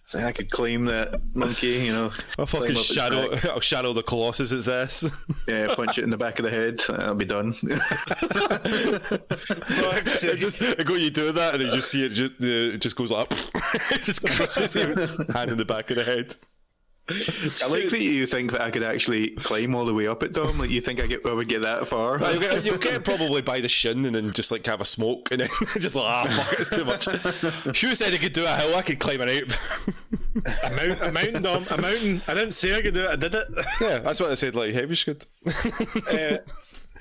So I could claim that monkey, you know. I'll fucking shadow the Colossus its ass. Yeah, punch it in the back of the head. I'll be done. You do that, and you just see it just goes up. It just crushes him, hand in the back of the head. I like that you think that I could actually climb all the way up it, Dom. Like, you think I would get that far? You'll get probably by the shin and then just like have a smoke and then just like, fuck it, it's too much. Hugh said he could do a hill, I could climb an ape. A mountain, Dom. A mountain. I didn't say I could do it, I did it. Yeah, that's what I said, like, Hamish could.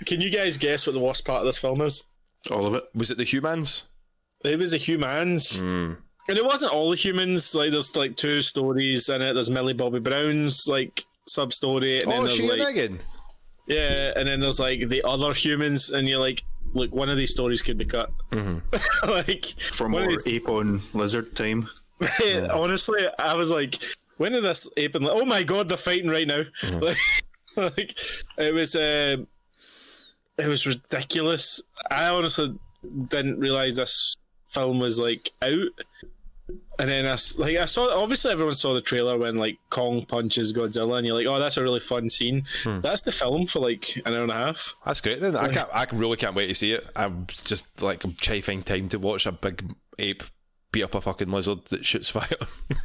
Can you guys guess what the worst part of this film is? All of it. Was it the humans? It was the humans. And it wasn't all the humans. Like, there's like two stories in it. There's Millie Bobby Brown's like sub story, and then there's like, yeah, and then there's like the other humans, and you're like, look, one of these stories could be cut. Like, for more ape on lizard time. Honestly, I was like, when did this ape and oh my god, they're fighting right now. Like it was ridiculous. I honestly didn't realize this film was like out. And then I saw, obviously everyone saw the trailer when like Kong punches Godzilla, and you're like, oh, that's a really fun scene. That's the film for like an hour and a half. That's great then. I really can't wait to see it. I'm just like, I'm trying to find time to watch a big ape beat up a fucking lizard that shoots fire.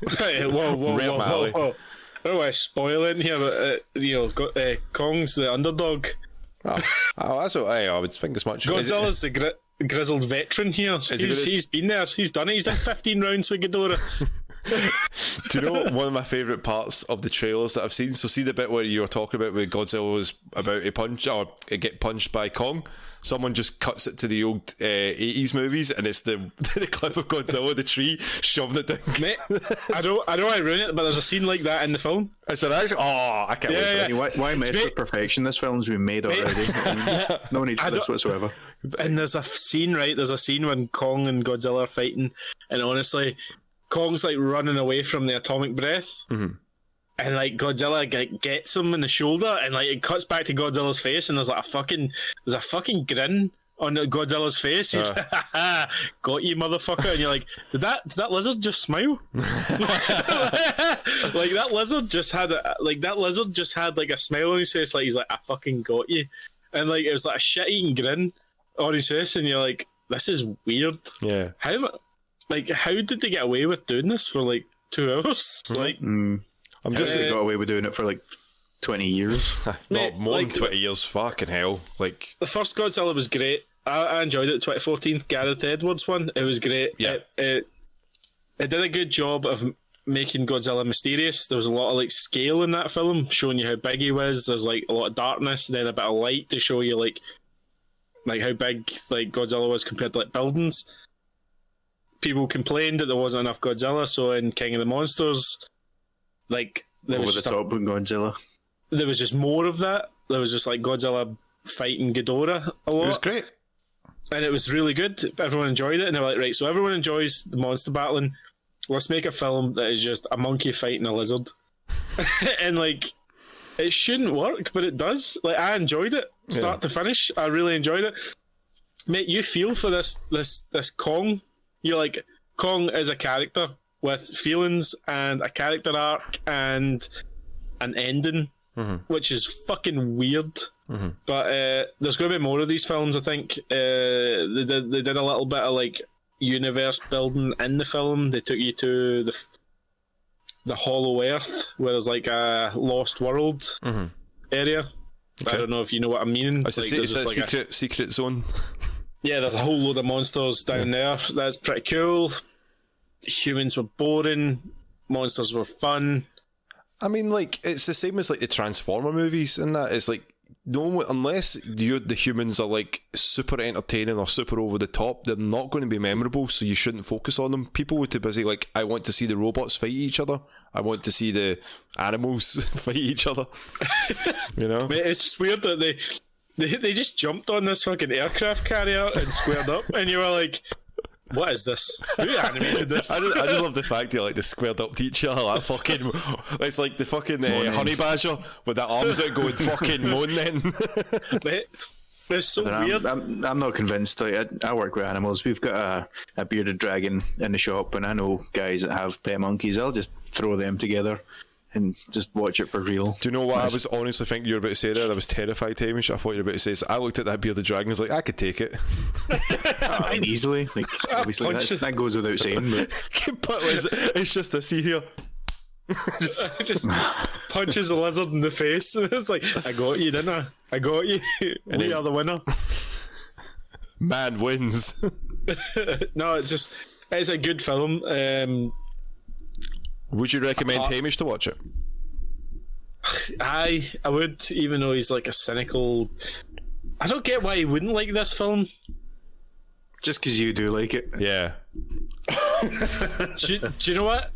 Whoa. I don't want to spoil it in here, but Kong's the underdog. That's what I would think as much. Godzilla's the grizzled veteran here. He's been there. He's done it. He's done 15 rounds with Ghidorah. Do you know one of my favourite parts of the trailers that I've seen? So see the bit where you were talking about where Godzilla was about to punch or get punched by Kong? Someone just cuts it to the old 80s movies, and it's the clip of Godzilla, the tree, shoving it down. Mate, I don't want to ruin it, but there's a scene like that in the film. Is there actually? Oh, I can't wait for this. Why mess with perfection? This film's been made already. No need for this whatsoever. And there's a scene when Kong and Godzilla are fighting, and honestly, Kong's like running away from the atomic breath, and like Godzilla gets him in the shoulder, and like it cuts back to Godzilla's face, and there's a fucking grin on Godzilla's face. He's like, got you, motherfucker. And you're like, did that lizard just smile? Like that lizard just had like a smile on his face, like he's like, I fucking got you. And like it was like a shit-eating grin on his face, and you're like, this is weird. Yeah. How did they get away with doing this for like 2 hours? Like, I'm just they got away with doing it for like 20 years. Not more than 20 years. Fucking hell! Like the first Godzilla was great. I enjoyed it. 2014 Gareth Edwards one. It was great. Yeah. It did a good job of making Godzilla mysterious. There was a lot of like scale in that film, showing you how big he was. There's like a lot of darkness, and then a bit of light to show you like how big like Godzilla was compared to like buildings. People complained that there wasn't enough Godzilla, so in King of the Monsters, like there over was the top with Godzilla. There was just more of that. There was just like Godzilla fighting Ghidorah a lot. It was great. And it was really good. Everyone enjoyed it, and they were like, right, so everyone enjoys the monster battling. Let's make a film that is just a monkey fighting a lizard. And like, it shouldn't work, but it does. Like, I enjoyed it, start to finish. I really enjoyed it. Mate, you feel for this Kong. You're like, Kong is a character with feelings and a character arc and an ending which is fucking weird. But there's going to be more of these films, I think. They did a little bit of like universe building in the film. They took you to the Hollow Earth, where there's like a lost world area. Okay. I don't know if you know what I mean. It's like, a secret zone. Yeah, there's a whole load of monsters down there. That's pretty cool. Humans were boring. Monsters were fun. I mean, like, it's the same as like the Transformer movies and that. It's like, no, unless the humans are like super entertaining or super over the top, they're not going to be memorable, so you shouldn't focus on them. People were too busy like, I want to see the robots fight each other, I want to see the animals fight each other. You know? Mate, it's just weird that they just jumped on this fucking aircraft carrier and squared up, and you were like, what is this? Who animated this? I just love the fact that like they squared up to each other. Like fucking, it's like the fucking honey badger with the arms out going fucking moan. Then it's so weird. I'm not convinced. Like, I work with animals. We've got a bearded dragon in the shop, and I know guys that have pet monkeys. I'll just throw them together and just watch it for real. Do you know what I was honestly thinking you were about to say there? I was terrified, Hamish. I thought you were about to say so. I looked at that bearded dragon and was like, I could take it. I mean, easily. Like, obviously, that goes without saying. But it's just a see here. just punches a lizard in the face. It's like, I got you, didn't I? I got you. We are the winner. Man wins. No, it's a good film. Would you recommend Hamish to watch it? I would, even though he's like a cynical. I don't get why he wouldn't like this film. Just because you do like it. Yeah. do you know what?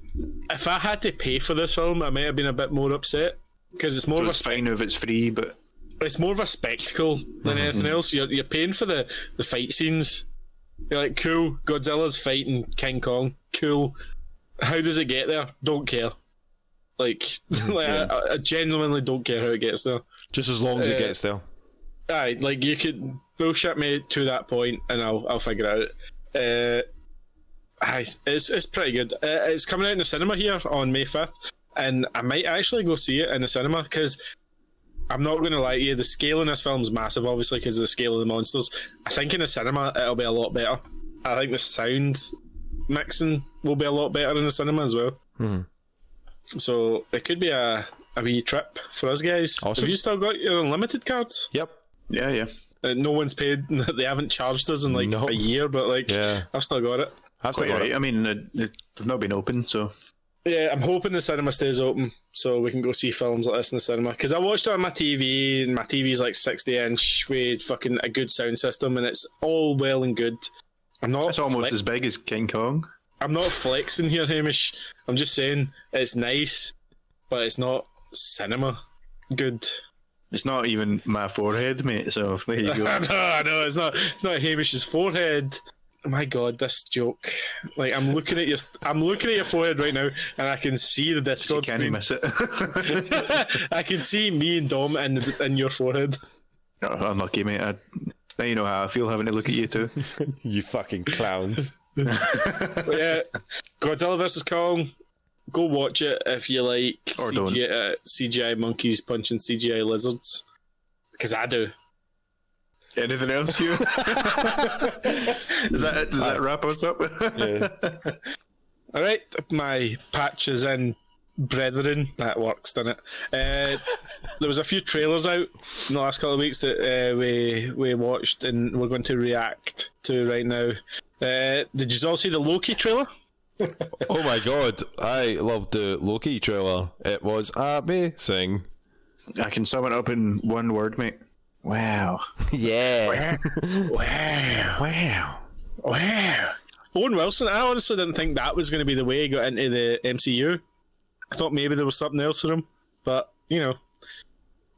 If I had to pay for this film, I might have been a bit more upset, because it's more of a fine if it's free, but it's more of a spectacle than anything else. You're paying for the fight scenes. You're like, cool, Godzilla's fighting King Kong, cool. How does it get there? Don't care. Like, I genuinely don't care how it gets there. Just as long as it gets there. Aye, like, you could bullshit me to that point and I'll figure it out. It's pretty good. It's coming out in the cinema here on May 5th, and I might actually go see it in the cinema, because I'm not going to lie to you, the scale in this film's massive, obviously, because of the scale of the monsters. I think in the cinema it'll be a lot better. I think the sound mixing will be a lot better in the cinema as well. So it could be a wee trip for us guys. Awesome. Have you still got your unlimited cards? Yep. Yeah. No one's paid. They haven't charged us in like a year, but like, I've still got it. I've still got it. I mean, they've not been open, so yeah, I'm hoping the cinema stays open so we can go see films like this in the cinema, because I watched it on my TV, and my TV's like 60-inch with fucking a good sound system, and it's all well and good. It's almost as big as King Kong. I'm not flexing here, Hamish. I'm just saying it's nice, but it's not cinema good. It's not even my forehead, mate. So there you go. I know. It's not Hamish's forehead. Oh my God, this joke! Like, I'm looking at your forehead right now, and I can see the Discord screen. Can't miss it. I can see me and Dom in your forehead. Oh, unlucky, mate. Now you know how I feel having to look at you too. You fucking clowns. Yeah, Godzilla vs Kong. Go watch it if you like CGI monkeys punching CGI lizards, because I do. Anything else, Hugh? Does that wrap us up? Yeah. All right, my patches in, brethren. That works, doesn't it? There was a few trailers out in the last couple of weeks that we watched and we're going to react to right now. Did you all see the Loki trailer? Oh my God, I loved the Loki trailer. It was amazing. I can sum it up in one word, mate. Wow. Yeah. Wow. Owen Wilson, I honestly didn't think that was going to be the way he got into the MCU. I thought maybe there was something else for him, but, you know,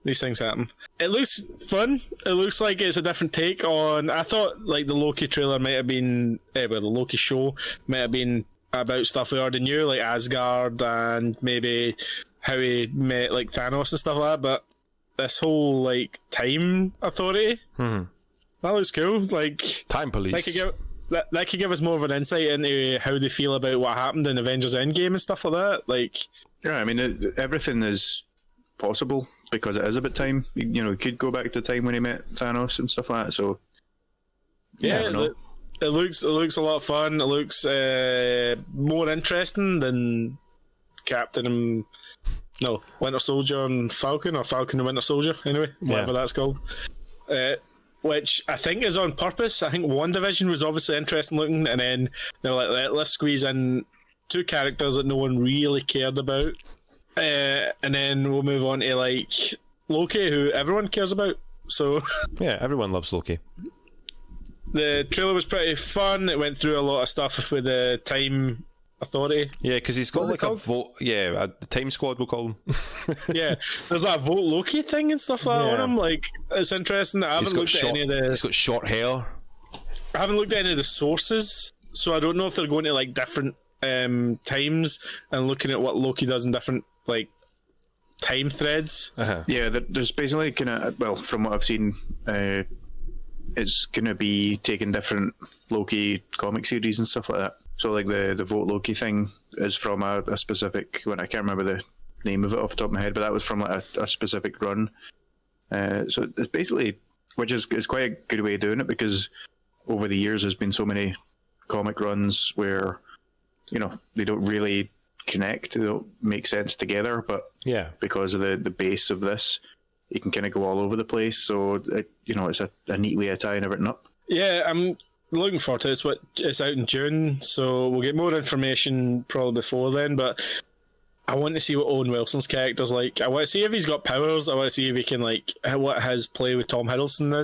these things happen. It looks fun. It looks like it's a different take on... I thought, like, the Loki trailer might have been... the Loki show might have been about stuff we already knew, like Asgard and maybe how he met, like, Thanos and stuff like that, but this whole, like, time authority, that looks cool. Like, time police. That could give us more of an insight into how they feel about what happened in Avengers Endgame and stuff like that. Like, yeah, I mean, everything is possible because it is about time. You know, he could go back to the time when he met Thanos and stuff like that. So yeah, it looks a lot of fun. It looks more interesting than Winter Soldier and Falcon, or Falcon and Winter Soldier, anyway, whatever that's called. Which I think is on purpose. I think WandaVision was obviously interesting looking, and then they're like, let's squeeze in two characters that no one really cared about, and then we'll move on to like Loki, who everyone cares about. So yeah, everyone loves Loki. The trailer was pretty fun. It went through a lot of stuff with the Time Authority. Yeah, because he's got like a vote. Yeah, the Time Squad, we'll call him. Yeah, there's that vote Loki thing and stuff like that on him. Like, it's interesting. I haven't looked at any of the. He's got short hair. I haven't looked at any of the sources, so I don't know if they're going to like different times and looking at what Loki does in different like time threads. Yeah, there's basically kind of, well, from what I've seen, it's going to be taking different Loki comic series and stuff like that. So like the Vote Loki thing is from a specific one. I can't remember the name of it off the top of my head, but that was from like a specific run. So it's basically, which is quite a good way of doing it, because over the years there's been so many comic runs where, you know, they don't really connect, they don't make sense together, but yeah, because of the base of this, you can kind of go all over the place. So it's a neat way of tying everything up. Yeah, I'm looking forward to it. It's out in June, so we'll get more information probably before then, but I want to see what Owen Wilson's character's like. I want to see if he's got powers. I want to see if he can, like, what his play with Tom Hiddleston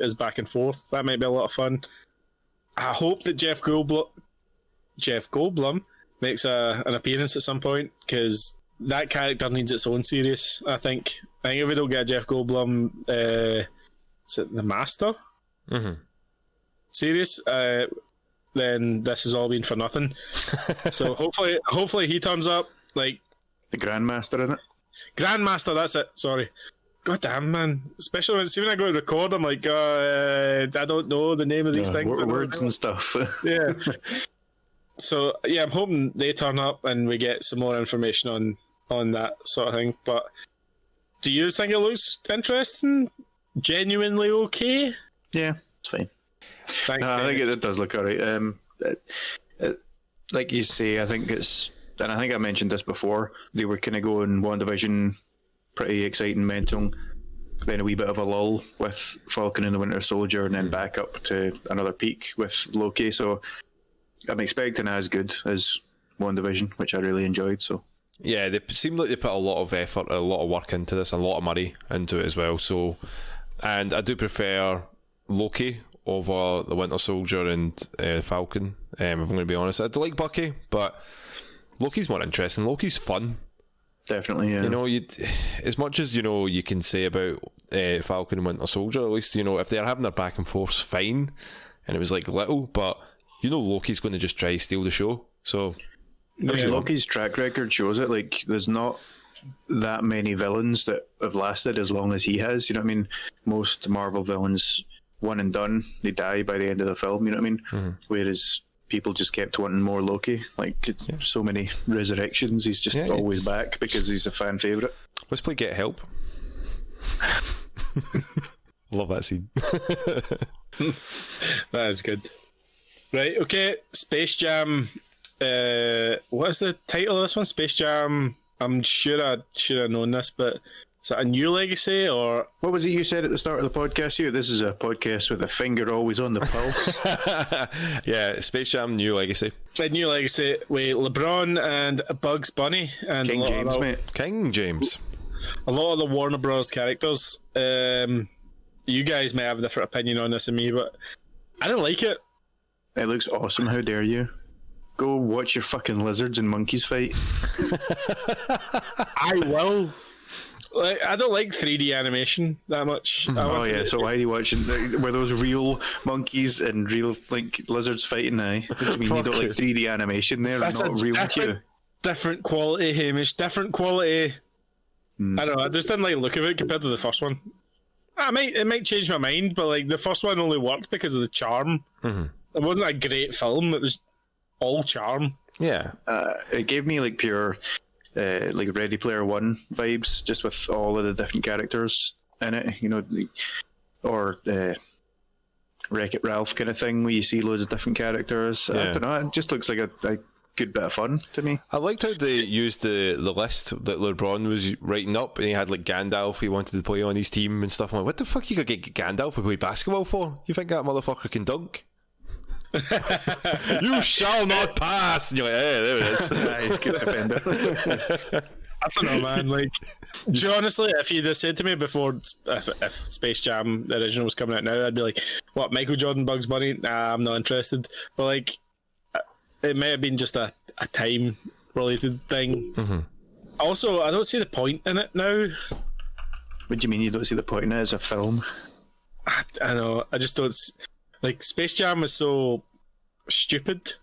is back and forth. That might be a lot of fun. I hope that Jeff Goldblum makes an appearance at some point, because that character needs its own series, I think. I think if we don't get a Jeff Goldblum, is it The Master? Series, then this has all been for nothing. So hopefully he turns up, like the Grandmaster in it. Grandmaster, that's it. Sorry, god damn, man. Especially when I go to record, I'm like, I don't know the name of these things, words and stuff. Yeah. So yeah, I'm hoping they turn up and we get some more information on that sort of thing. But do you think it looks interesting? Genuinely okay? Yeah, it's fine. Thanks. I think it does look alright. Like you say, I think it's, and I think I mentioned this before, they were kind of going WandaVision, pretty exciting, mental, then a wee bit of a lull with Falcon and the Winter Soldier, and then back up to another peak with Loki. So I'm expecting as good as WandaVision, which I really enjoyed. So yeah, they seem like they put a lot of effort, a lot of work into this, and a lot of money into it as well. So, and I do prefer Loki over the Winter Soldier and Falcon. If I'm going to be honest, I do like Bucky, but Loki's more interesting. Loki's fun. Definitely, yeah. You know, as much as, you know, you can say about Falcon and Winter Soldier, at least, you know, if they're having their back and forth, fine, and it was like little, but you know Loki's going to just try to steal the show. So Loki's track record shows it. Like, there's not that many villains that have lasted as long as he has. You know what I mean? Most Marvel villains, one and done, they die by the end of the film. You know what I mean? Whereas people just kept wanting more Loki. Like, so many resurrections. He's just always back because he's a fan favourite. Let's play Get Help. Love that scene. That is good. Right, okay. Space Jam. What's the title of this one? Space Jam. I'm sure I should have known this, but is that a new legacy, or what was it you said at the start of the podcast here? This is a podcast with a finger always on the pulse. Yeah, Space Jam New Legacy. A new legacy with LeBron and Bugs Bunny and King James, mate. King James. A lot of the Warner Bros. Characters. You guys may have a different opinion on this than me, but I don't like it. It looks awesome. How dare you? Go watch your fucking lizards and monkeys fight. I will. Like, I don't like 3D animation that much. Oh yeah, so why are you watching? Were those real monkeys and real like lizards fighting? What do you mean you don't like 3D animation? They're That's not real to you. Different quality, Hamish. Different quality. I don't know. I just didn't like the look of it compared to the first one. It might change my mind, but like the first one only worked because of the charm. It wasn't a great film. It was all charm. Yeah. It gave me like pure like Ready Player One vibes, just with all of the different characters in it, you know, or Wreck-It Ralph kind of thing, where you see loads of different characters. I don't know, it just looks like a good bit of fun to me. I liked how they used the list that LeBron was writing up, and he had like Gandalf he wanted to play on his team and stuff. I'm like, what the fuck you gonna get Gandalf to play basketball for? You think that motherfucker can dunk? You shall not pass. And you're like, hey, there it is. He's a good defender. I don't know, man. Like, do you honestly, if you'd have said to me before, if Space Jam the original was coming out now, I'd be like, what, Michael Jordan, Bugs Bunny? Nah, I'm not interested. But like, it may have been just a time related thing. Mm-hmm. Also, I don't see the point in it now. What do you mean you don't see the point in it as a film? I know. I just don't. Like, Space Jam was so stupid.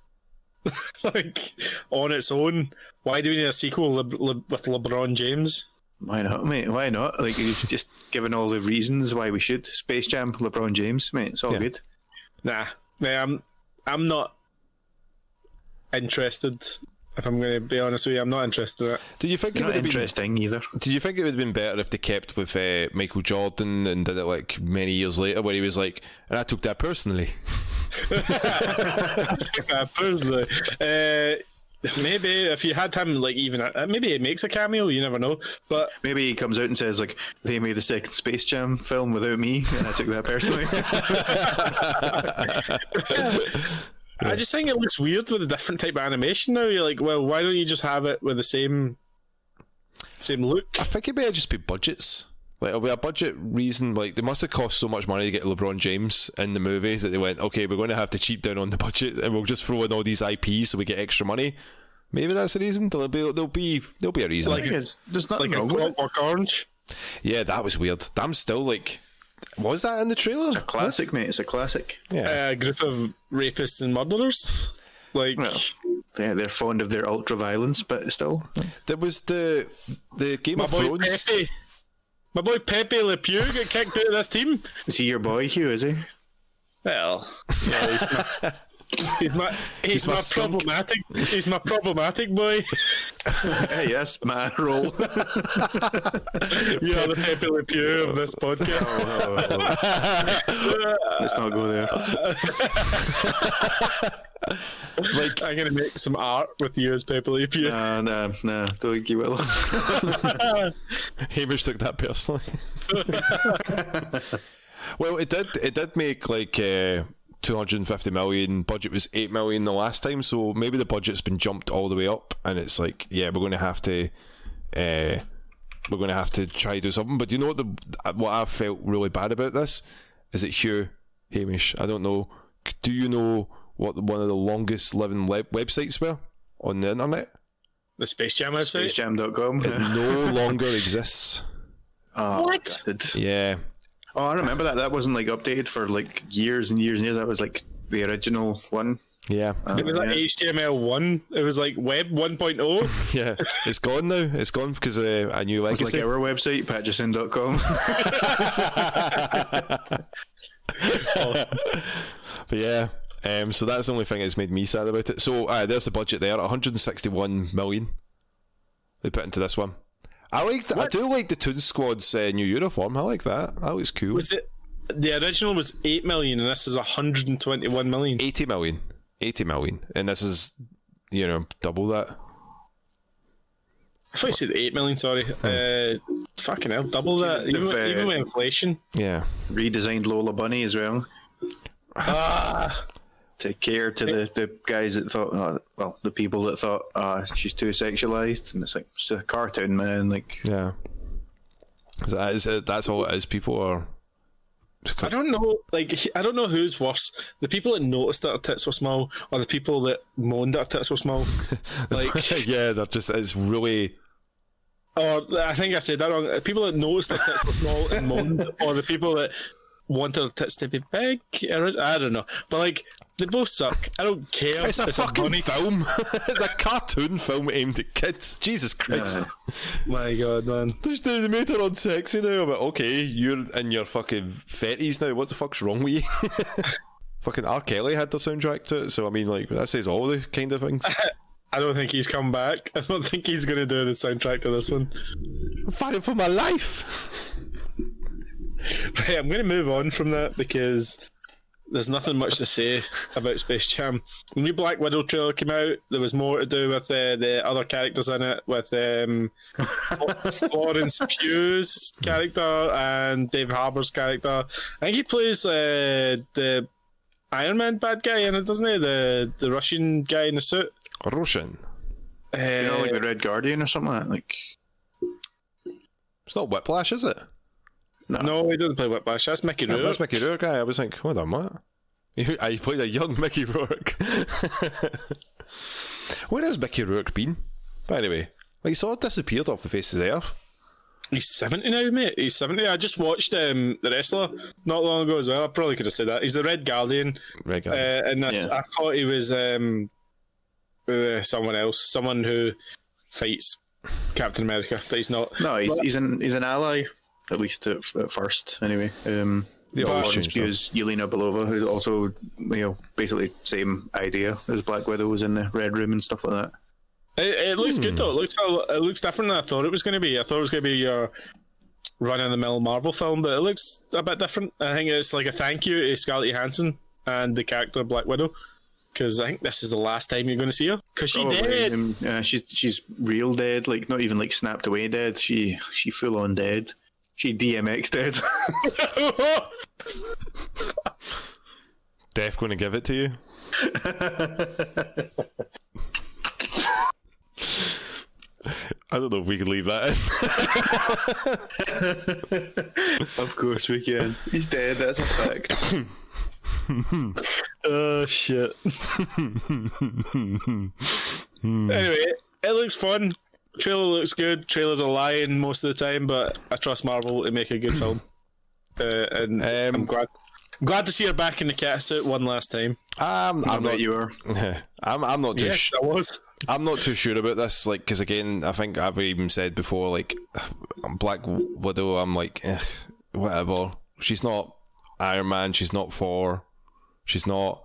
Like, on its own. Why do we need a sequel with LeBron James? Why not, mate? Why not? Like, he's just given all the reasons why we should. Space Jam, LeBron James, mate. It's all good. Nah, I'm not interested. If I'm going to be honest with you, I'm not interested in it. Do you think You're it would not have been interesting either? Do you think it would have been better if they kept with Michael Jordan and did it like many years later, where he was like, and I took that personally? Personally, maybe if you had him, like, even maybe it makes a cameo. You never know. But Maybe he comes out and says, like, they made the second Space Jam film without me, and I took that personally. I just think it looks weird with a different type of animation now. You're like, well, why don't you just have it with the same look? I think it better just be budgets. Like, it'll be a budget reason. Like, they must have cost so much money to get LeBron James in the movies that they went, okay, we're going to have to cheap down on the budget, and we'll just throw in all these IPs so we get extra money. Maybe that's the reason. There'll be a reason. Like, there's nothing Like a wrong with it. Clockwork Orange. Yeah, that was weird. I'm still like, was that in the trailer? Classic, mate. It's a classic. Yeah. A group of rapists and murderers. Like, Well, yeah, they're fond of their ultra violence, but still. There was the Game my of boy Thrones. Pepe. My boy Pepe Le Pew got kicked out of this team. Is he your boy, Hugh, is he? Well, no, he's my skunk. problematic. He's my problematic boy. Hey, that's my role. You are the Pepe Le Pew of this podcast. Let's not go there. Like, I'm gonna make some art with you as Pepe Le Pew. Nah, don't think you will. Hamish took that personally. Well, it did make like 250 million. Budget was 8 million the last time, so maybe the budget's been jumped all the way up, and it's like, yeah, we're going to have to try to do something. But do you know what I felt really bad about this is that Hugh, Hamish, I don't know, do you know what one of the longest living websites were on the internet? The Space Jam website. SpaceJam.com. It no longer exists. Oh, What? God. Yeah. Oh, I remember that. That wasn't like updated for like years and years and years. That was like the original one. Yeah. It was like Yeah. HTML1. It was like Web 1.0. Yeah. It's gone now. It's gone because a new It's legacy. like our website, Patchlings.com. But yeah, so that's the only thing that's made me sad about it. So there's the budget there, 161 million they put into this one. I do like the Toon Squad's new uniform. I like that. That looks cool. Was it? The original was 8 million, and this is 121 million. 80 million, and this is double that. I thought you said 8 million. Sorry. Fucking hell, double that. Even with inflation. Yeah. Redesigned Lola Bunny as well. To cater to the guys that thought, the people that thought, she's too sexualized, and it's like, it's a cartoon, man. Like, Yeah. That's all it is. People are. I don't know. Like, I don't know who's worse: the people that noticed that her tits were small, or the people that moaned that her tits were small. Like, Yeah, they're just. It's really. or I think I said that wrong. People that noticed that tits were small and moaned, or the people that wanted their tits to be big. I don't know, but like, they both suck. I don't care. It's a fucking funny film. It's a cartoon film aimed at kids. Jesus Christ. My God, man. They made her unsexy now. But okay, you're in your fucking 30s now. What the fuck's wrong with you? Fucking R. Kelly had the soundtrack to it. So, I mean, like, that says all the kind of things. I don't think he's come back. I don't think he's going to do the soundtrack to this one. I'm fighting for my life. Right, I'm going to move on from that because there's nothing much to say about Space Jam. The new Black Widow trailer came out. There was more to do with the other characters in it, with Florence Pugh's character and Dave Harbour's character. I think he plays the Iron Man bad guy in it, doesn't he? The Russian guy in the suit. Russian. Like the Red Guardian or something like that. Like, it's not Whiplash, is it? No, he doesn't play Whiplash. That's Mickey Rourke. That's Mickey Rourke guy. I was like, hold on, what? He played a young Mickey Rourke. Where has Mickey Rourke been? By the way, like, he sort of disappeared off the face of the earth. He's 70 now, mate. He's 70. I just watched The Wrestler not long ago as well. I probably could have said that. He's the Red Guardian. Red Guardian. And I thought he was someone else. Someone who fights Captain America, but he's not. No, he's an ally, at least at first, anyway. Florence Pugh's Yelena Belova, who's also, basically same idea as Black Widow, was in the Red Room and stuff like that. It looks good though. It looks different than I thought it was going to be. I thought it was going to be your run-of-the-mill Marvel film, but it looks a bit different. I think it's like a thank you to Scarlett Johansson and the character Black Widow, because I think this is the last time you're going to see her. Because she dead. She's real dead, like not even like snapped away dead. She full on dead. She DMX dead. Def going to give it to you. I don't know if we can leave that in. Of course we can. He's dead, that's a fact. Oh shit. Anyway, it looks fun. Trailer looks good. Trailers are lying most of the time, but I trust Marvel to make a good film. And I'm glad to see her back in the cat suit one last time. I'm not. You are. I'm not too. Yes, I was. I'm not too sure about this. Like, because again, I think I've even said before, like, Black Widow. I'm like, whatever. She's not Iron Man. She's not Thor. She's not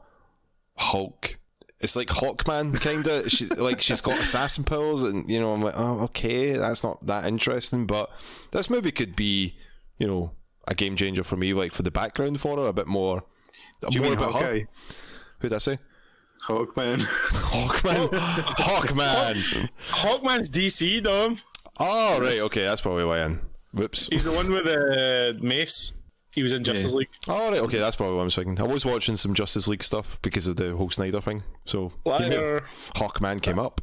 Hulk. It's like Hawkman, kind of. She's got assassin powers, and I'm like, oh, okay, that's not that interesting. But this movie could be, a game changer for me. Like, for the background for her, a bit more. More about her. Who'd I say? Hawkman. Hawkman's DC, Dom. Oh, right, okay, that's probably why. Whoops. He's the one with the mace. He was in Justice League. Oh, right, okay, that's probably what I'm thinking. I was watching some Justice League stuff because of the whole Snyder thing. So, Hawkman came up.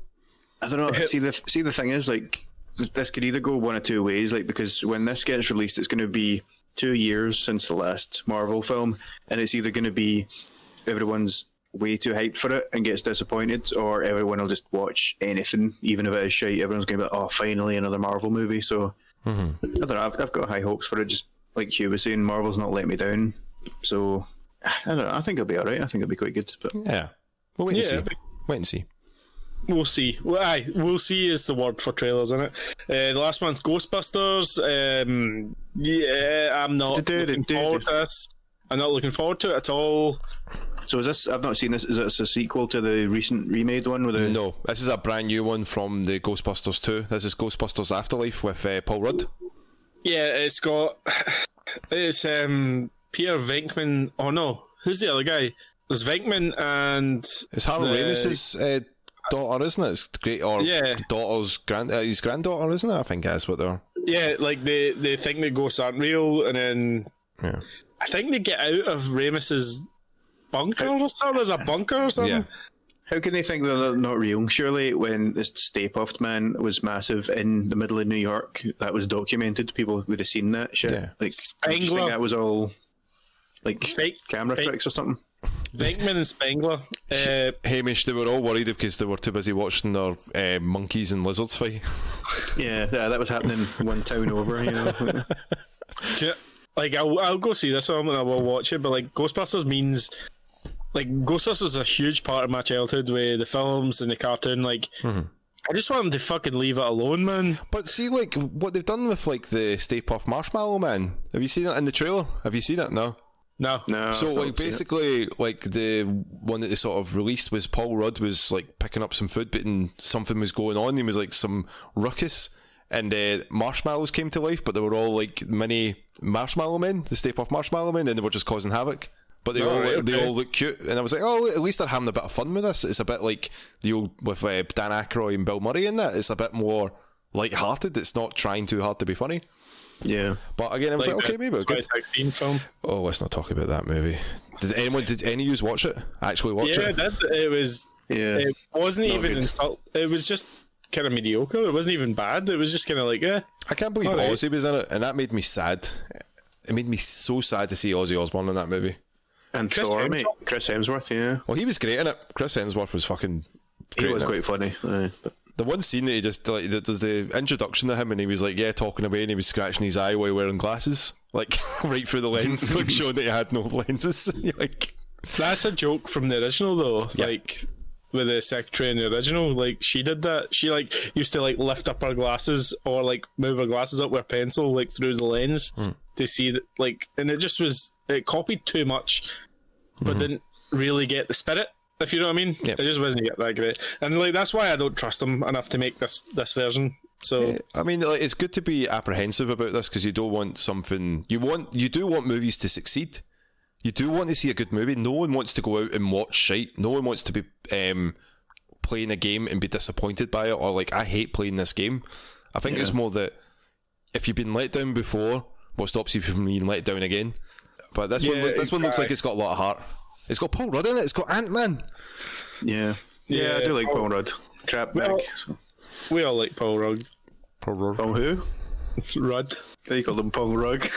I don't know. See, the thing is, like, this could either go one of two ways. Like, because when this gets released, it's going to be 2 years since the last Marvel film, and it's either going to be everyone's way too hyped for it and gets disappointed, or everyone will just watch anything, even if it is shite. Everyone's going to be like, oh, finally another Marvel movie. So, I don't know. I've got high hopes for it. Just like Hugh was saying, Marvel's not let me down. So, I don't know. I think it'll be alright. I think it'll be quite good. But yeah. We'll wait and see. Wait and see. We'll see. We'll see is the word for trailers, isn't it? The last one's Ghostbusters. I'm not looking forward to this. I'm not looking forward to it at all. So is this? I've not seen this. Is it a sequel to the recent remade one? No, this is a brand new one from the Ghostbusters 2. This is Ghostbusters Afterlife with Paul Rudd. Yeah, it's Peter Venkman. Oh no, who's the other guy? There's Venkman and it's Harold Ramis's daughter, isn't it? It's great, or daughter's his granddaughter, isn't it? I think that's what they're. Yeah, like they think the ghosts aren't real, and then I think they get out of Ramis's bunker or something. There's a bunker or something. Yeah. How can they think they're not real? Surely, when the Stay Puft Man was massive in the middle of New York, that was documented. People would have seen that shit. Yeah. Like, I just think that was all like fake camera tricks or something. Venkman and Spengler. Hamish, they were all worried because they were too busy watching their monkeys and lizards fight. Yeah, that was happening one town over. Like, I'll go see this one and I will watch it, but like Ghostbusters means. Like, Ghostbusters is a huge part of my childhood with the films and the cartoon. Like, I just want them to fucking leave it alone, man. But see, like, what they've done with, like, the Stay Puft Marshmallow Man. Have you seen that in the trailer? Have you seen it? No? No. No. So I like don't see it. basically like the one that they sort of released was Paul Rudd was like picking up some food, but something was going on. There was like some ruckus, and marshmallows came to life, but they were all like mini marshmallow men, the Stay Puft Marshmallow Men, and they were just causing havoc. But they all look cute, and I was like, oh, at least they're having a bit of fun with this. It's a bit like the old with Dan Aykroyd and Bill Murray in that. It's a bit more light-hearted. It's not trying too hard to be funny. Yeah. But again, I was like okay, maybe it was good. 2016 film. Oh, let's not talk about that movie. Did any of you watch it? Actually watch Yeah, it? it was. Yeah. It wasn't Not even good. insult. It was just kind of mediocre. It wasn't even bad. It was just kind of like, I can't believe Alright. Ozzy was in it, and that made me sad. It made me so sad to see Ozzy Osbourne in that movie. And Chris Thor, Hemsworth. mate. Chris Hemsworth, yeah. Well, he was great in it. Chris Hemsworth was fucking He great was in it. quite funny. But The one scene that he just like, there's the introduction to him, and he was like, talking away, and he was scratching his eye while wearing glasses, like right through the lens, like showing that he had no lenses. Like, that's a joke from the original though. Yeah. Like with the secretary in the original, like she did that. She like used to like lift up her glasses or like move her glasses up with a pencil like through the lens to see that, like, and it just was, it copied too much, but didn't really get the spirit. If you know what I mean, Yep. it just wasn't that great, and like that's why I don't trust them enough to make this version. So I mean, like, it's good to be apprehensive about this because you don't want something. You do want movies to succeed. You do want to see a good movie. No one wants to go out and watch shite. No one wants to be playing a game and be disappointed by it, or like, I hate playing this game. I think it's more that if you've been let down before, what stops you from being let down again? But this one looks like it's got a lot of heart. It's got Paul Rudd in it. It's got Ant-Man. yeah. Yeah, I do like Paul Rudd. Crap Well- bag. So. we all like Paul Rudd. Paul Rudd. Paul who? Rudd. They call him Paul Rugg.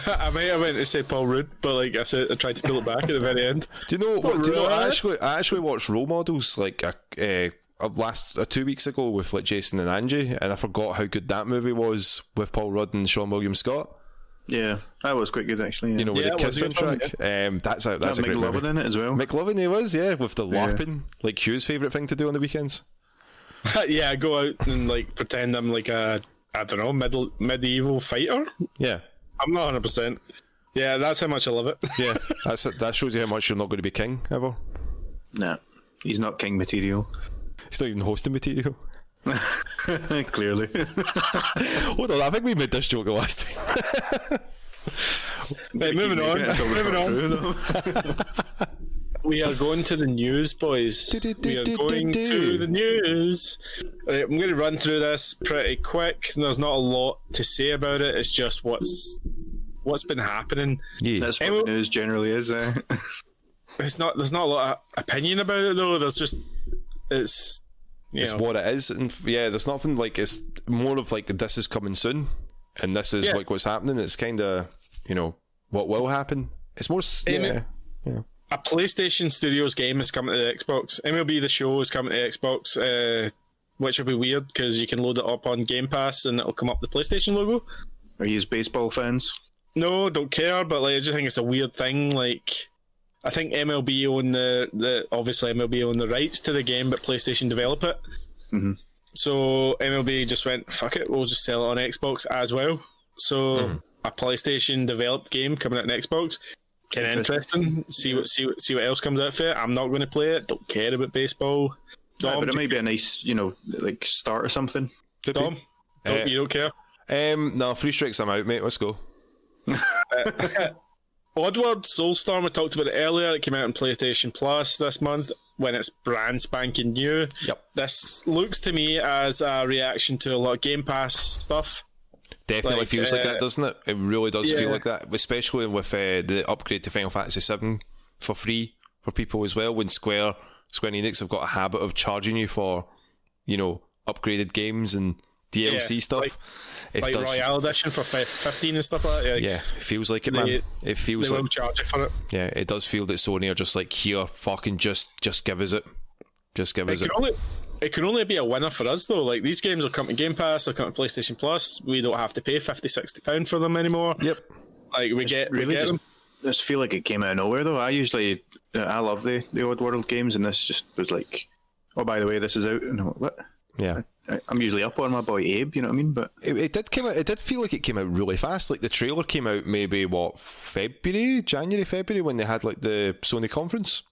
I might have went to say Paul Rudd, but like I said, I tried to pull it back at the very end. Do you know? Do you know? I Rudd. actually watched Role Models like a 2 weeks ago with like Jason and Angie, and I forgot how good that movie was with Paul Rudd and Sean William Scott. Yeah, that was quite good actually. Yeah. You know, with Yeah, the it was Kiss a good one, soundtrack. That's a great McLovin movie. in it as well. McLovin, he was, with the LARPing, like Hugh's favourite thing to do on the weekends. Yeah, I go out and like pretend I'm like a, I don't know, medieval fighter. Yeah, I'm not 100%. Yeah, that's how much I love it. yeah. That shows you how much you're not going to be king ever. Nah, he's not king material. He's not even hosting material. Clearly. Hold on, I think we made this joke the last time. Right, moving on. Moving on. on. We are going to the news, boys. We are going to the news. Right, I'm going to run through this pretty quick. There's not a lot to say about it. It's just what's been happening. Yeah. That's what the news generally is. There's not a lot of opinion about it though. There's just it's What it is, and there's nothing like, it's more of like, this is coming soon, and this is like what's happening. It's kind of, what will happen. It's more a PlayStation Studios game is coming to the Xbox. MLB The Show is coming to Xbox, which will be weird because you can load it up on Game Pass and it'll come up the PlayStation logo. Are you baseball fans? No, don't care, but like I just think it's a weird thing. Like, I think MLB own obviously MLB own the rights to the game, but PlayStation develop it. Mm-hmm. So MLB just went, fuck it, we'll just sell it on Xbox as well. So a PlayStation developed game coming out on Xbox, kind of interesting. See what else comes out for it. I'm not going to play it. Don't care about baseball. Dom, But it might be a nice, like start or something. Dom, you don't care. No, 3 strikes, I'm out, mate. Let's go. Oddworld Soulstorm, we talked about it earlier. It came out on PlayStation Plus this month when it's brand spanking new. Yep. This looks to me as a reaction to a lot of Game Pass stuff. Definitely Like, feels like that, doesn't it? It really does feel yeah. like that, especially with the upgrade to Final Fantasy VII for free for people as well. When Square Enix have got a habit of charging you for, upgraded games and DLC stuff. Like Royale Edition for 15 and stuff like that. Like, Yeah, it feels like it, man. It feels they like will charge you for it. Yeah, it does feel that Sony are just like, here, fucking just give us it. Just give us it. It can only be a winner for us though. Like, these games will come to Game Pass, they'll come to PlayStation Plus. We don't have to pay £50-60 for them anymore. Yep. Like, we get them. Just feel like it came out of nowhere though. I love the Oddworld games, and this just was like, oh, by the way, this is out. And I'm like, what? Yeah. I'm usually up on my boy Abe, you know what I mean? But it did come out. It did feel like it came out really fast. Like the trailer came out maybe January, February, when they had like the Sony conference.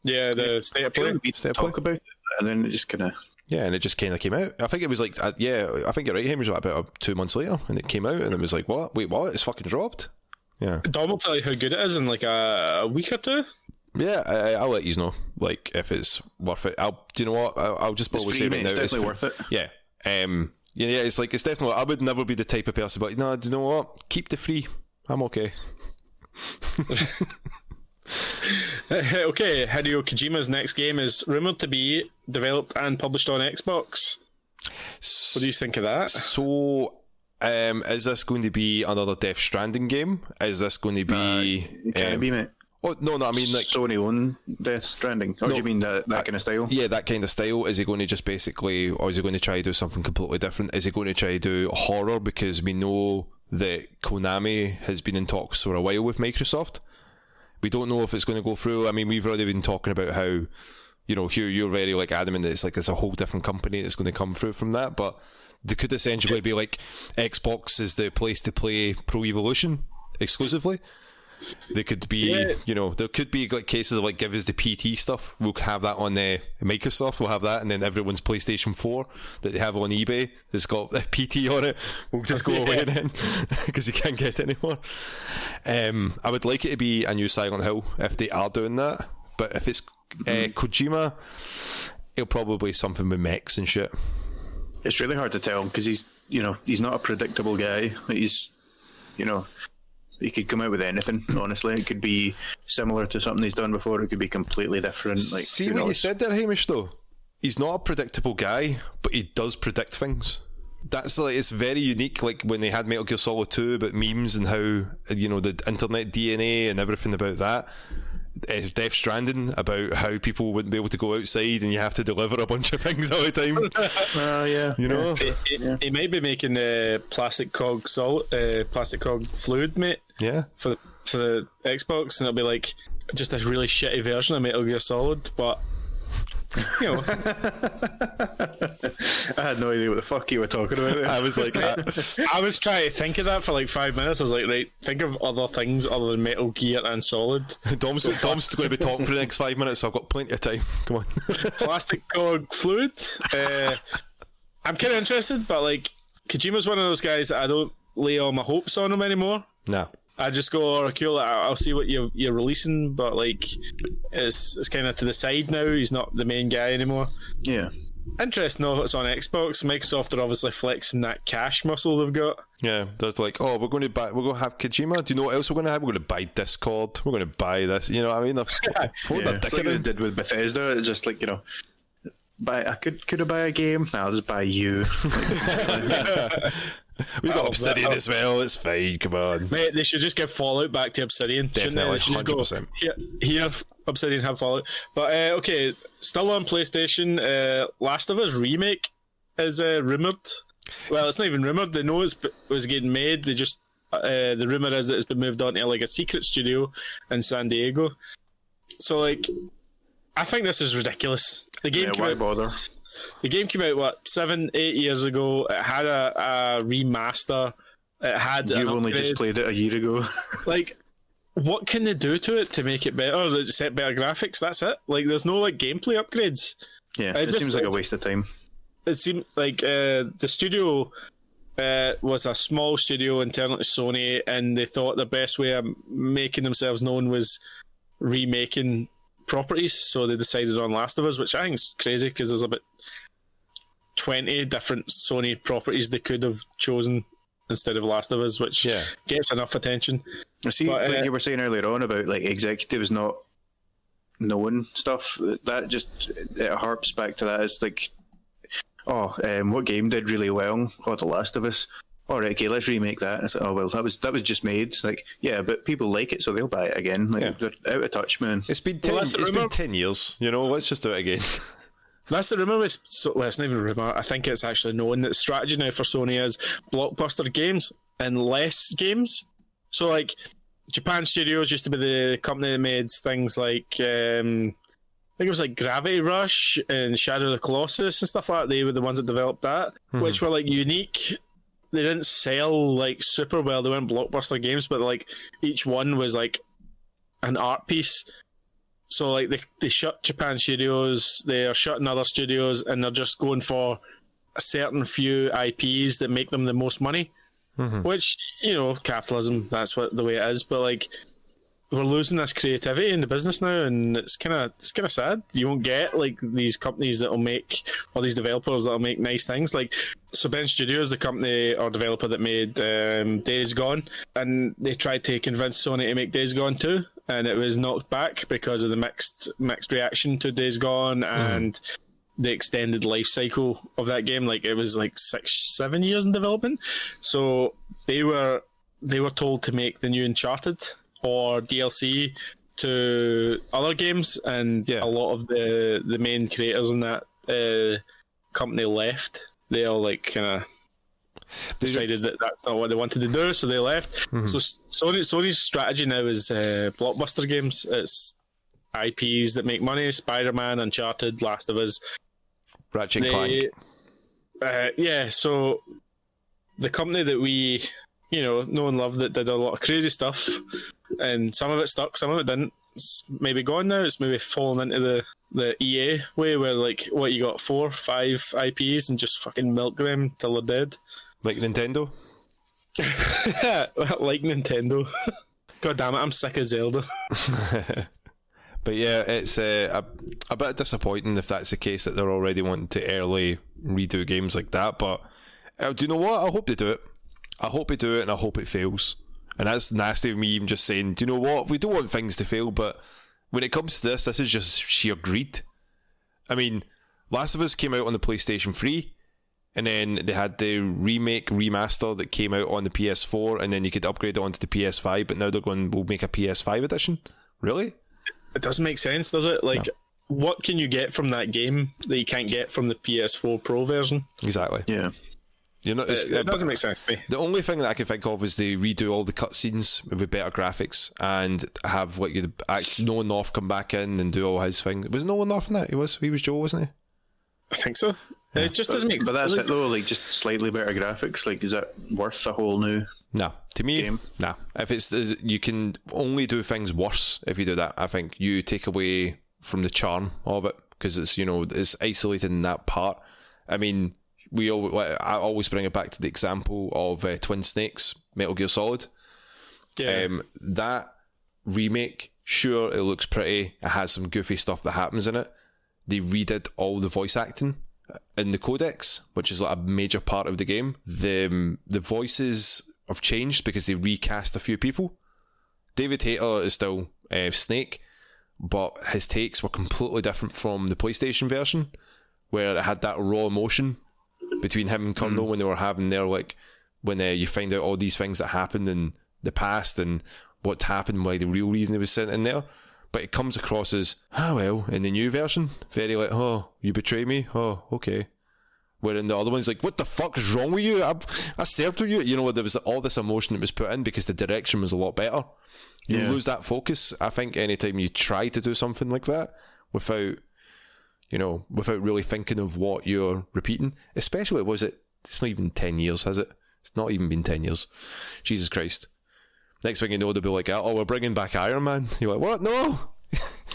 Yeah, the state of play. we talk about it, and then it just kind of. Yeah, and it just kind of came out. I think it was like, I think you're right, Hamish, about 2 months later, and it came out, and it was like, what? Wait, what? It's fucking dropped? Yeah. Dom will tell you how good it is in like a week or two. Yeah, I'll let you know, like, if it's worth it. Do you know what? I'll just It's always free, say right mate. now, It's definitely worth it. Yeah. Yeah, it's like, it's definitely, I would never be the type of person, but no, do you know what? Keep the free. I'm okay. Okay, Hideo Kojima's next game is rumoured to be developed and published on Xbox. What do you think of that? So, is this going to be another Death Stranding game? Is this going to be... Can it be, mate? Oh, no, I mean, like... Sony own Death Stranding. Or do you mean that kind of style? Yeah, that kind of style. Is he going to just basically... Or is he going to try to do something completely different? Is he going to try to do horror? Because we know that Konami has been in talks for a while with Microsoft. We don't know if it's going to go through. I mean, we've already been talking about how, you know, Hugh, you're very like adamant that it's a whole different company that's going to come through from that. But they could essentially be like Xbox is the place to play Pro Evolution exclusively. They could be, you know, there could be like cases of like, give us the PT stuff. We'll have that on Microsoft. We'll have that, and then everyone's PlayStation 4 that they have on eBay has got the PT on it. We'll just go away then because you can't get it anymore. I would like it to be a new Silent Hill if they are doing that. But if it's Kojima, it'll probably be something with mechs and shit. It's really hard to tell because he's not a predictable guy. He's, you know. He could come out with anything, honestly. It could be similar to something he's done before. It could be completely different. Like, see what you said there, Hamish, though? He's not a predictable guy, but he does predict things. That's like, it's very unique, like when they had Metal Gear Solid 2 about memes and how, you know, the internet DNA and everything about that. Death Stranding about how people wouldn't be able to go outside and you have to deliver a bunch of things all the time. Yeah. You know? He might be making plastic cog fluid, mate. Yeah. For the Xbox, and it'll be like just this really shitty version of Metal Gear Solid, but you know. I had no idea what the fuck you were talking about. I was like, I was trying to think of that for like 5 minutes. I was like, right, think of other things other than Metal Gear and Solid. Dom's going to be talking for the next 5 minutes, so I've got plenty of time. Come on. Plastic cog fluid. I'm kind of interested, but like Kojima's one of those guys that I don't lay all my hopes on him anymore. No. I just go, oh, cool, I'll see what you're releasing, but like it's kind of to the side now. He's not the main guy anymore. Yeah. Interesting though, it's on Xbox. Microsoft are obviously flexing that cash muscle they've got. Yeah, they're like, oh, we're going to have Kojima. Do you know what else we're going to have? We're going to buy Discord. We're going to buy this. You know what I mean? They're It's like they did with Bethesda. It's just like, you know, could I buy a game? No, I'll just buy you. We've got Obsidian as well. It's fine. Come on, mate. They should just give Fallout back to Obsidian. Definitely, 100%. Here, Obsidian have Fallout. But okay, still on PlayStation. Last of Us remake is rumored. Well, it's not even rumored. They know it was getting made. They just the rumor is that it's been moved on to like a secret studio in San Diego. So like, I think this is ridiculous. The game why bother? The game came out 7-8 years ago. It had a remaster. It had. You only just played it a year ago. Like, what can they do to it to make it better? They set better graphics. That's it. Like, there's no like gameplay upgrades. Yeah, it seems like a waste of time. It seemed like the studio was a small studio internal to Sony, and they thought the best way of making themselves known was remaking properties, so they decided on Last of Us, which I think is crazy because there's about 20 different Sony properties they could have chosen instead of Last of Us, which gets enough attention. See, but, like you were saying earlier on about like executives not knowing stuff, that just it harps back to that. It's like, what game did really well? The Last of Us. All right, okay, let's remake that. And it's like, oh well, that was just made. It's like, yeah, but people like it, so they'll buy it again. Like, they're out of touch, man. It's been 10 years. You know, let's just do it again. That's the rumour. It's not even a rumour. I think it's actually known that strategy now for Sony is blockbuster games and less games. So like, Japan Studios used to be the company that made things like think it was like Gravity Rush and Shadow of the Colossus and stuff like that. They were the ones that developed that, which were like unique. They didn't sell like super well. They weren't blockbuster games, but like each one was like an art piece. So like they shut Japan studios, they are shutting other studios, and they're just going for a certain few IPs that make them the most money. Which, you know, capitalism, that's the way it is. But like, we're losing this creativity in the business now, and it's kind of sad. You won't get like these companies that'll make, or these developers that'll make nice things. Like, so Ben Studios, the company or developer that made Days Gone, and they tried to convince Sony to make Days Gone 2, and it was knocked back because of the mixed reaction to Days Gone and the extended life cycle of that game. Like, it was like 6-7 years in development. So they were told to make the new Uncharted or DLC to other games, and a lot of the main creators in that company left. They all like kind of decided that that's not what they wanted to do, so they left. So Sony's strategy now is blockbuster games. It's IPs that make money: Spider-Man, Uncharted, Last of Us, Ratchet and Clank. So the company that we, you know and love, that did a lot of crazy stuff, and some of it stuck, some of it didn't. It's maybe gone now. It's maybe fallen into the EA way, where like, what, you got 4-5 IPs and just fucking milk them till they're dead. Like Nintendo? Like Nintendo. God damn it, I'm sick of Zelda. But yeah, it's a bit disappointing if that's the case, that they're already wanting to early redo games like that. But do you know what? I hope they do it. I hope they do it, and I hope it fails. And that's nasty of me even just saying, do you know what? We don't want things to fail, but when it comes to this is just sheer greed. I mean, Last of Us came out on the PlayStation 3, and then they had the remaster that came out on the PS4, and then you could upgrade it onto the PS5, but now they're going, we'll make a PS5 edition? Really? It doesn't make sense, does it? Like, what can you get from that game that you can't get from the PS4 Pro version? Exactly. Yeah. You know, it doesn't make sense to me. The only thing that I can think of is they redo all the cutscenes with better graphics and have like Nolan North come back in and do all his thing. Was Nolan North in that? He was Joe, wasn't he? I think so. Yeah. It just doesn't make sense. But that's it though. Like, just slightly better graphics. Like, is that worth a whole new? No, to me, game? Nah. If it's, you can only do things worse if you do that. I think you take away from the charm of it, because it's, you know, it's isolated in that part. I mean, I always bring it back to the example of Twin Snakes, Metal Gear Solid. Yeah. That remake, sure, it looks pretty. It has some goofy stuff that happens in it. They redid all the voice acting in the codex, which is like a major part of the game. The voices have changed because they recast a few people. David Hayter is still Snake, but his takes were completely different from the PlayStation version, where it had that raw emotion between him and Colonel when they were having their, like, when you find out all these things that happened in the past and what happened, why the real reason he was sent in there. But it comes across as, well, in the new version, very like, oh, you betray me? Oh, okay. Where in the other one's like, what the fuck is wrong with you? I served you. You know, there was all this emotion that was put in because the direction was a lot better. You lose that focus, I think, anytime you try to do something like that without really thinking of what you're repeating. Especially, it's not even 10 years, has it? It's not even been 10 years. Jesus Christ. Next thing you know, they'll be like, oh, we're bringing back Iron Man. You're like, what? No!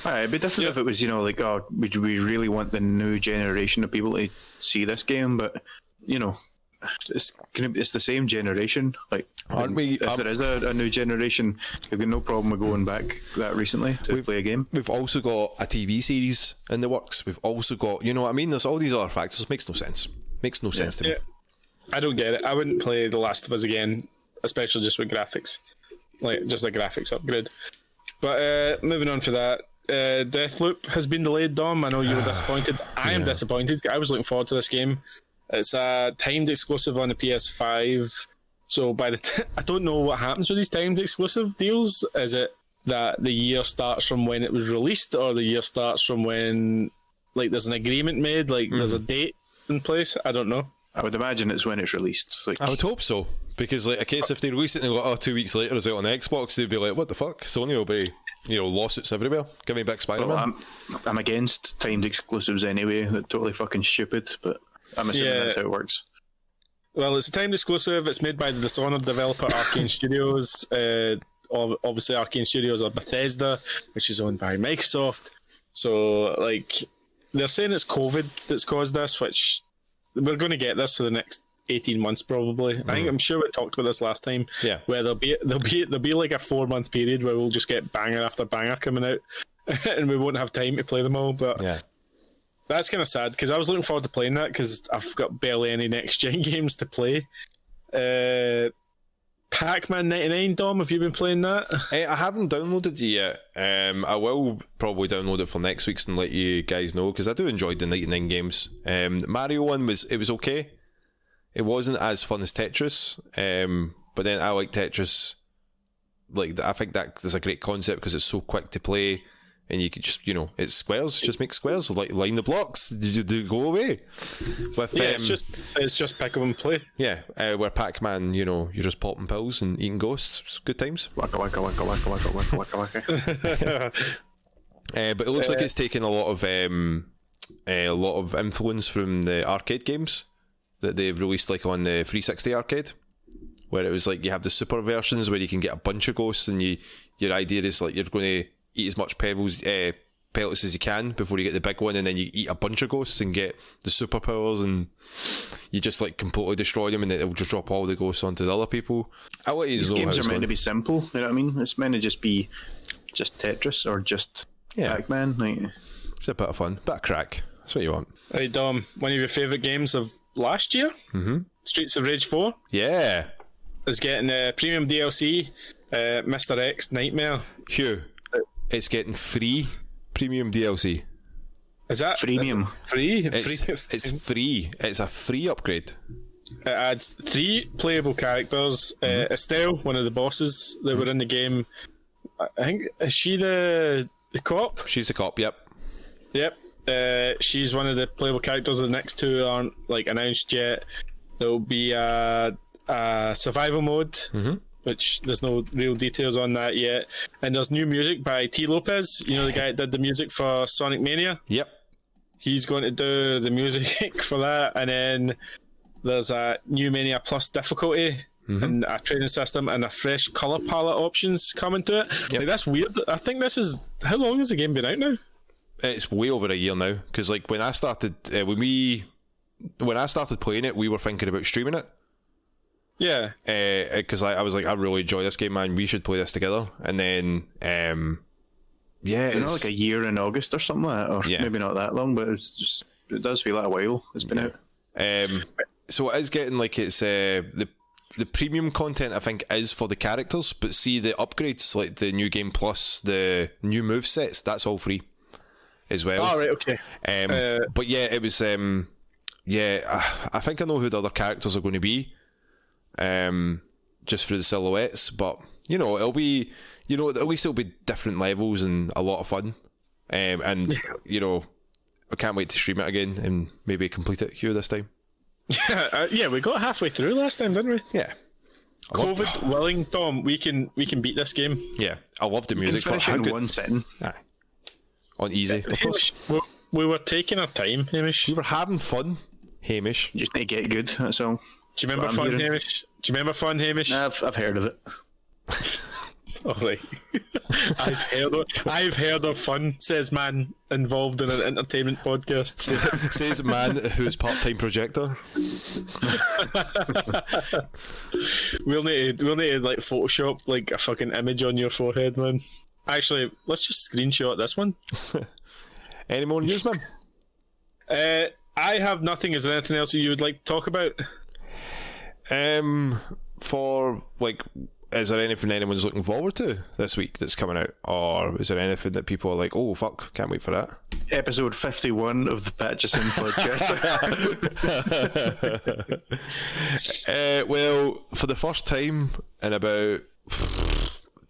It'd be different if it was, like, oh, we really want the new generation of people to see this game, but, it's the same generation. Like, aren't we? If there is a new generation, I've got no problem with going back that recently to play a game. We've also got a TV series in the works. We've also got, you know what I mean? There's all these other factors. It makes no sense. Makes no sense to me. I don't get it. I wouldn't play The Last of Us again, especially just with graphics. Like, just the graphics upgrade. But moving on for that, Deathloop has been delayed, Dom. I know you were disappointed. I am disappointed. I was looking forward to this game. It's a timed exclusive on the PS5. So I don't know what happens with these timed exclusive deals. Is it that the year starts from when it was released, or the year starts from when, like, there's an agreement made, like there's a date in place? I don't know. I would imagine it's when it's released. Like, I would hope so, Because, like, a case if they release it and like, 2 weeks later is out on Xbox, they'd be like, what the fuck? Sony will be, lawsuits everywhere. Give me back Spider-Man. Well, I'm against timed exclusives anyway. They're totally fucking stupid, but I'm assuming that's how it works. Well, it's a timed exclusive. It's made by the Dishonored developer Arcane Studios. Obviously, Arcane Studios are Bethesda, which is owned by Microsoft. So, like, they're saying it's COVID that's caused this, which we're going to get this for the next 18 months probably. I'm sure we talked about this last time. Yeah. Where there'll be like a 4-month period where we'll just get banger after banger coming out, and we won't have time to play them all. But yeah, that's kind of sad because I was looking forward to playing that because I've got barely any next gen games to play. Pac-Man 99, Dom, have you been playing that? I haven't downloaded it yet. I will probably download it for next week's and let you guys know because I do enjoy the 99 games. Mario one was okay. It wasn't as fun as Tetris, but then I like Tetris. Like, I think that is a great concept because it's so quick to play, and you could just, it's squares. Just make squares, like line the blocks. Do go away. With, it's just pick up and play. Yeah, where Pac-Man, you're just popping pills and eating ghosts. It's good times. Waka waka waka waka waka waka waka waka. But it looks like it's taken a lot of influence from the arcade games that they've released, like on the 360 arcade, where it was like you have the super versions where you can get a bunch of ghosts, and your idea is like you're going to eat as much pellets as you can before you get the big one, and then you eat a bunch of ghosts and get the superpowers, and you just like completely destroy them, and then it'll just drop all the ghosts onto the other people. These games are meant to be simple, you know what I mean? It's meant to just be Tetris or just Pac-Man. Like, it's a bit of fun, bit of crack. That's what you want. Right, Dom, one of your favourite games of last year, Streets of Rage 4, is getting premium DLC, Mr. X Nightmare. Hugh, it's getting free premium DLC. Is that freemium? Free? It's free. It's a free upgrade. It adds 3 playable characters. Estelle, one of the bosses that were in the game, I think, is she the cop? She's the cop, yep. Yep. She's one of the playable characters. The next 2 aren't like announced yet. There'll be a survival mode, which there's no real details on that yet. And there's new music by T. Lopez, the guy that did the music for Sonic Mania. Yep. He's going to do the music for that. And then there's a new Mania Plus difficulty and a training system and a fresh colour palette options coming to it. Yep. Like, that's weird. I think this is... How long has the game been out now? It's way over a year now, because like when I started when I started playing it, we were thinking about streaming it. Yeah. Because I was like, I really enjoy this game, man. We should play this together. And then, it's like a year in August or something like that, or maybe not that long, but it does feel like a while it's been out. So it is getting like it's the premium content, I think, is for the characters, but see the upgrades, like the new game plus the new move sets, that's all free as well. Oh, right, okay. But yeah, it was I think I know who the other characters are going to be, just through the silhouettes, but it'll be at least it'll be different levels and a lot of fun, and I can't wait to stream it again and maybe complete it here this time. Yeah, we got halfway through last time, didn't we? Yeah. COVID willing, Tom, we can beat this game. Yeah, I love the music. Finish it in one sitting. Aye. On easy. Hamish, we were taking our time, Hamish. We were having fun, Hamish. You just need to get good, that's all. Do you remember Fun, Hamish? I've heard of it. All right. I've heard of Fun, says man involved in an entertainment podcast. Says man who's part-time projector. We'll need to like Photoshop like a fucking image on your forehead, man. Actually, let's just screenshot this one. Any more news, man? I have nothing. Is there anything else you would like to talk about? For like, is there anything anyone's looking forward to this week that's coming out, or is there anything that people are like, oh fuck, can't wait for that? Episode 51 of the Patchlings podcast. Well, for the first time in about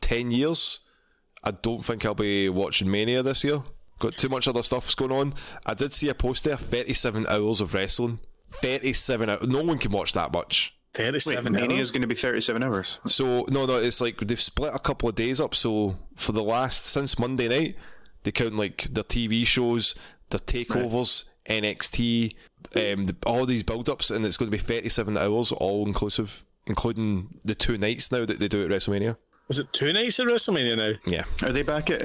10 years, I don't think I'll be watching Mania this year. Got too much other stuff's going on. I did see a post there, 37 hours of wrestling. 37 hours. No one can watch that much. 37 Mania hours? is going to be 37 hours. So no, it's like they've split a couple of days up. So for the last since Monday night, they count like their TV shows, their takeovers, NXT, all these build-ups, and it's going to be 37 hours all inclusive, including the 2 nights now that they do at WrestleMania. Is it 2 nights at WrestleMania now? Yeah. Are they back at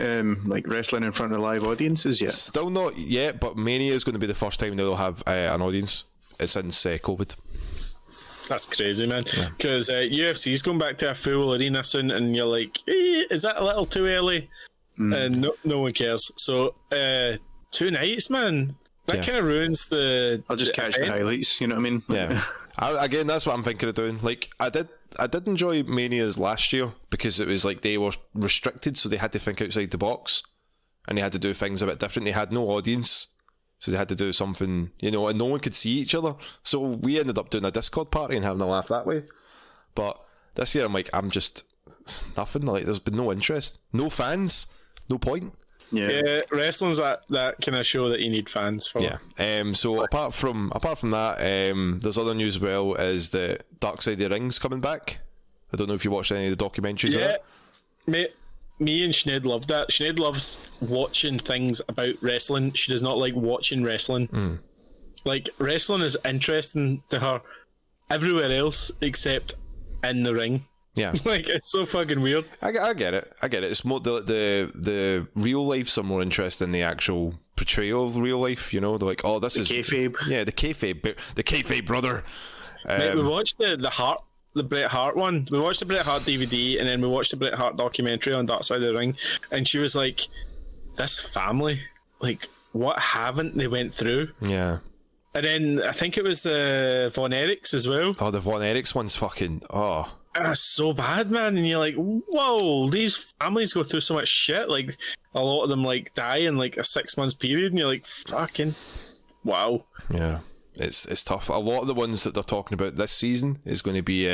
like wrestling in front of live audiences yet? Still not yet, but Mania is going to be the first time they'll have an audience since COVID. That's crazy, man. Because UFC's going back to a full arena soon, and you're like, is that a little too early? And no one cares. So 2 nights, man. That kind of ruins the. I'll just catch the highlights. You know what I mean? Yeah. Again, that's what I'm thinking of doing. Like I did enjoy Manias last year because it was like they were restricted, so they had to think outside the box, and they had to do things a bit different. They had no audience. So they had to do something, and no one could see each other. So we ended up doing a Discord party and having a laugh that way. But this year, I'm just nothing. Like, there's been no interest, no fans, no point. Yeah, wrestling's that kind of show that you need fans for. Yeah. So apart from that, there's other news as well. Is that Dark Side of the Ring's coming back? I don't know if you watched any of the documentaries. Yeah, of it. mate. Me and Sinead loved that. Sinead loves watching things about wrestling. She does not like watching wrestling. Like, wrestling is interesting to her everywhere else except in the ring. Yeah. Like, it's so fucking weird. I get it. It's more the real lives are more interesting than the actual portrayal of real life. They're like, oh, this is kayfabe. Yeah, the kayfabe brother. Mate, we watched the Bret Hart one. We watched the Bret Hart DVD, and then we watched the Bret Hart documentary on Dark Side of the Ring, and she was like, this family, like, what haven't they went through? Yeah. And then I think it was the Von Erichs as well. Oh, the Von Erichs one's fucking That's so bad, man. And you're like, whoa, these families go through so much shit. Like, a lot of them like die in like a 6 months period, and you're like, fucking wow. Yeah. It's tough. A lot of the ones that they're talking about this season is going to be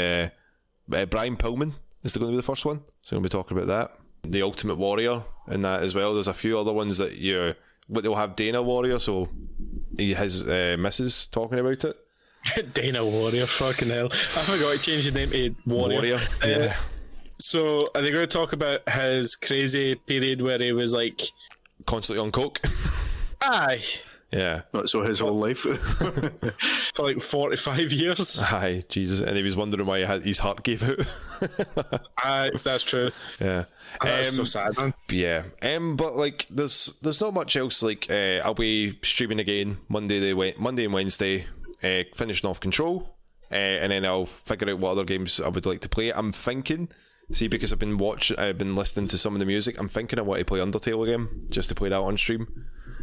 Brian Pillman is going to be the first one. So we'll be talking about that. The Ultimate Warrior and that as well. There's a few other ones that they'll have Dana Warrior, so his missus talking about it. Dana Warrior, fucking hell. I forgot to change his name to Warrior. Yeah. So are they going to talk about his crazy period where he was like constantly on coke? Aye. Yeah. So his whole life. For like 45 years. Aye, Jesus. And he was wondering why his heart gave out. Aye, that's true. Yeah. That's so sad, man. Yeah. But like there's not much else. Like I'll be streaming again Monday and Wednesday, finishing off Control. And then I'll figure out what other games I would like to play. I'm thinking, because I've been listening to some of the music, I'm thinking I want to play Undertale again, just to play that on stream.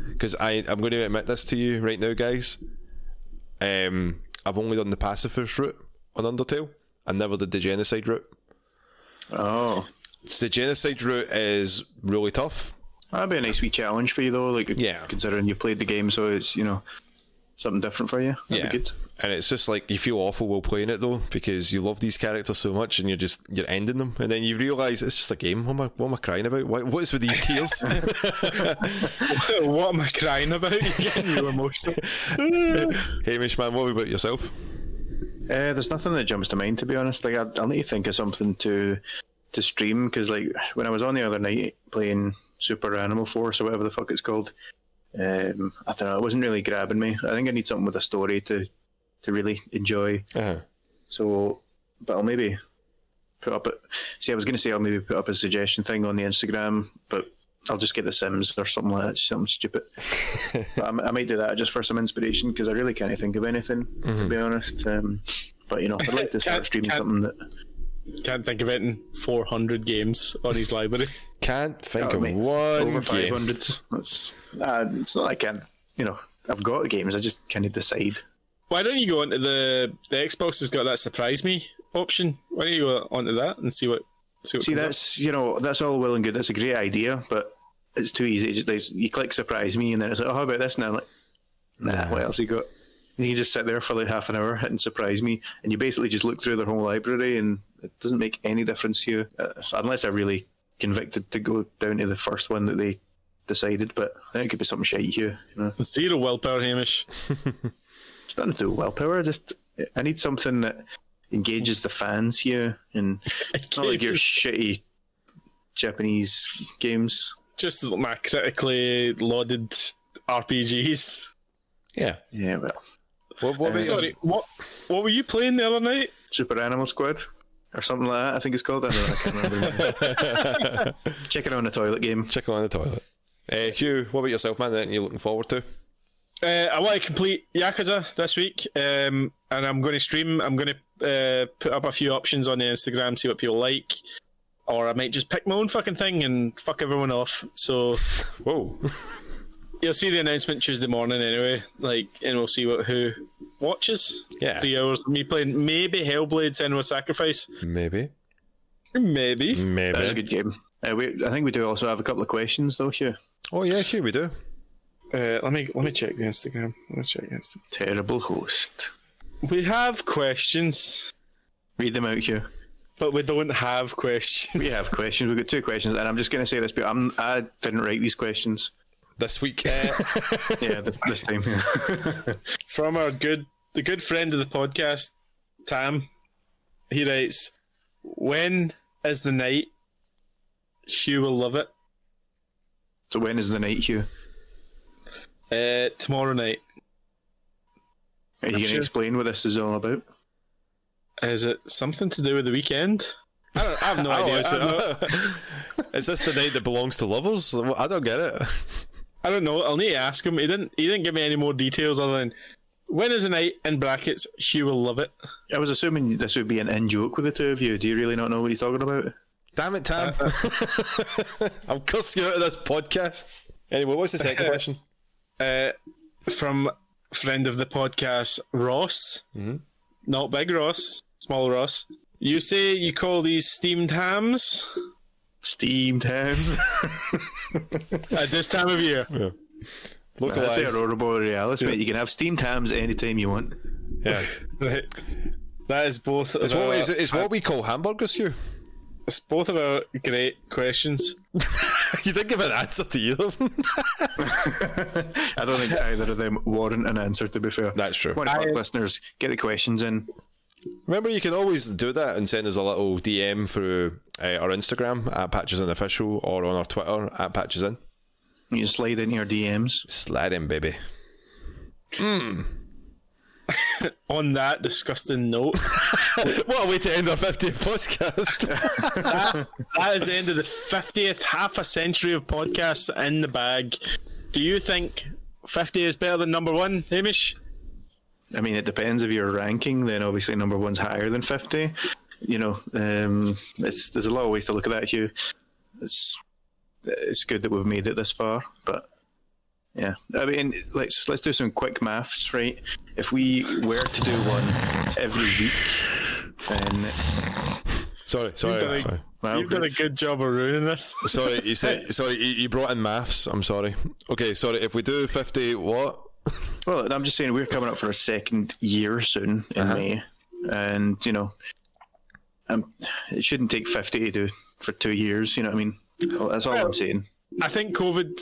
Because I'm going to admit this to you right now, guys. I've only done the pacifist route on Undertale. I never did the genocide route. Oh. So the genocide route is really tough. That'd be a nice wee challenge for you, though. Like, yeah. Considering you played the game, so it's, something different for you. That'd be good. And it's just like you feel awful while playing it though, because you love these characters so much and you're ending them, and then you realise it's just a game. What am I crying about? What is with these tears? What am I crying about? You're getting real emotional. Hamish, man, what about yourself? There's nothing that jumps to mind, to be honest. Like, I'll need to think of something to stream, because like when I was on the other night playing Super Animal Force or whatever the fuck it's called, I don't know, it wasn't really grabbing me. I think I need something with a story to really enjoy. So, but I'll maybe put up I was going to say I'll maybe put up a suggestion thing on the Instagram, but I'll just get The Sims or something like that, something stupid. But I might do that just for some inspiration, because I really can't think of anything, to be honest. But I'd like to start streaming something that... Can't think of it in 400 games on his library. Can't think of one over game. 500. It's not like I can't, I've got the games, I just can't decide. Why don't you go onto the Xbox has got that surprise me option? Why don't you go onto that and see what that's that's all well and good. That's a great idea, but it's too easy. You click surprise me, and then it's like, oh, how about this now? I'm like, nah, what else you got? And you just sit there for like half an hour hitting surprise me, and you basically just look through their whole library, and it doesn't make any difference to you, unless I'm really convicted to go down to the first one that they decided. But I think it could be something shitey here. Zero willpower, Hamish. It's nothing to do with willpower. I need something that engages the fans here, and not like your shitty Japanese games. Just my critically lauded RPGs. Yeah. Yeah, well, What about Sorry, what were you playing the other night? Super Animal Squad or something like that. I think it's called. I don't know. I can't remember. Check it on the toilet game. Check on the toilet. Hugh, what about yourself, man? Anything you're looking forward to? I want to complete Yakuza this week, and I'm going to stream. I'm going to put up a few options on the Instagram, see what people like, or I might just pick my own fucking thing and fuck everyone off. So, Whoa. you'll see the announcement Tuesday morning anyway. And we'll see who watches. Yeah. 3 hours of me playing maybe Hellblade: Senua's Sacrifice. Maybe. That's a good game. I think we do also have a couple of questions though, Hugh. Oh yeah, Hugh, we do. Let me check the Instagram. Terrible host. We have questions, Read them out, Hugh. but we don't have questions. We have questions. We've got 2 questions, and I'm just going to say this, but I didn't write these questions. This week. Yeah, this time. Yeah. From the good friend of the podcast, Tam. He writes, "When is the night? Hugh will love it." So when is the night, Hugh? Tomorrow night. Are you going to explain what this is all about? Is it something to do with the weekend? I have no idea. Is this the night that belongs to lovers? I don't get it. I don't know. I'll need to ask him. He didn't give me any more details other than when is the night in brackets. Hugh will love it. I was assuming this would be an in-joke with the 2 of you. Do you really not know what he's talking about? Damn it, Tam. I'm cussing you out of this podcast. Anyway, what's the second question? From friend of the podcast, Ross. Mm-hmm. Not Big Ross, small Ross. You say you call these steamed hams? Steamed hams. At this time of year. Yeah. That's the Aurora Borealis, mate. You can have steamed hams anytime you want. Yeah. Right. That is both. It's what we call hamburgers, Hugh. It's both of our great questions. You didn't give an answer to either of them. I don't think either of them warrant an answer, to be fair. That's true. Come on, listeners, get the questions in. Remember, you can always do that and send us a little DM through our Instagram at PatchesInOfficial or on our Twitter at PatchesIn. You can slide in your DMs. Slide in, baby. On that disgusting note, What a way to end our 50th podcast. that is the end of the 50th half a century of podcasts in the bag. Do you think 50 is better than number 1, Hamish? I mean, it depends if you're ranking, then obviously number 1's higher than 50. You know, there's a lot of ways to look at that, Hugh. It's good that we've made it this far, but yeah. I mean, let's do some quick maths, right? If we were to do one every week, then... Sorry. You've done a good job of ruining this. Sorry, you brought in maths. I'm sorry. Okay, sorry. If we do 50, what? Well, I'm just saying we're coming up for a second year soon in May, and you know, it shouldn't take 50 to do for 2 years. You know what I mean? That's all I'm saying. I think COVID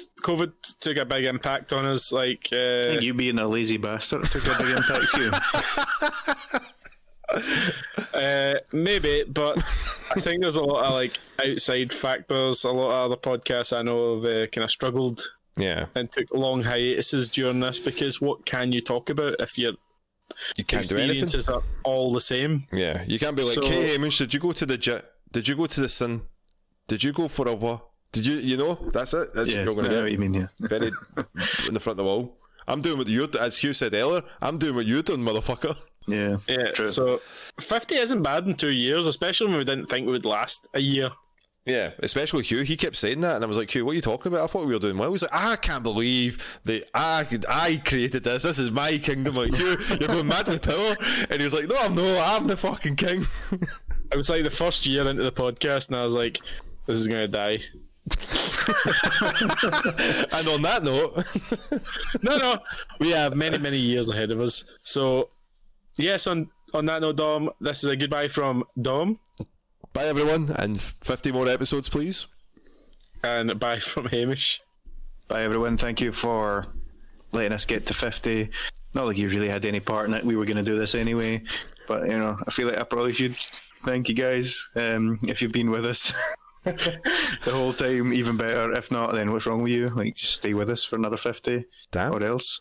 took a big impact on us. I think you being a lazy bastard took a big impact too. Maybe, but I think there's a lot of outside factors. A lot of other podcasts I know have kind of struggled. Yeah. And took long hiatuses during this because what can you talk about if your can't do anything? Experiences are all the same? Yeah, you can't be like, hey, Hamish, did you go to the jet? Did you go to the sun? Did you go for a what? Did you know? That's it. That's what you're going to do. I know what you mean, yeah. Very in the front of the wall. I'm doing what you're, as Hugh said earlier, I'm doing what you're doing, motherfucker. Yeah, true. So 50 isn't bad in 2 years, especially when we didn't think it would last a year. Yeah, especially Hugh. He kept saying that, and I was like, Hugh, what are you talking about? I thought we were doing well. He was like, I can't believe that I created this. This is my kingdom. Like, Hugh, you're going mad with power. And he was like, no, I'm not. I'm the fucking king. It was like the first year into the podcast, and I was like, this is going to die. And on that note, no, we have many years ahead of us. So, yes, on that note, Dom, this is a goodbye from Dom. bye everyone, and 50 more episodes, please. And bye from Hamish. Bye everyone. Thank you for letting us get to 50. Not like you really had any part in it. We were going to do this anyway. But I feel like I probably should thank you guys if you've been with us the whole time. Even better. If not, then what's wrong with you? Like, just stay with us for another 50. Damn. Or else.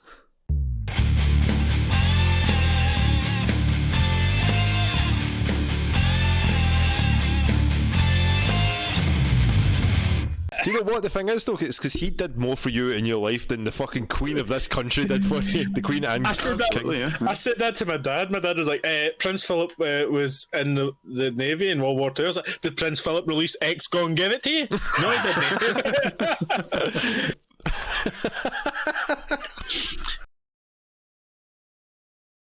Do you know what the thing is, though? It's because he did more for you in your life than the fucking Queen of this country did for you. The Queen and I said that, King. I said that to my dad. My dad was like, Prince Philip was in the Navy in World War II. I was like, did Prince Philip release X Go and Give It to you? No, he didn't.